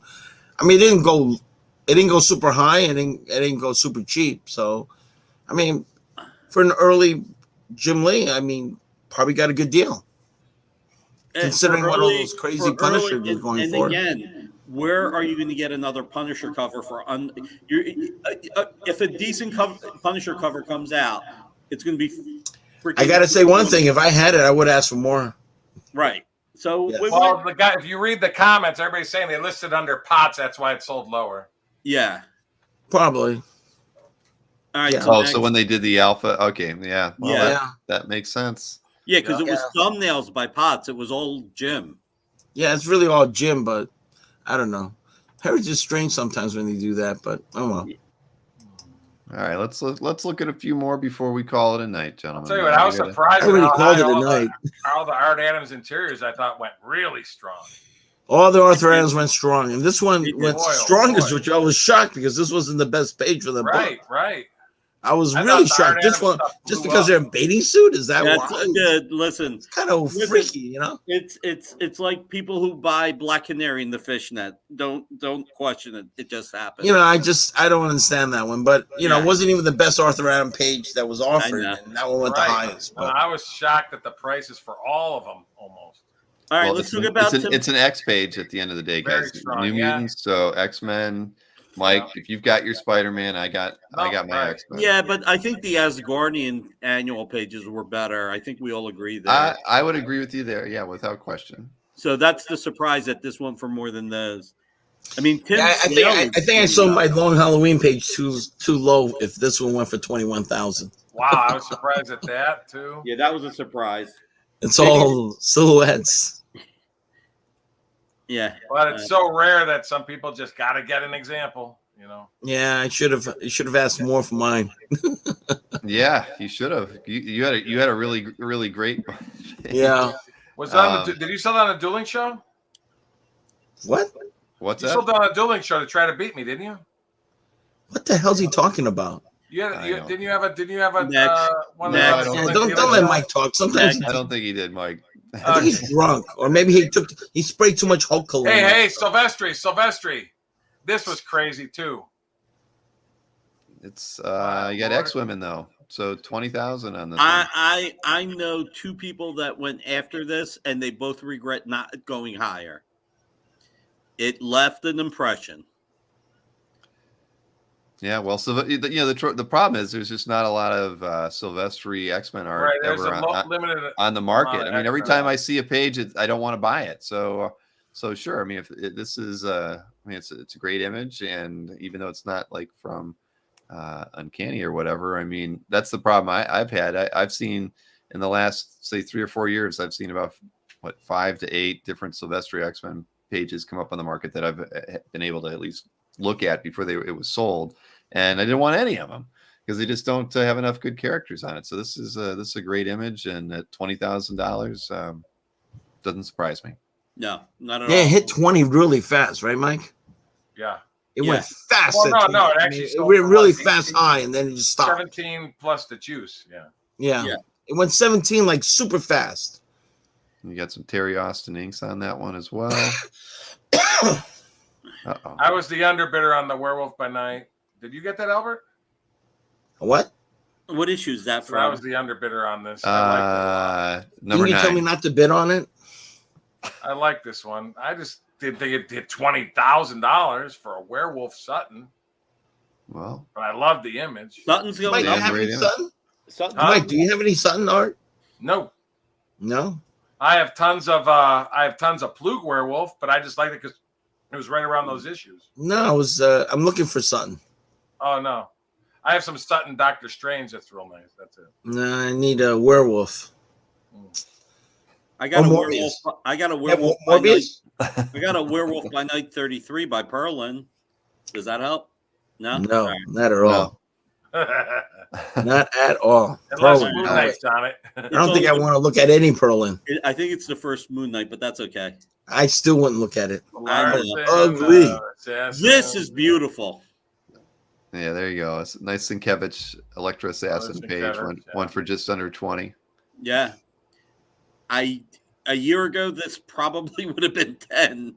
I mean, it didn't go super high, and it didn't go super cheap. So, I mean, for an early Jim Lee, I mean, probably got a good deal. Considering what all those crazy Punisher was going for. And again, where are you going to get another Punisher cover for? If a decent Punisher cover comes out, it's going to be. I got to say one thing: if I had it, I would ask for more. Right. So, Yeah. Well, the guy, if you read the comments, everybody's saying they listed under pots. That's why it sold lower. yeah. Probably. All right. Yeah. So Oh, next- so when they did the alpha, okay, yeah, well, Yeah. that makes sense. yeah, because it was thumbnails by Potts. It was all Jim. Yeah, it's really all Jim, but I don't know. Heritage is strange sometimes when they do that, but oh well. All right, let's look at a few more before we call it a night, gentlemen. I'll tell you what, I was surprised I at already how called high it a night. all the Art Adams interiors I thought went really strong. All the Arthur Adams went strong, and this one went Boy, strongest, boy. which I was shocked because this wasn't the best page for the book. Right. I was I really thought the Art shocked. This Adams one, stuff just blew because up. they're in bathing suit, is that That's why? good. Listen, It's kind of freaky, you know. it's like people who buy Black Canary in the fishnet. Don't question it. It just happened. You know, I don't understand that one, but you know, it wasn't even the best Arthur Adams page that was offered, know. and that one went the highest. And But I was shocked at the prices for all of them almost. All right, Well, let's it's talk about it's an X page at the end of the day, Very guys. strong, New yeah. Mutants, so X-Men. Mike, if you've got your Spider-Man, I got my right. X-Men. Yeah, but I think the Asgardian annual pages were better. I think we all agree there. I would agree with you there, yeah, without question. So that's the surprise that this one for more than those. I mean, Tim yeah, I think I sold my Long Halloween page too low. If this one went for 21,000, Wow, I was surprised at that too. Yeah, that was a surprise. it's all silhouettes. Yeah, But it's so rare that some people just got to get an example, you know. Yeah, I should have asked more for mine. Yeah, you should have. You had a really great. Yeah. Was it on did you sell that on a dueling show? What? What's You that? sold that on a dueling show to try to beat me, didn't you? What the hell's he talking about? Didn't you have a Next. one of Next. those? Yeah, don't let Mike talk. Sometimes I don't think he did, Mike. I think he's drunk, or maybe he sprayed too much Hulk cologne. Hey, Silvestri. This was crazy too. It's you got X-Women though, so 20,000 on this. I know two people that went after this, and they both regret not going higher. It left an impression. Yeah, well, so you know the problem is there's just not a lot of Silvestri X-Men art Right, there's ever a limited on the market. amount of I mean, every X-Men time out. I see a page, I don't want to buy it. So sure. I mean, if this is, I mean, it's a great image, and even though it's not like from Uncanny or whatever, I mean, that's the problem I've had. I've seen in the last say 3 or 4 years, I've seen about 5 to 8 different Silvestri X-Men pages come up on the market that I've been able to at least look at before it was sold, and I didn't want any of them because they just don't have enough good characters on it. So this is a great image, and at $20,000 doesn't surprise me. No, not at Yeah, all. it hit 20 really fast, right, Mike? Yeah. It Yeah. went fast. Well, at no, 20. it actually it sold went for really what, fast 18? high, and then it just stopped. 17 plus the juice. Yeah. Yeah. Yeah. It went 17 like super fast. You got some Terry Austin inks on that one as well. Uh-oh. I was the underbidder on the Werewolf by Night. Did you get that, Albert? What? What issue is that So I from? was the underbidder on this. I Number Didn't you tell me 9. not to bid on it? like this one. I just did $20,000 for a Werewolf Sutton, Well, but I love the image. Sutton's Mike, going do you up. have any great Sutton? Sutton. Huh? Mike, do you have any Sutton art? No, No. I have tons of Plug Werewolf, but I just liked it because it was right around those issues. No, I'm looking for Sutton. Oh no, I have some Sutton Doctor Strange. That's real nice. That's it. No, I need a werewolf. I got Oh, a Morbius. werewolf. I got a Yeah, werewolf. By night. Morbius? I got a Werewolf by Night 33 by Perlin. Does that help? No. No, All right. not at all. Not at all. Unless Perlin, Moon all Knight's on it. I don't think I want to look at any Perlin. I think it's the first Moon Knight, but that's okay. I still wouldn't look at it. Larson, ugly. This is beautiful. yeah, there you go. It's a nice Sienkiewicz Electro Assassin Sienkiewicz, page, yeah. one for just under 20. Yeah. A year ago, this probably would have been 10.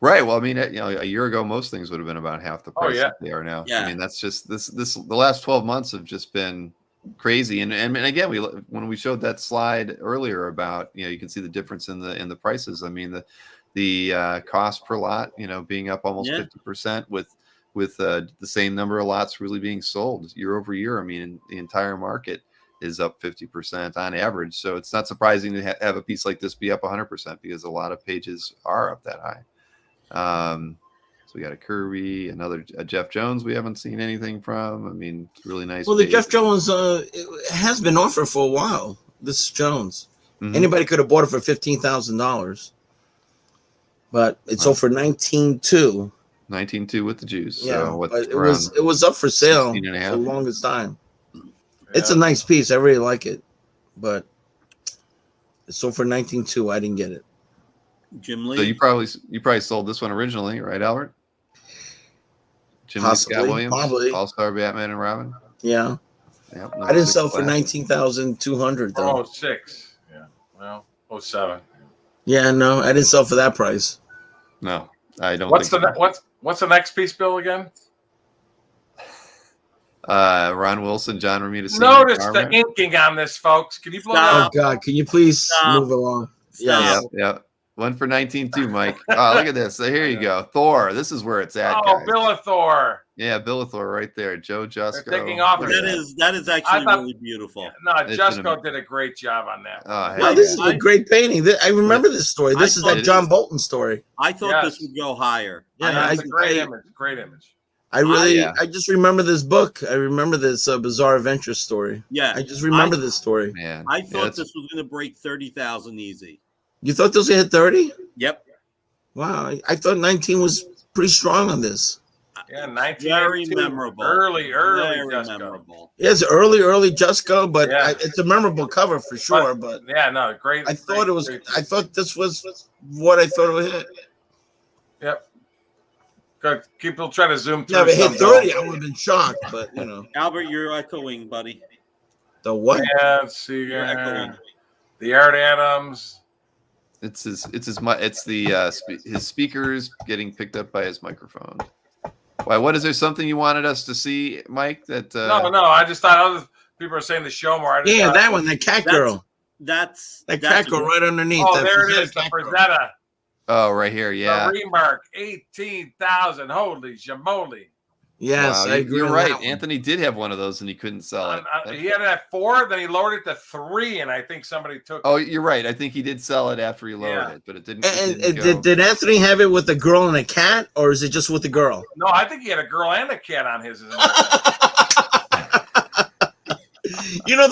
Right. Well, I mean, a year ago, most things would have been about half the Oh, price yeah. that they are now. Yeah. I mean, that's just the last 12 months have just been crazy. And again, when we showed that slide earlier about, you can see the difference in the prices. I mean, the cost per lot, being up almost 50% with the same number of lots really being sold year over year. I mean, the entire market is up 50% on average. So it's not surprising to have a piece like this be up 100% because a lot of pages are up that high. So we got a Kirby, a Jeff Jones we haven't seen anything from. I mean, it's really nice. Well, the page. Jeff Jones it has been offered for a while. This is Jones. Mhm. Anybody could have bought it for $15,000. but it sold for 19.2. 19.2 with the juice. Yeah, So what's but it was up for sale 16 and a half? for the longest time. Yeah. It's a nice piece. I really like it, but it sold for 19.2. I didn't get it. Jim Lee. So you probably sold this one originally, right, Albert? Jim Lee, Possibly, Scott Williams, probably. All-Star Batman and Robin. Yeah. Yep, I didn't 06 sell for class. 19,200 though. Oh, 06. Yeah. Well, 07. Yeah, no, I didn't sell for that price. No, I don't. What's think what's the next piece, Bill? Again? Ron Wilson, John Romita. Notice the inking on this, folks. Can you blow that Oh up? God, can you please Stop. move along? Yeah, Yes. yeah. One for 19.2, Mike. Oh, look at this. So here you go. Thor. This is where it's at, Oh, guys. Thor. Yeah, Thor right there. Joe They're Jusko. taking off. That is actually thought- really beautiful. No, It's Jusko did a great job on that. Oh, No, hey, this is man. a great painting. I remember this story. This is thought that it John is. Bolton story. I thought this would go higher. Yeah, It's a great image. Great image. I just remember this book. I remember this Bizarre Adventure story. Yeah, I just remember this story. Man. I Yeah, thought that's- this was going to break 30,000 easy. You thought this would hit 30? Yep. Wow, I thought 19 was pretty strong on this. Yeah, 19. Very memorable. Early Very Jusko. memorable. Yeah, it's early Jusko, but Yeah. it's a memorable cover for sure. But Yeah, no, great. I thought great. I thought this was what I thought it would hit. Yep. Good. People try to zoom through. Yeah, if it hit some, 30, I would have been shocked. But you know, Albert, you're echoing, buddy. the what? Yeah, let's see. You're echoing. The Art Adams. It's his speakers getting picked up by his microphone. Why? What is there something you wanted us to see, Mike? That No. I just thought other people are saying the show more. I just Yeah, thought, that one, the cat girl. That's That cat girl right underneath. Oh, that there it Frazetta is. The cat girl. Frazetta. Oh, right here. Yeah. The remark. 18,000. Holy jamoli. Yes, Wow, I agree. you're on right. that one. Anthony did have one of those, and he couldn't sell it. He had it at 4, then he lowered it to 3, and I think somebody took Oh, it. you're right. I think he did sell it after he lowered it, but it didn't. And did Anthony have it with a girl and a cat, or is it just with the girl? No, I think he had a girl and a cat on his. You know,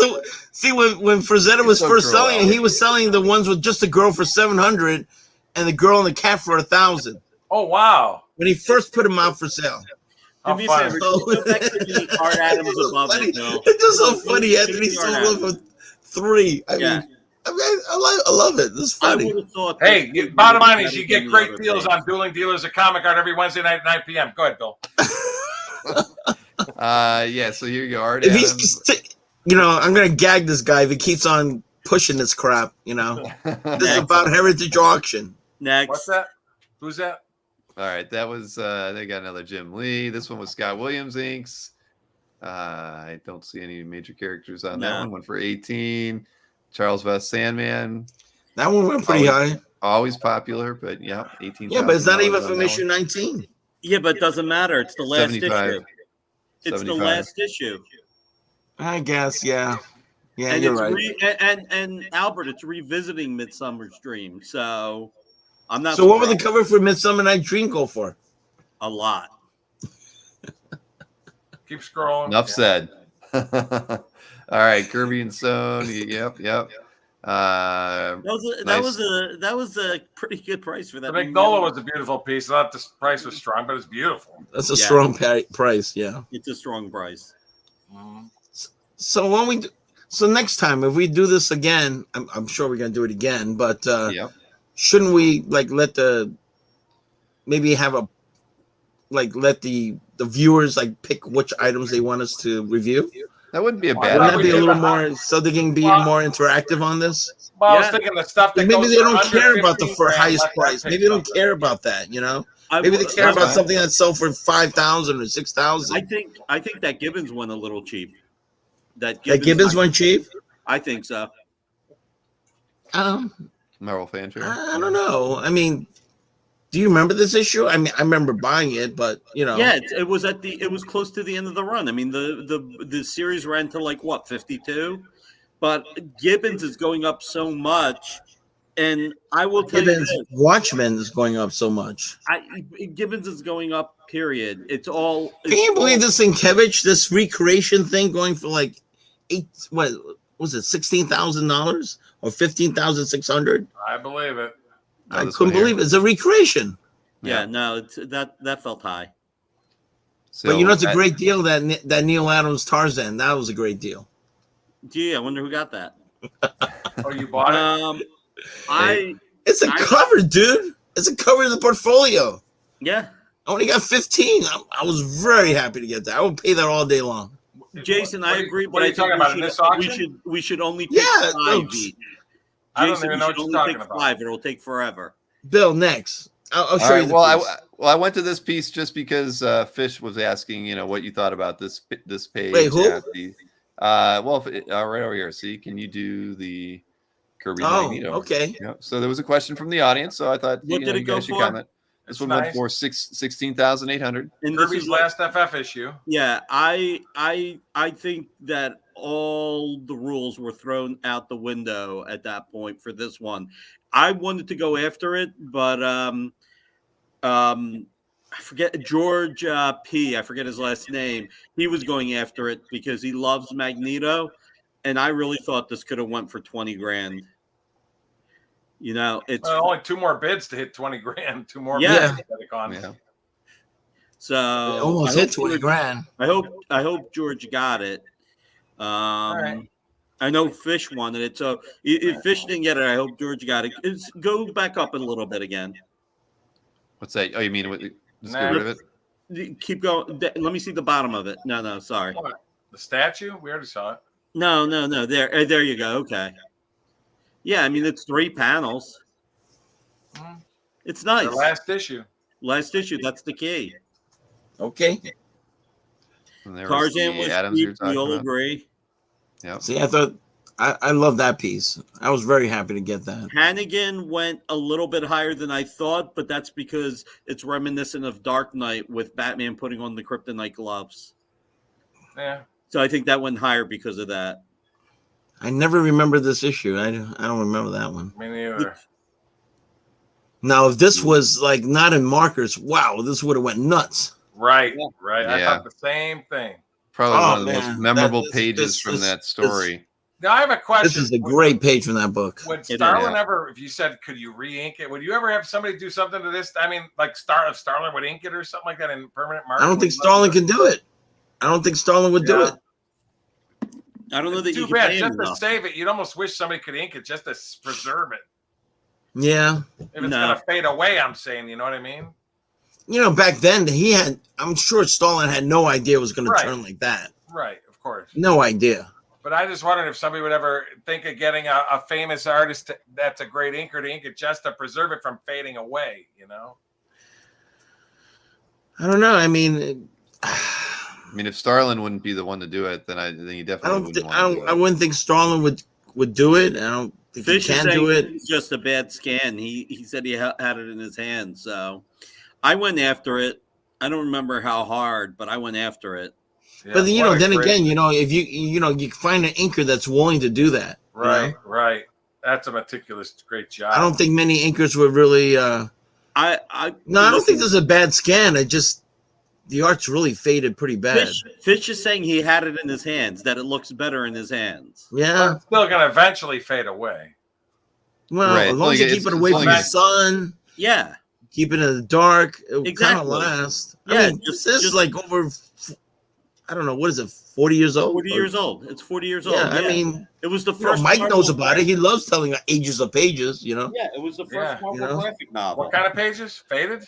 when Frazetta was So first cruel, selling it, he was selling the ones with just the girl for 700 and the girl and the cat for 1,000. Oh, wow. When he first put them out for sale. How Do me a fun. favor, just go back to the Art Adams It's so above funny. it, Bill. It's just so Go funny. to Anthony the Art sold Adams. one for 3. I Yeah. mean, I love it. This is I funny. would have thought. Hey, this would bottom be line is better you get than great the other deals page. on Dueling Dealers at Comic Art every Wednesday night at 9 p.m. Go ahead, Bill. Yeah. So here you go, Art If Adams. he's, I'm gonna gag this guy if he keeps on pushing this crap. This is about Heritage Auction. Next. What's that? Who's that? All right, that was they got another Jim Lee. This one was Scott Williams inks. I don't see any major characters on that No. one. One for 18. Charles Vest Sandman, That one went pretty high. always popular, but yeah, 18. Yeah, but it's not even from issue 19. Yeah, but it doesn't matter. It's the last 75. issue. It's the 75. last issue. I guess, yeah. Yeah, And you're it's right. and Albert, it's revisiting Midsummer's Dream. So I'm not. So what would the surprised. cover for Midsummer Night Dream go for? A lot. Keep scrolling. Enough said. All right, Kirby and Stone. Yep. That was a pretty good price for The that. Magnolia was a beautiful piece. Not the price was strong, but it's beautiful. That's a Yeah. strong price, yeah. It's a strong price. Mhm. So when so next time if we do this again, I'm sure we're gonna do it again, but Yep. shouldn't we let the viewers pick which items they want us to review? That wouldn't be a Why bad Wouldn't not? that idea. be a little more so they can be more interactive on this? Well, I was Yeah. thinking the stuff that Maybe goes they for don't under care about the 15 grand, highest let that price. pick Maybe they don't something. care about that, Maybe they care that's about fine. something that sold for 5,000 or 6,000. I think that Gibbons went a little cheap. That Gibbons went cheap. I think so. Marvel Fanfare. I don't know. I mean, do you remember this issue? I mean, I remember buying it, but Yeah, it was close to the end of the run. I mean, the series ran to 52, but Gibbons is going up so much, and I will tell Gibbons you this, Watchmen is going up so much. Gibbons is going up. Period. It's all. Can you believe this Sienkiewicz, this recreation thing, going for $16,000 or $15,600? I believe it. I couldn't believe it. It's a recreation. Yeah, no, that felt high. So but it's a great deal that Neil Adams Tarzan. That was a great deal. Gee, I wonder who got that. Oh, you bought it? It's a cover, dude. It's a cover of the portfolio. Yeah. I only got 15. I was very happy to get that. I would pay that all day long. Jason, I agree. What are you talking about in this auction? We should only take 5 each. I don't even know what you're talking about. 5. It'll take forever. Bill, next. I'll show you. I went to this piece just because Fish was asking, what you thought about this page. Wait, who? Right over here. See, can you do the Kirby Magneto? Okay. So there was a question from the audience, so I thought you guys should comment. This one went for $16,800. Kirby's last FF issue. Yeah, I think that all the rules were thrown out the window at that point for this one. I wanted to go after it, but I forget George P. I forget his last name. He was going after it because he loves Magneto, and I really thought this could have went for 20 grand. It's only 2 more bids to hit 20 grand. 2 more. Yeah. Bids So it almost hit 20 grand. I hope George got it. Right. I know Fish wanted it, so if Fish didn't get it, I hope George got it. Go back up a little bit again. What's that? Oh, you mean just get rid of it? Keep going. Let me see the bottom of it. No, sorry. What? The statue? We already saw it. No. There you go. Okay. Yeah, I mean it's 3 panels. It's nice. The last issue. That's the key. Okay. Tarzan was cheap. We all agree. Yeah. See, I thought I love that piece. I was very happy to get that. Hannigan went a little bit higher than I thought, but that's because it's reminiscent of Dark Knight with Batman putting on the kryptonite gloves. Yeah. So I think that went higher because of that. I never remember this issue. I don't remember that one. Me neither. Now, if this was like not in markers, wow, this would have went nuts. Right. I thought the same thing. Probably one of the most memorable pages from that story. Now I have a question. This is a great page from that book. Would Starlin ever, if you said, could you re-ink it? Would you ever have somebody do something to this? I mean, like Starlin would ink it or something like that in permanent marker? I don't think Starlin can do it. I don't think Starlin would do it. I don't know that you can pay him enough. To save it, you'd almost wish somebody could ink it just to preserve it. Yeah. If it's gonna fade away, I'm saying, you know what I mean? Back then I'm sure Starlin had no idea it was going to turn like that. Right, of course. No idea. But I just wondered if somebody would ever think of getting a famous artist that's a great inker to ink it just to preserve it from fading away, I don't know. I mean, if Starlin wouldn't be the one to do it, then you definitely I wouldn't think Starlin would do it. I don't think Fish he can do it. It's just a bad scan. He said he had it in his hand, so I went after it. I don't remember how hard, but I went after it. Yeah, but then again, if you find an inker that's willing to do that. Right. That's a meticulous, great job. I don't think many inkers would really. I don't think there's a bad scan. The art's really faded pretty bad. Fish is saying he had it in his hands, that it looks better in his hands. Yeah. But it's still going to eventually fade away. Well, as long as you keep it away from the sun. Yeah. Keep it in the dark. It will kind of last. Yeah. I mean, this is like over, I don't know, what is it, 40 years old? 40 years old. It's 40 years old. Yeah, I mean, it was the first. Mike knows about it. He loves telling ages of pages, Yeah, it was the first Marvel graphic novel. What kind of pages? Faded?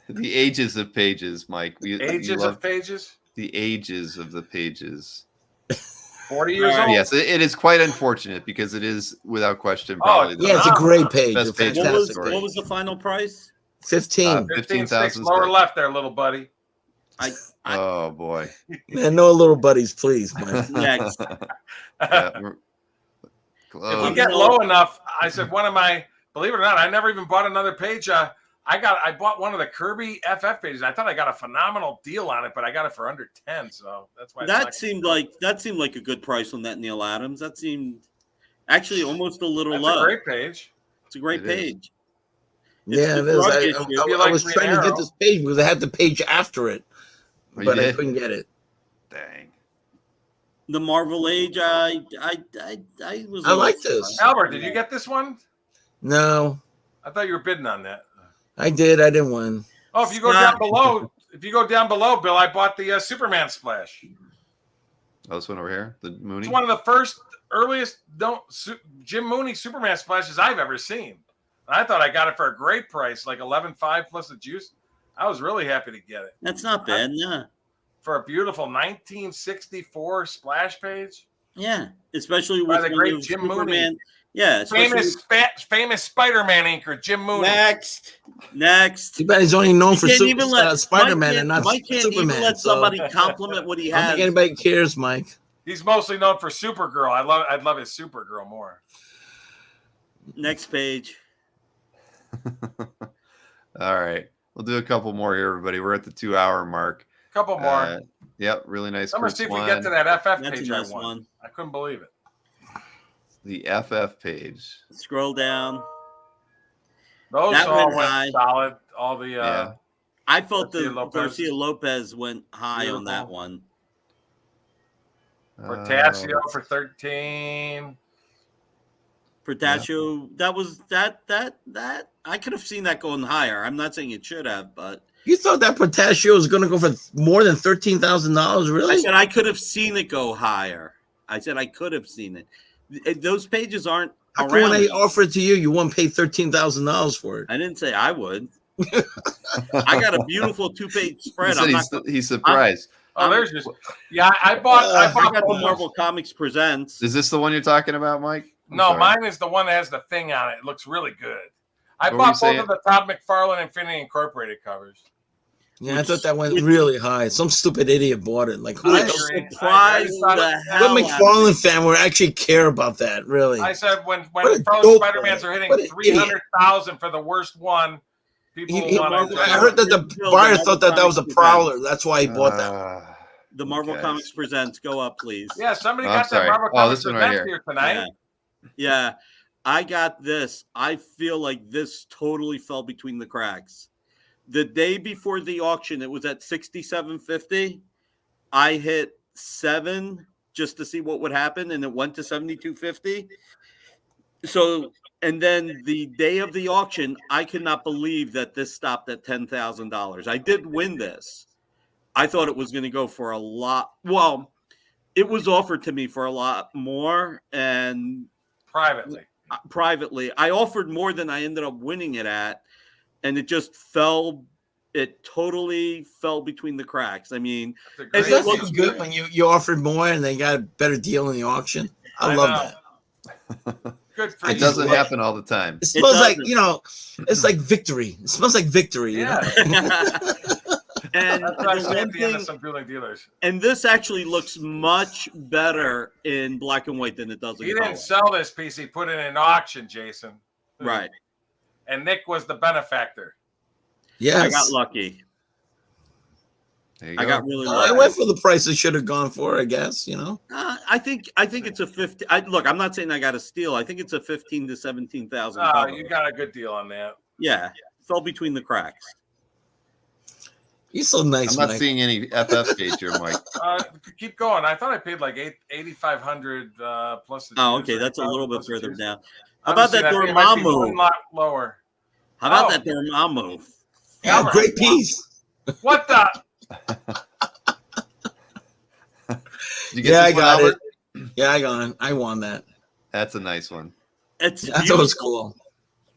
The ages of pages, Mike. Ages of pages? The ages of the pages. 40 years old? Yes, it is quite unfortunate because it is, without question, probably it's a great page. Best page what was the final price? 15,000. Lower left there, little buddy. Oh, boy. Man, no little buddies, please, Mike. Next. If we get low enough, I said believe it or not, I never even bought another page. I bought one of the Kirby FF pages. I thought I got a phenomenal deal on it, but I got it for under 10, so that's why. That seemed like a good price on that Neil Adams. That seemed actually almost a little low. It's a great page. It's a great page. Yeah, it is. I was trying to get this page because I had the page after it, but I couldn't get it. Dang. The Marvel Age, I like this. Albert, did you get this one? No. I thought you were bidding on that. I did. I didn't win. Oh, if you go down below, Bill, I bought the Superman splash. Oh, this one over here, the Mooney. It's one of the earliest Jim Mooney Superman splashes I've ever seen. And I thought I got it for a great price, like $11.5 plus the juice. I was really happy to get it. That's not bad, yeah. For a beautiful 1964 splash page. Yeah, especially with the great Jim Mooney. Yeah, famous Spider-Man inker, Jim Mooney. Next. Too bad he's only known for Spider-Man and not Mike can't Superman. even let somebody compliment what he I don't has. think anybody cares, Mike. He's mostly known for Supergirl. I'd love his Supergirl more. Next page. All right. We'll do a couple more here, everybody. We're at the 2-hour mark. Couple more. Yep, really nice. I'm going to see if we get to that FF page nice I won. one. I couldn't believe it. The FF page. Scroll down. Those That all went went high. solid. All the I felt Garcia the Lopez went high on that one. Portasio for 13. Portasio, that was that I could have seen that going higher. I'm not saying it should have, but You thought that Portasio was going to go for more than $13,000? Really? I said I could have seen it go higher. I said I could have seen it. Those pages aren't How come around. when I offer it to you, you won't pay $13,000 for it? I didn't say I would. I got a beautiful 2-page spread. He's surprised. There's just I bought the Marvel Comics Presents. Is this the one you're talking about, Mike? No, mine is the one that has the thing on it. It looks really good. I What were bought you both of the Todd McFarlane Infinity Incorporated covers. Yeah, I thought that went really high. Some stupid idiot bought it. Like, who I'm the surprised the hell what out of McFarlane fan would actually care about that? Really? I said when What a pro dope Spider-Mans are hitting What an 300,000 for the worst one, people want to. I heard that the buyer thought that was a Prowler. That's why he bought that. The Marvel Comics Presents. Go up, please. Yeah, somebody I'm got sorry. that Marvel Comics this one right Presents here tonight. Yeah, I got this. I feel like this totally fell between the cracks. The day before the auction, it was at $67.50. I hit 7 just to see what would happen, and it went to $72.50. So, and then the day of the auction, I could not believe that this stopped at $10,000. I did win this. I thought it was going to go for a lot. Well, it was offered to me for a lot more, and privately, I offered more than I ended up winning it at, and it just fell. It totally fell between the cracks. I mean, It looks good when you offered more and they got a better deal in the auction. I love that. Good for It doesn't happen all the time. It smells like, it's like victory. It smells like victory. Yeah. And that's what I said at the end of some dueling dealers. And this actually looks much better in black and white than it does in He color. didn't sell this piece. He put it in an auction, Jason. Right. And Nick was the benefactor. Yes. I got lucky. I got really lucky. I went for the price I should have gone for, I guess, I think it's a 50. Look, I'm not saying I got a steal. I think it's a 15 to 17,000. Oh, you got a good deal on that. Yeah. Fell between the cracks. You're so nice, I'm not Mike. seeing any FF page here, Mike. Keep going. I thought I paid like $8,500 plus the Oh, okay. That's a little bit further down. How about that Dormammu? One lot lower. How about that Dormammu? Yeah, great piece. What the? I got it. Yeah, I got it. I won that. That's a nice one. That's always cool.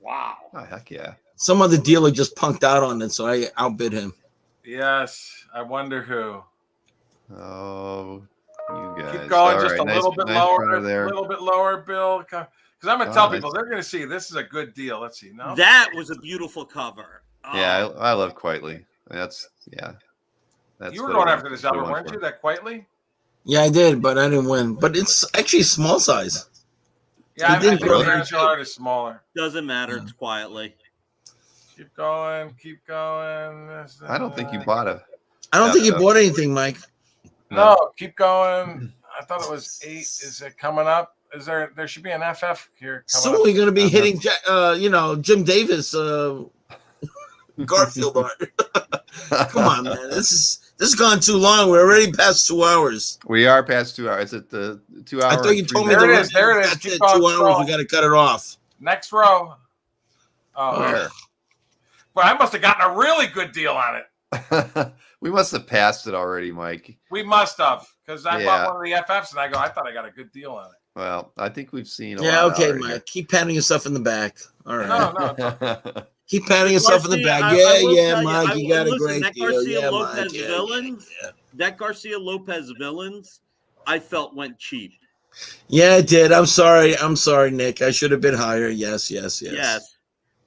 Wow. Oh, heck yeah. Some other dealer just punked out on it, so I outbid him. Yes. I wonder who. Oh, you guys. Keep going, all just right, a little bit lower. A little bit lower, Bill. Because I'm going to tell people they're going to see this is a good deal. Let's see. No, that was a beautiful cover. Oh. Yeah, I love Quietly. That's you were going after this album, weren't you? That Quietly? Yeah, I did, but I didn't win. But it's actually small size. Yeah, I think the original art is smaller. Doesn't matter. It's Quietly. Keep going. Keep going. I don't think you bought a. I don't think you bought anything, Mike. No, keep going. I thought it was 8. Is it coming up? Is there should be an FF here. Soon we're going to be hitting, Jim Davis, Garfield art. Come on, man. This has gone too long. We're already past 2 hours. We are past 2 hours. At the 2 hour. I thought you told me there it is. That's it. 2 hours. We got to cut it off. Next row. Oh, Where? but I must have gotten a really good deal on it. We must have passed it already, Mike. We must have, because I Yeah. bought one of the FFs and I thought I got a good deal on it. Well, I think we've seen a Yeah, lot okay, already. Mike. Keep patting yourself in the back. All right. No. Keep patting yourself in the back. Mike, you got a great that deal. Garcia Yeah, Lopez Mike. villains, Yeah. that Garcia Lopez villains, I felt went cheap. Yeah, it did. I'm sorry, Nick. I should have been higher. Yes.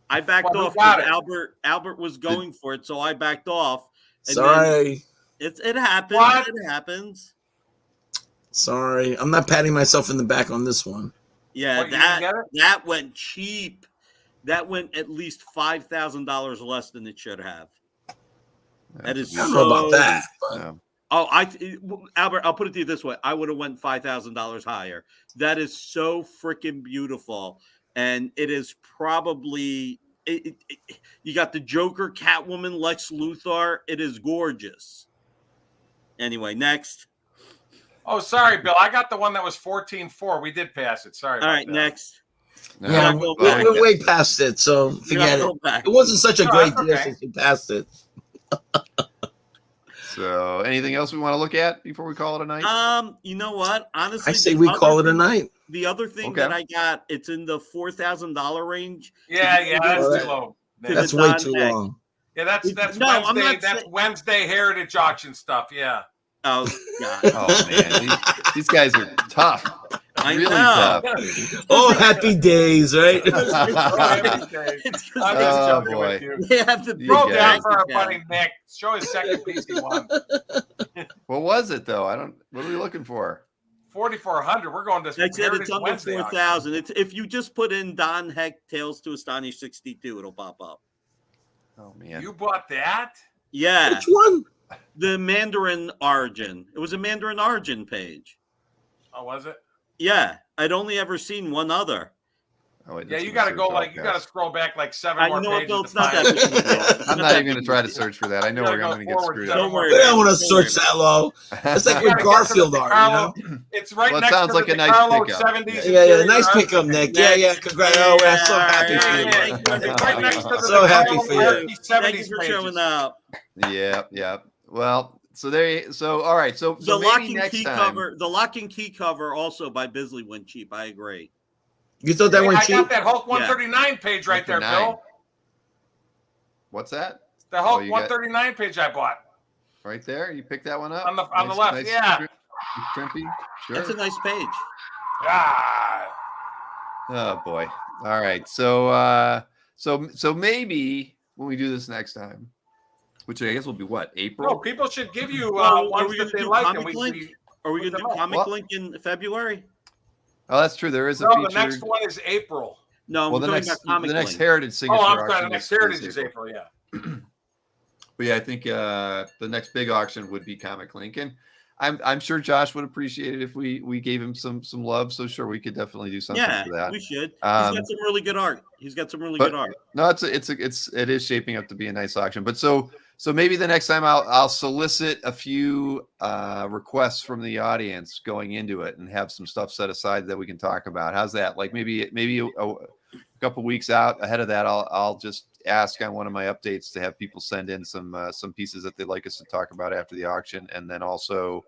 I backed Well, off we got because Albert was going for it, so I backed off. And Sorry. it happens. What? It happens. Sorry. I'm not patting myself in the back on this one. Yeah, What, you didn't get it? that went cheap. That went at least $5,000 less than it should have. That is I don't know about that. But Yeah. Albert, I'll put it to you this way. I would have went $5,000 higher. That is so freaking beautiful. And it is probably you got the Joker, Catwoman, Lex Luthor. It is gorgeous. Anyway, next. Oh, sorry, Bill. I got the one that was 14.4. We did pass it. Sorry. All right, next. No, yeah, not going we're, back. we're way past it, so forget You're it. not going back. It wasn't such a No, great that's deal okay. since you passed it. So, anything else we want to look at before we call it a night? You know what? Honestly, I say the we other call it a thing- night. The other thing Okay. that I got, it's in the $4,000 range. Yeah, that's Well, too low. That's the way Don too Heck. long. Yeah, that's No, I'm Wednesday. not That's saying- Wednesday Heritage Auction stuff. Yeah. Oh God, Oh man, these guys are tough. I Really know. tough. Oh, happy days, right? It's 'cause I'm they- just Oh, joking boy. with you. they have the You Roll guys. down for our Yeah. buddy Nick. Show his second piece he won. What was it though? What are we looking for? 4,400. We're going to I said it's Heritage under Wednesday auction. 4,000. It's if you just put in Don Heck Tales to Astonish 62, it'll pop up. Oh man, You bought that? Yeah, Which one? the Mandarin Origin. It was a Mandarin Origin page. Oh, was it? Yeah, I'd only ever seen one other. oh, wait, Yeah, that's you gonna got to search go all you got to past. scroll back like 7 You more know what, pages. Bill? to It's not find that it. big of a deal. I'm not even going to try to search for that. I know You we're gotta going to go get forward screwed seven up. Don't worry. We don't want to search that low. It's like You with gotta get to Garfield the art, Carlo- you know? It's right Well, it next sounds to like the a nice Carlo pickup. 70s. Yeah, nice interior pickup, art. Nick. Yeah, congrats. Oh, we're so happy Yeah, for you. thank you. It's right next to the So happy Carlo for you. Archie Thank you 70s for pages. showing up. Yeah. Well, so all right. So The maybe lock and next key time. cover, the lock and key cover, also by Bisley went cheap. I agree. You thought that Hey, went I got cheap? that Hulk 139 page right there, 139. Bill. What's that? The Hulk you got- 139 page I bought. Right there. You picked that one up On the left, yeah. Crimpy. Sure. That's a nice page. Ah, Oh boy. All right. So maybe when we do this next time, which I guess will be what, April? no, people should give you Well, are ones we that gonna they do like. Comic And Link? we Are we Put going to them do up. Comic What? Link in February? Oh, that's true. There is a no, featured. the next one is April. No, well, I'm talking about Comic the next Link. Heritage signature Oh, I'm sorry. The auction next is Heritage is April, yeah. But yeah, I think the next big auction would be Comic Link, and I'm sure Josh would appreciate it if we gave him some love. So sure, we could definitely do something Yeah, for that. we should. He's Um, got some really good art. He's got some really but- good art. No, it is shaping up to be a nice auction. But so maybe the next time I'll solicit a few requests from the audience going into it and have some stuff set aside that we can talk about. How's that? Like maybe a couple weeks out ahead of that, I'll just ask on one of my updates to have people send in some pieces that they'd like us to talk about after the auction, and then also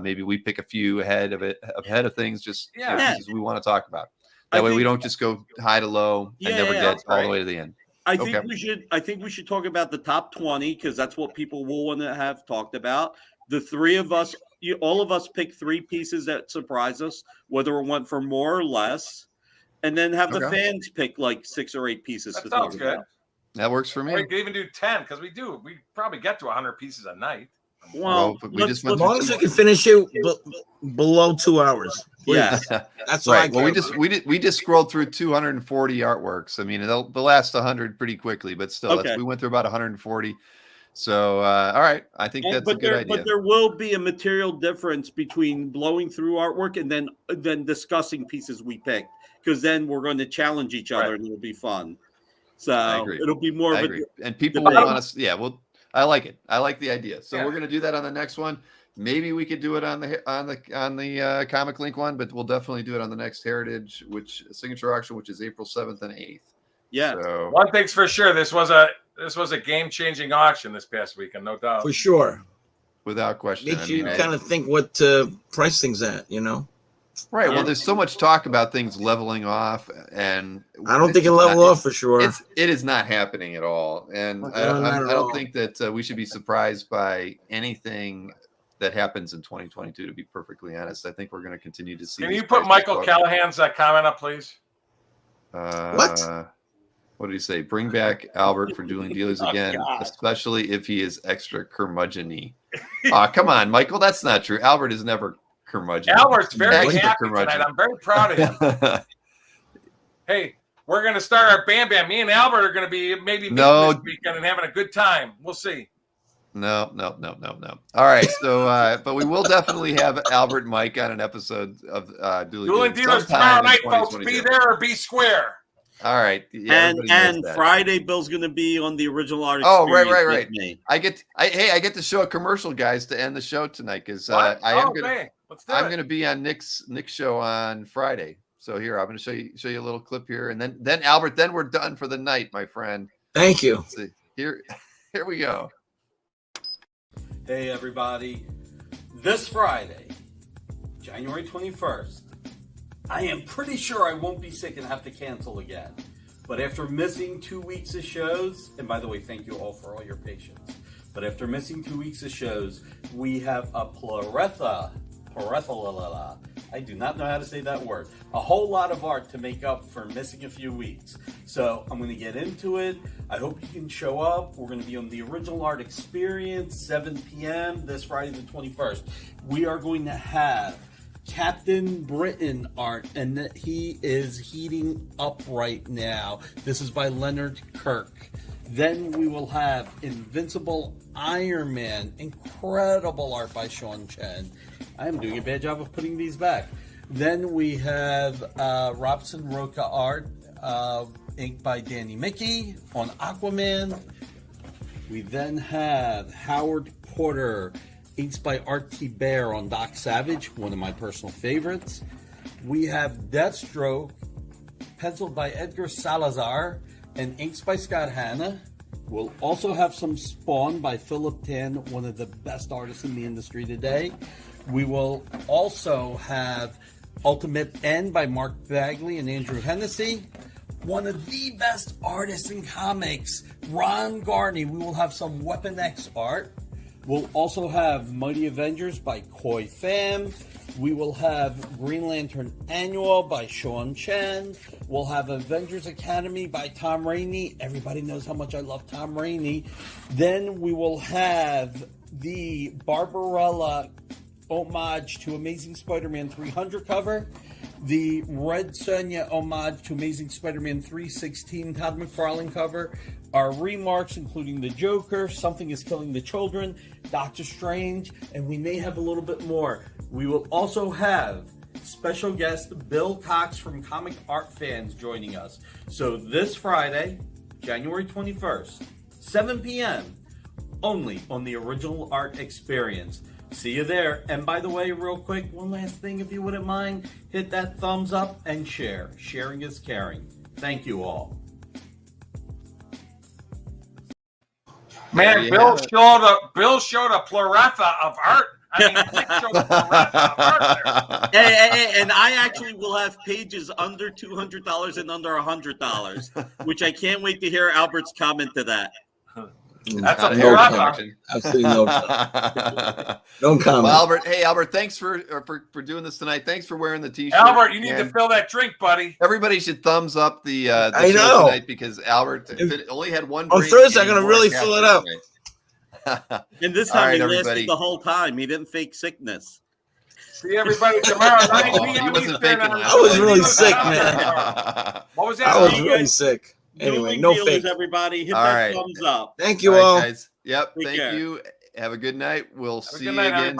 maybe we pick a few ahead of things, just Yeah. pieces we want to talk about. That I way we think- don't just go high to low and Yeah, never yeah, get that's all the great. way to the end. I think Okay. we should. I think we should talk about the top 20 because that's what people will want to have talked about. The three of us, all of us, pick three pieces that surprise us, whether it went for more or less, and then have the Okay. fans pick like 6 or 8 pieces. That to sounds talk good. about. That works for Or me. we could even do 10 because we probably get to 100 pieces a night. Well, but we just went As long as we can finish it below 2 hours. yeah. That's Right. right. Well, we just scrolled through 240 artworks. I mean, they'll last 100 pretty quickly, but still, Okay. we went through about 140. So, all right, I think that's a good idea. But there will be a material difference between blowing through artwork and then discussing pieces we picked, because then we're going to challenge each other Right. and it'll be fun. So I agree. it'll be more I of agree. a And people the will bottom- want to. Yeah, well, I like it. I like the idea. So Yeah. we're gonna do that on the next one. Maybe we could do it on the Comic Link one, but we'll definitely do it on the next Heritage, which signature auction, which is April 7th and 8th. Yeah. So, One thing's for sure, this was a game-changing auction this past weekend, no doubt. For sure. without question. Makes you kind of think what to price things at, Right. Well, there's so much talk about things leveling off, and I don't think it'll level off for sure. It is not happening at all, and No, I not at don't all. think that we should be surprised by anything that happens in 2022. To be perfectly honest, I think we're going to continue to see. Can these you put prices Michael go up. Callahan's comment up, please? What? What did he say? Bring back Albert for dueling dealers Oh, again, God. especially if he is extra curmudgeon-y. Aw, come on, Michael. That's not true. Albert is never curmudgeon. Albert's very Extra happy curmudgeon. tonight. I'm very proud of him. Hey, we're going to start our Bam Bam. Me and Albert are going to be maybe meeting this weekend and having a good time. We'll see. No. All right, so but we will definitely have Albert and Mike on an episode of Dueling Dealers tomorrow night, folks. Be there or be square. All right, yeah, And everybody knows that. Friday, Bill's going to be on the original art. Oh, right. Experience with me. I get to show a commercial, guys, to end the show tonight because What? I'm Let's gonna be on Nick's show on Friday. So here I'm gonna show you a little clip here, and then Albert, then we're done for the night, my friend. Thank you. Let's see. Here we go. Hey, everybody. This Friday, January 21st, I am pretty sure I won't be sick and have to cancel again. But after missing 2 weeks of shows, and by the way, thank you all for all your patience. But after missing 2 weeks of shows, we have a plethora. I do not know how to say that word. A whole lot of art to make up for missing a few weeks. So I'm going to get into it. I hope you can show up. We're going to be on the Original Art Experience, 7 p.m. this Friday the 21st. We are going to have Captain Britain art, and he is heating up right now. This is by Leonard Kirk. Then we will have Invincible Iron Man, incredible art by Sean Chen. I am doing a bad job of putting these back. Then we have Robson Roca art, inked by Danny Mickey on Aquaman. We then have Howard Porter, inks by Art T. Bear on Doc Savage, one of my personal favorites. We have Deathstroke, penciled by Edgar Salazar, and inks by Scott Hanna. We'll also have some Spawn by Philip Tan, one of the best artists in the industry today. We will also have Ultimate End by Mark Bagley and Andrew Hennessy. One of the best artists in comics, Ron Garney. We will have some Weapon X art. We'll also have Mighty Avengers by Koi Pham. We will have Green Lantern Annual by Sean Chen. We'll have Avengers Academy by Tom Rainey. Everybody knows how much I love Tom Rainey. Then we will have the Barbarella homage to Amazing Spider-Man 300 cover. The Red Sonja homage to Amazing Spider-Man 316 Todd McFarlane cover. Our remarks, including the Joker, Something is Killing the Children, Doctor Strange, and we may have a little bit more. We will also have special guest Bill Cox from Comic Art Fans joining us. So this Friday, January 21st, 7 p.m., only on the Original Art Experience. See you there. And by the way, real quick, one last thing, if you wouldn't mind, hit that thumbs up and share. Sharing is caring. Thank you all. Man, Yeah. Bill showed a plethora of art. I mean, Nick showed a plethora of art there. Hey, and I actually will have pages under $200 and under $100, which I can't wait to hear Albert's comment to that. That's a No plethora. comment. Absolutely no comment. No comment. Well, Albert, thanks for doing this tonight. Thanks for wearing the t-shirt. Albert, you need to And fill that drink, buddy. everybody should thumbs up the I show know. tonight because Albert only had one On drink Thursday, and I'm gonna he really wore a fill it cap up. tonight. And this All time right, he everybody. lasted the whole time. He didn't fake sickness. See everybody tomorrow night. Oh, he wasn't faking that. I was really sick, man. What was that? I was Steve? really sick. Anyway, Dueling no Dealers, fake. everybody. Hit All that right. thumbs up. Thank you All all. right, guys. Yep. Take Thank care. you. Have a good night. We'll Have a see good you night, again everybody.